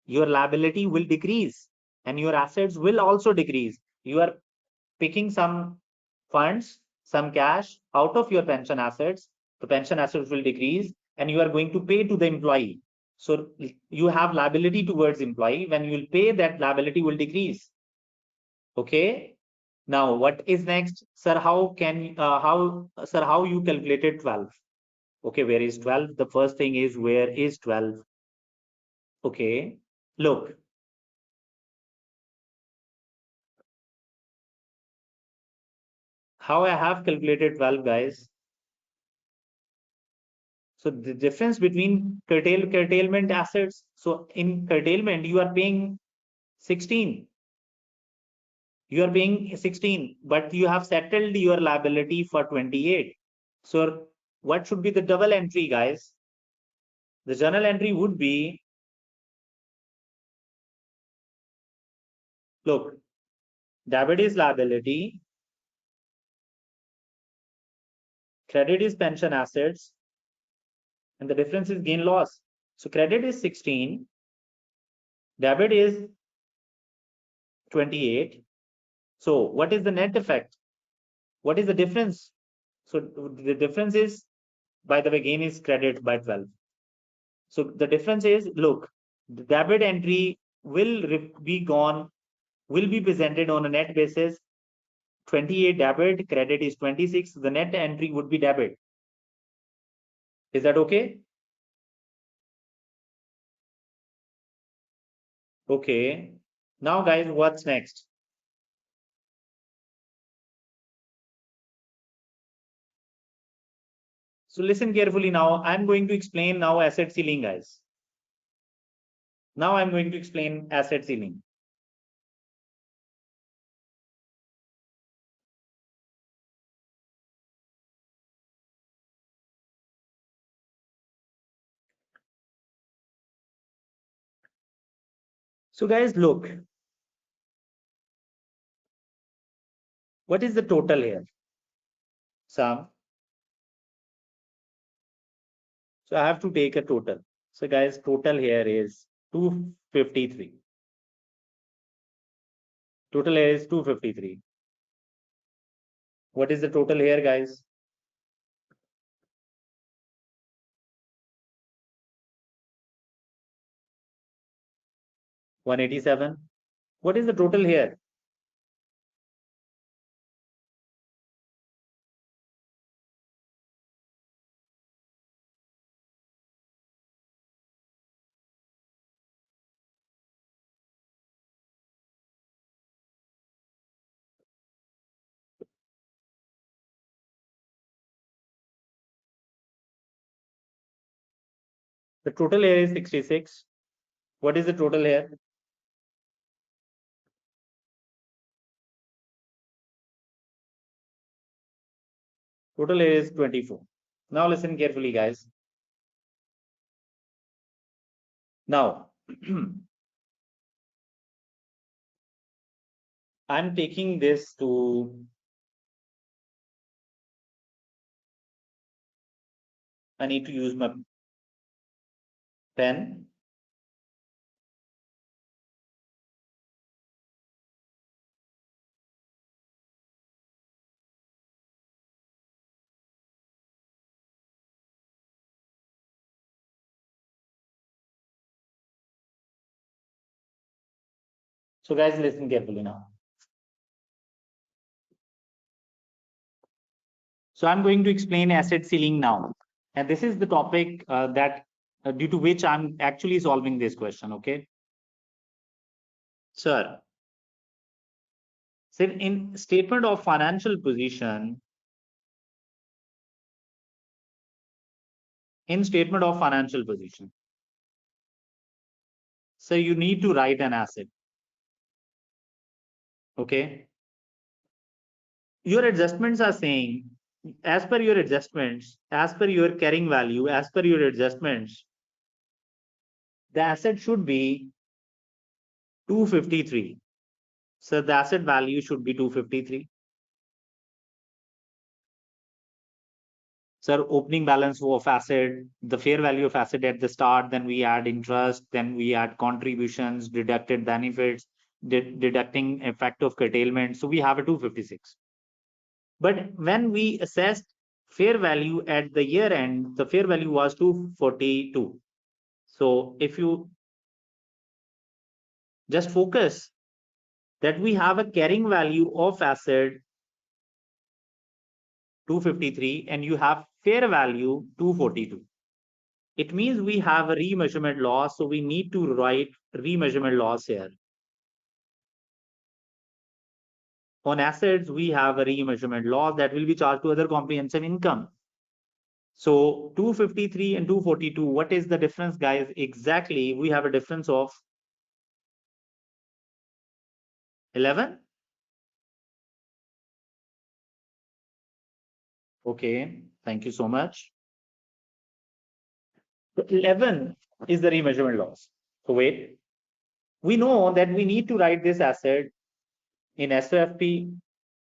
your liability will decrease and your assets will also decrease. You are picking some funds, some cash out of your pension assets. The pension assets will decrease and you are going to pay to the employee. So you have liability towards employee. When you will pay, that liability will decrease. Okay. Now what is next? Sir, how you calculated 12? Okay, where is 12? The first thing is, where is 12? Okay, look. How I have calculated 12, guys. So the difference between curtailment assets. So in curtailment, you are paying 16. You are paying 16, but you have settled your liability for 28. So what should be the double entry, guys? The journal entry would be, look, debit is liability, credit is pension assets, and the difference is gain loss. So credit is 16, debit is 28. So what is the net effect? What is the difference? So the difference is, by the way, gain is credit by 12. So the difference is, look, the debit entry will be gone will be presented on a net basis. 28 debit, credit is 26. The net entry would be debit. Is that okay? Okay. Now, guys, what's next? So listen carefully now. I'm going to explain now asset ceiling, guys. Now I'm going to explain asset ceiling. So guys, look, what is the total here? Sum. So I have to take a total. So guys, total here is 253. Total here is 253. What is the total here, guys? 187. What is the total here? The total here is 66. What is the total here? Total here is 24. Now listen carefully, guys. Now, I'm taking this to, I need to use my pen. So guys, listen carefully now. So I'm going to explain asset ceiling now. And this is the topic that due to which I'm actually solving this question, okay? Sir, so in statement of financial position, so you need to write an asset, okay? Your adjustments are saying, as per your adjustments, as per your carrying value, as per your adjustments, the asset should be 253. So the asset value should be 253. Sir, opening balance of asset, the fair value of asset at the start, then we add interest, then we add contributions, deducted benefits, deducting effect of curtailment. So we have a 256. But when we assessed fair value at the year end, the fair value was 242. So if you just focus that we have a carrying value of asset 253 and you have fair value 242. It means we have a remeasurement loss, so we need to write remeasurement loss here. On assets, we have a remeasurement loss that will be charged to other comprehensive income. So 253 and 242, what is the difference, guys? Exactly, we have a difference of 11. Okay, thank you so much. 11 is the remeasurement loss. So wait, we know that we need to write this asset in SOFP.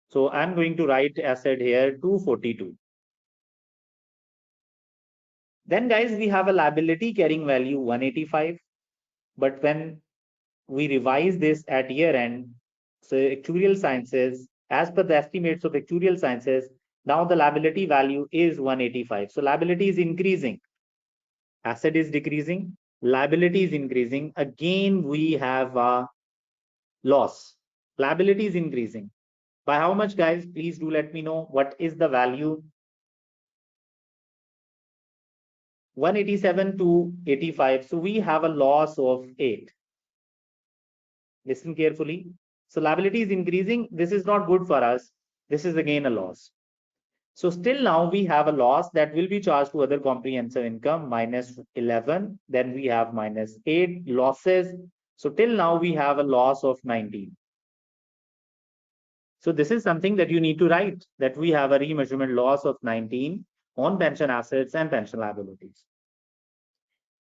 So I'm going to write asset here 242. Then guys, we have a liability carrying value 185. But when we revise this at year end, so actuarial sciences, as per the estimates of actuarial sciences, now the liability value is 185. So liability is increasing. Asset is decreasing. Liability is increasing. Again, we have a loss. Liability is increasing. By how much, guys? Please do let me know. What is the value? 187 to 85. So we have a loss of 8. Listen carefully. So liability is increasing. This is not good for us. This is again a loss. So still now we have a loss that will be charged to other comprehensive income minus 11. Then we have minus 8 losses. So till now we have a loss of 19. So this is something that you need to write, that we have a remeasurement loss of 19 on pension assets and pension liabilities.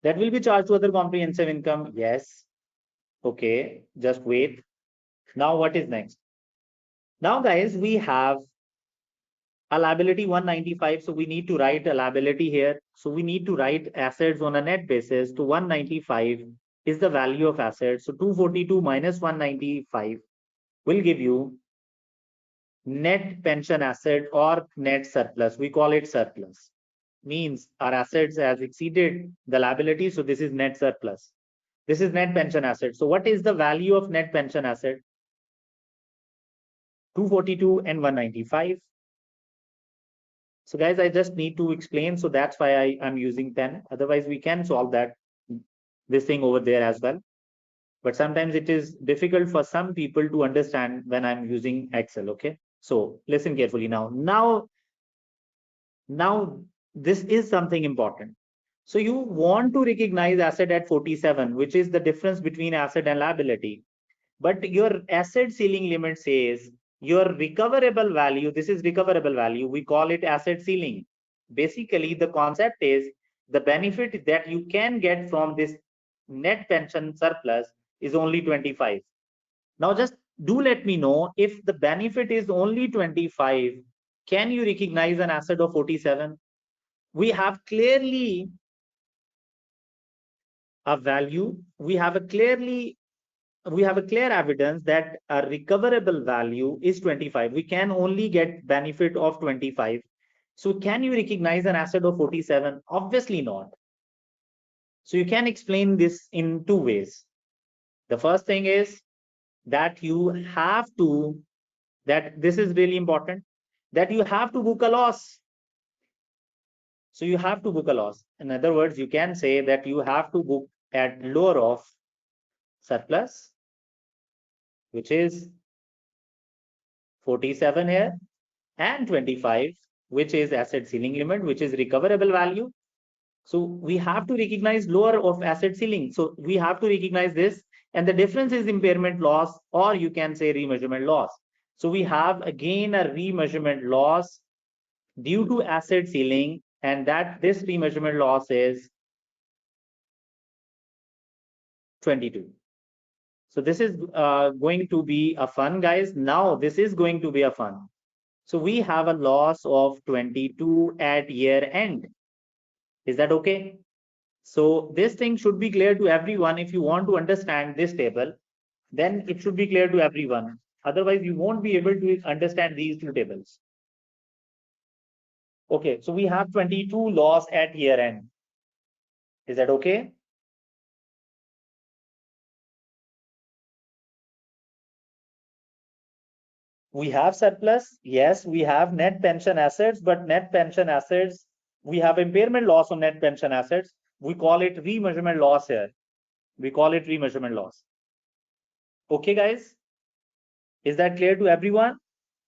That will be charged to other comprehensive income. Yes. Okay, just wait. Now what is next? Now guys, we have a liability 195. So we need to write a liability here. So we need to write assets on a net basis to 195 is the value of assets. So 242 minus 195 will give you net pension asset or net surplus. We call it surplus. Means our assets has exceeded the liability. So this is net surplus. This is net pension asset. So what is the value of net pension asset? 242 and 195. So guys, I just need to explain. So that's why I am using pen. Otherwise, we can solve this thing over there as well. But sometimes it is difficult for some people to understand when I'm using Excel. Okay. So listen carefully now. Now this is something important. So you want to recognize asset at 47, which is the difference between asset and liability. But your asset ceiling limit says your recoverable value, this is recoverable value, we call it asset ceiling. Basically, the concept is the benefit that you can get from this net pension surplus is only 25. Now just do let me know, if the benefit is only 25, can you recognize an asset of 47? We have clearly a value, we have a clear evidence that a recoverable value is 25. We can only get benefit of 25. So can you recognize an asset of 47? Obviously not. So you can explain this in two ways. The first thing is that you have to, that this is really important, that you have to book a loss. So you have to book a loss. In other words, you can say that you have to book at lower of surplus, which is 47 here, and 25, which is asset ceiling limit, which is recoverable value. So we have to recognize lower of asset ceiling. So we have to recognize this, and the difference is impairment loss, or you can say remeasurement loss. So we have again a remeasurement loss due to asset ceiling, and that this remeasurement loss is 22. So this is going to be a fun, guys. Now this is going to be a fun. So we have a loss of 22 at year end. Is that okay? So this thing should be clear to everyone. If you want to understand this table, then it should be clear to everyone. Otherwise, you won't be able to understand these two tables. Okay, so we have 22 loss at year end. Is that okay? We have surplus. Yes, we have net pension assets, but net pension assets, we have impairment loss on net pension assets. We call it remeasurement loss here. We call it remeasurement loss. Okay, guys? Is that clear to everyone?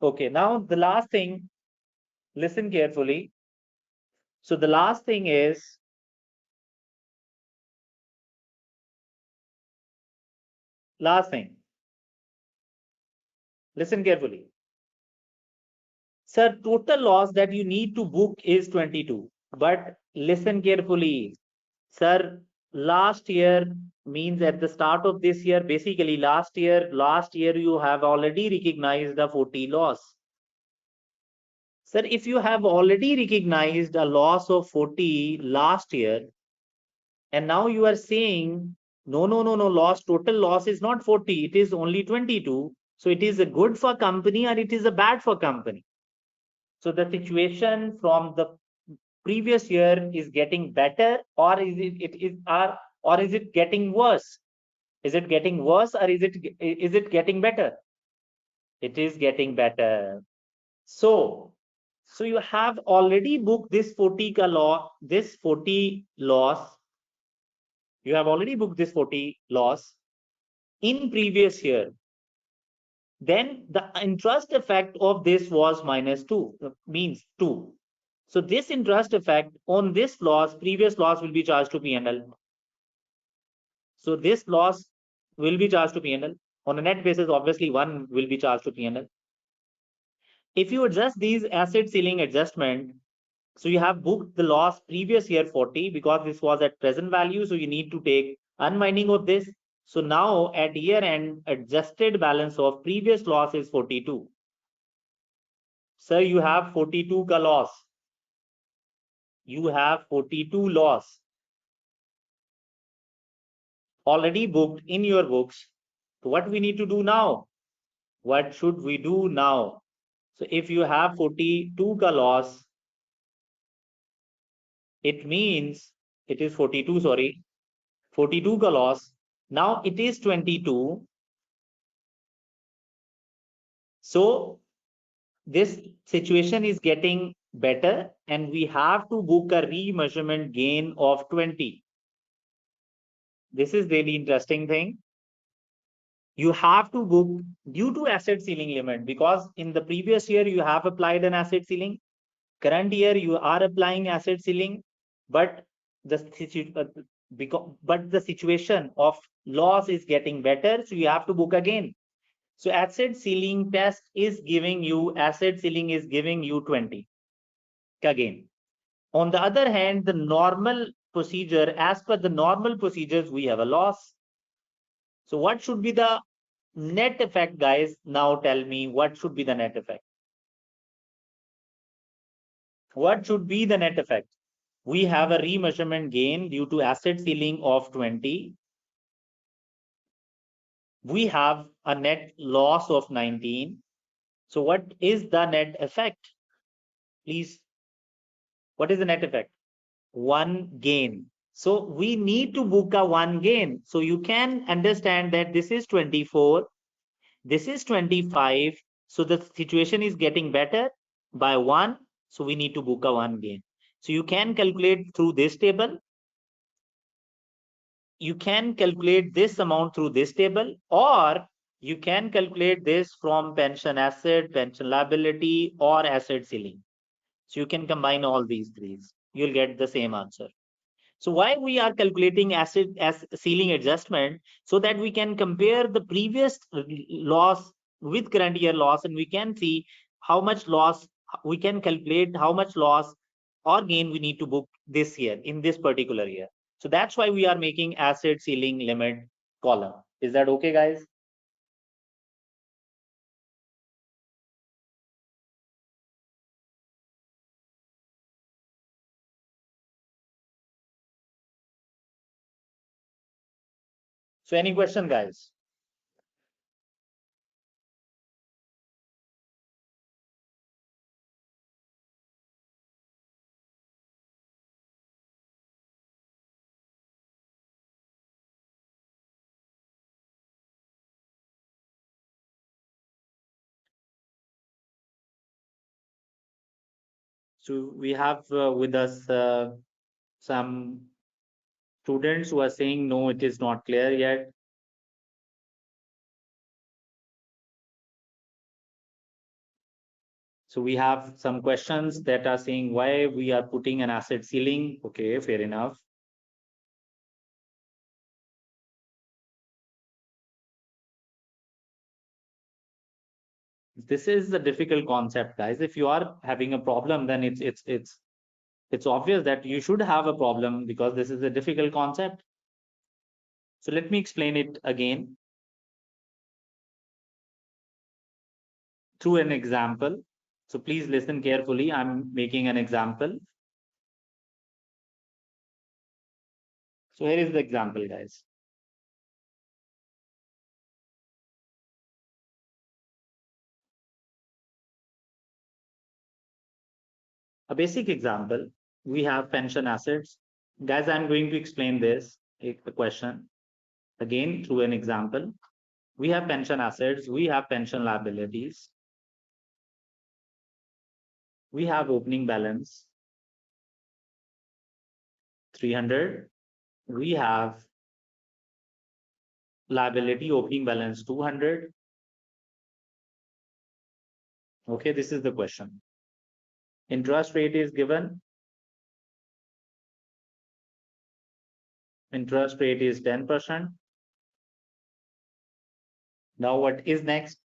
Okay, now the last thing, listen carefully. So the last thing is, listen carefully. Sir, total loss that you need to book is 22. But listen carefully. Sir, last year means at the start of this year, basically last year you have already recognized the 40 loss. Sir, if you have already recognized a loss of 40 last year, and now you are saying, no, total loss is not 40, it is only 22. So it is a good for company or it is a bad for company. So the situation from the previous year is getting better, or is it getting worse? Is it getting worse, or is it getting better? It is getting better. So you have already booked this 40 ka law, this 40 loss. You have already booked this 40 loss in previous year. Then the interest effect of this was -2, means 2. So this interest effect on this loss, previous loss, will be charged to P&L. So this loss will be charged to P&L. On a net basis, obviously, one will be charged to P&L. If you adjust these asset ceiling adjustment, so you have booked the loss previous year 40 because this was at present value. So you need to take unwinding of this. So now at year end, adjusted balance of previous loss is 42. Sir, you have 42 ka loss. You have 42 loss already booked in your books. So what we need to do now? What should we do now? So if you have 42 ka loss, it means it is 42, sorry, 42 ka loss. Now it is 22. So this situation is getting better and we have to book a remeasurement gain of 20. This is really interesting thing. You have to book due to asset ceiling limit, because in the previous year you have applied an asset ceiling. Current year you are applying asset ceiling, but the situation of loss is getting better, so you have to book again. So asset ceiling test is giving you, asset ceiling is giving you 20 again. On the other hand, the normal procedure, as per the normal procedures, we have a loss. So what should be the net effect, guys? Now tell me, what should be the net effect? What should be the net effect? We have a remeasurement gain due to asset ceiling of 20. We have a net loss of 19. So what is the net effect? Please, what is the net effect? One gain. So we need to book a one gain. So you can understand that this is 24, this is 25. So the situation is getting better by one. So we need to book a one gain. So you can calculate through this table. You can calculate this amount through this table, or you can calculate this from pension asset, pension liability, or asset ceiling. So you can combine all these three. You'll get the same answer. So why we are calculating asset as ceiling adjustment? So that we can compare the previous loss with current year loss, and we can see how much loss, we can calculate how much loss or gain we need to book this year in this particular year. So that's why we are making asset ceiling limit column. Is that okay, guys? So any question, guys? So we have with us some students who are saying no, it is not clear yet. So we have some questions that are saying why we are putting an asset ceiling. Okay, fair enough. This is a difficult concept, guys. If you are having a problem, then it's obvious that you should have a problem, because this is a difficult concept. So let me explain it again through an example. So please listen carefully. I'm making an example. So here is the example, guys. A basic example, we have pension assets. Guys, I'm going to explain this, the question, again through an example. We have pension assets, we have pension liabilities, we have opening balance 300, we have liability opening balance 200. Okay, this is the question. Interest rate is given. Interest rate is 10%. Now what is next?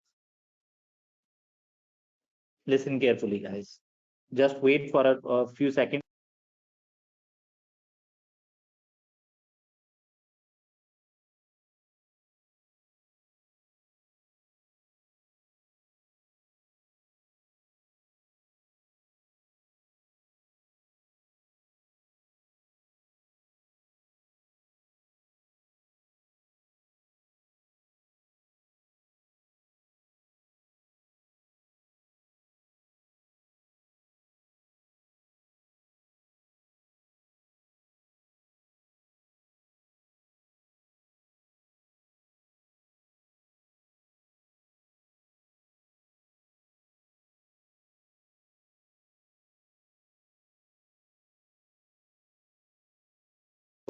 Listen carefully, guys. Just wait for a few seconds.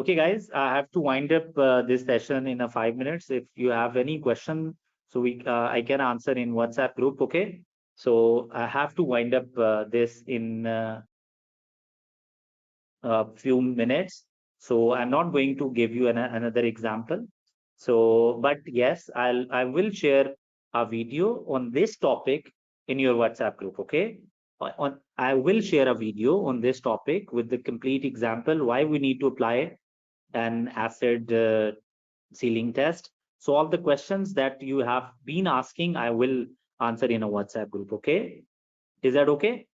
Okay, guys, I have to wind up this session in a 5 minutes. If you have any question, so I can answer in WhatsApp group. Okay, so I have to wind up this in a few minutes. So I'm not going to give you another example. So, but yes, I will share a video on this topic in your WhatsApp group. Okay, I will share a video on this topic with the complete example why we need to apply an asset ceiling test. So all the questions that you have been asking, I will answer in a WhatsApp group. Okay, is that okay?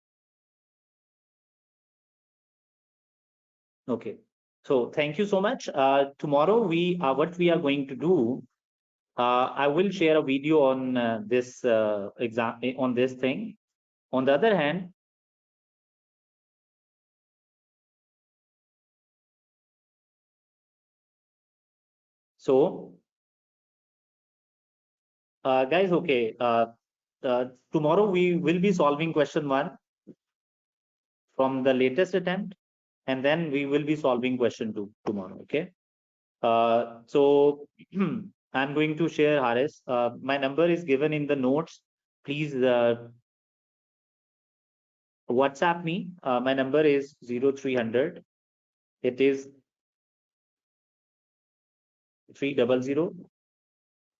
Okay. So thank you so much. Tomorrow what we are going to do. I will share a video on this exam on this thing. On the other hand, so guys, okay. Tomorrow we will be solving question 1 from the latest attempt, and then we will be solving question 2 tomorrow. Okay. So I'm going to share Haris. My number is given in the notes. Please WhatsApp me. My number is 0300. It is 300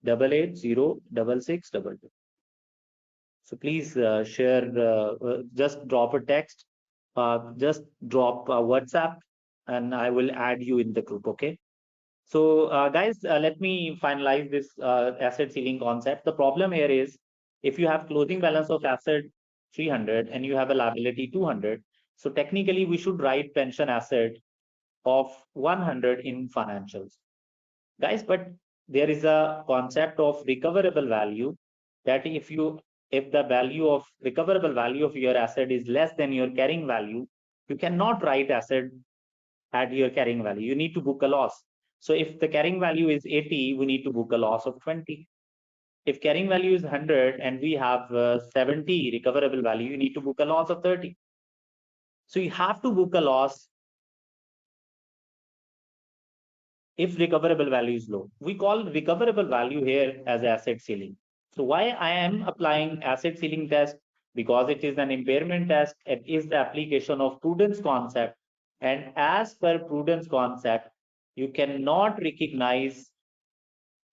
880 6622. So please share. Just drop a text. Just drop a WhatsApp, and I will add you in the group. Okay. So guys, let me finalize this asset ceiling concept. The problem here is if you have closing balance of asset 300 and you have a liability 200, so technically we should write pension asset of 100 in financials. Guys, but there is a concept of recoverable value that if the value of recoverable value of your asset is less than your carrying value, you cannot write asset at your carrying value. You need to book a loss. So if the carrying value is 80, we need to book a loss of 20. If carrying value is 100 and we have 70 recoverable value, you need to book a loss of 30. So you have to book a loss if recoverable value is low. We call recoverable value here as asset ceiling. So why I am applying asset ceiling test? Because it is an impairment test. It is the application of prudence concept. And as per prudence concept, you cannot recognize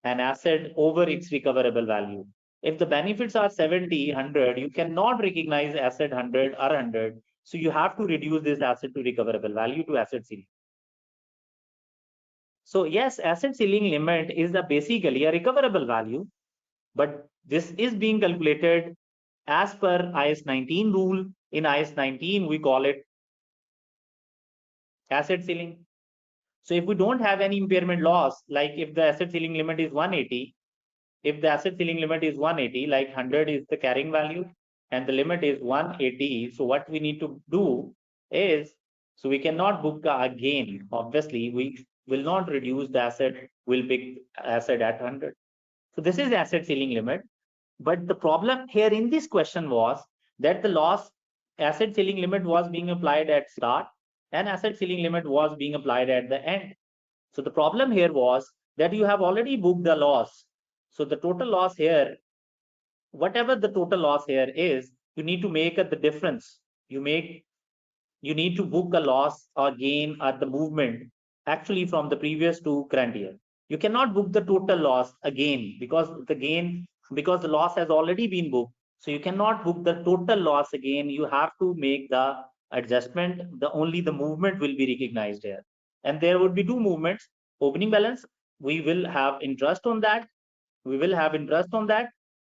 an asset over its recoverable value. If the benefits are 70, 100, you cannot recognize asset 100 or 100. So you have to reduce this asset to recoverable value to asset ceiling. So yes, asset ceiling limit is basically a recoverable value, but this is being calculated as per IS 19 rule. In IS 19, we call it asset ceiling. So if we don't have any impairment loss, like if the asset ceiling limit is 180, if the asset ceiling limit is 180, like 100 is the carrying value and the limit is 180. So what we need to do is, so we cannot book a gain. Obviously, we will not reduce the asset, we'll pick asset at 100. So this is asset ceiling limit. But the problem here in this question was that the loss asset ceiling limit was being applied at start and asset ceiling limit was being applied at the end. So the problem here was that you have already booked the loss. So the total loss here, whatever the total loss here is, you need to make the difference. You need to book a loss or gain at the movement actually from the previous two current year. You cannot book the total loss again because the loss has already been booked. So you cannot book the total loss again. You have to make the adjustment. Only the movement will be recognized here. And there would be two movements. Opening balance, we will have interest on that.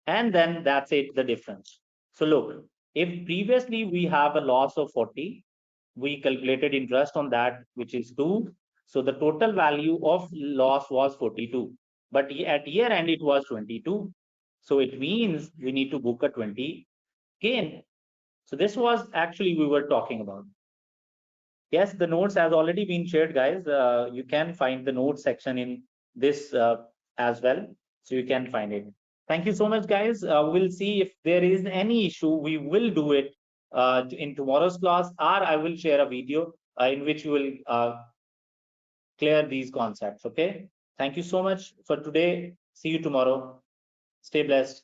And then that's it, the difference. So look, if previously we have a loss of 40, we calculated interest on that, which is 2. So the total value of loss was 42. But at year end, it was 22. So it means we need to book a 20 gain. So this was actually we were talking about. Yes, the notes has already been shared, guys. You can find the notes section in this as well. So you can find it. Thank you so much, guys. We'll see if there is any issue. We will do it in tomorrow's class, or I will share a video in which we will clear these concepts. Okay. Thank you so much for today. See you tomorrow. Stay blessed.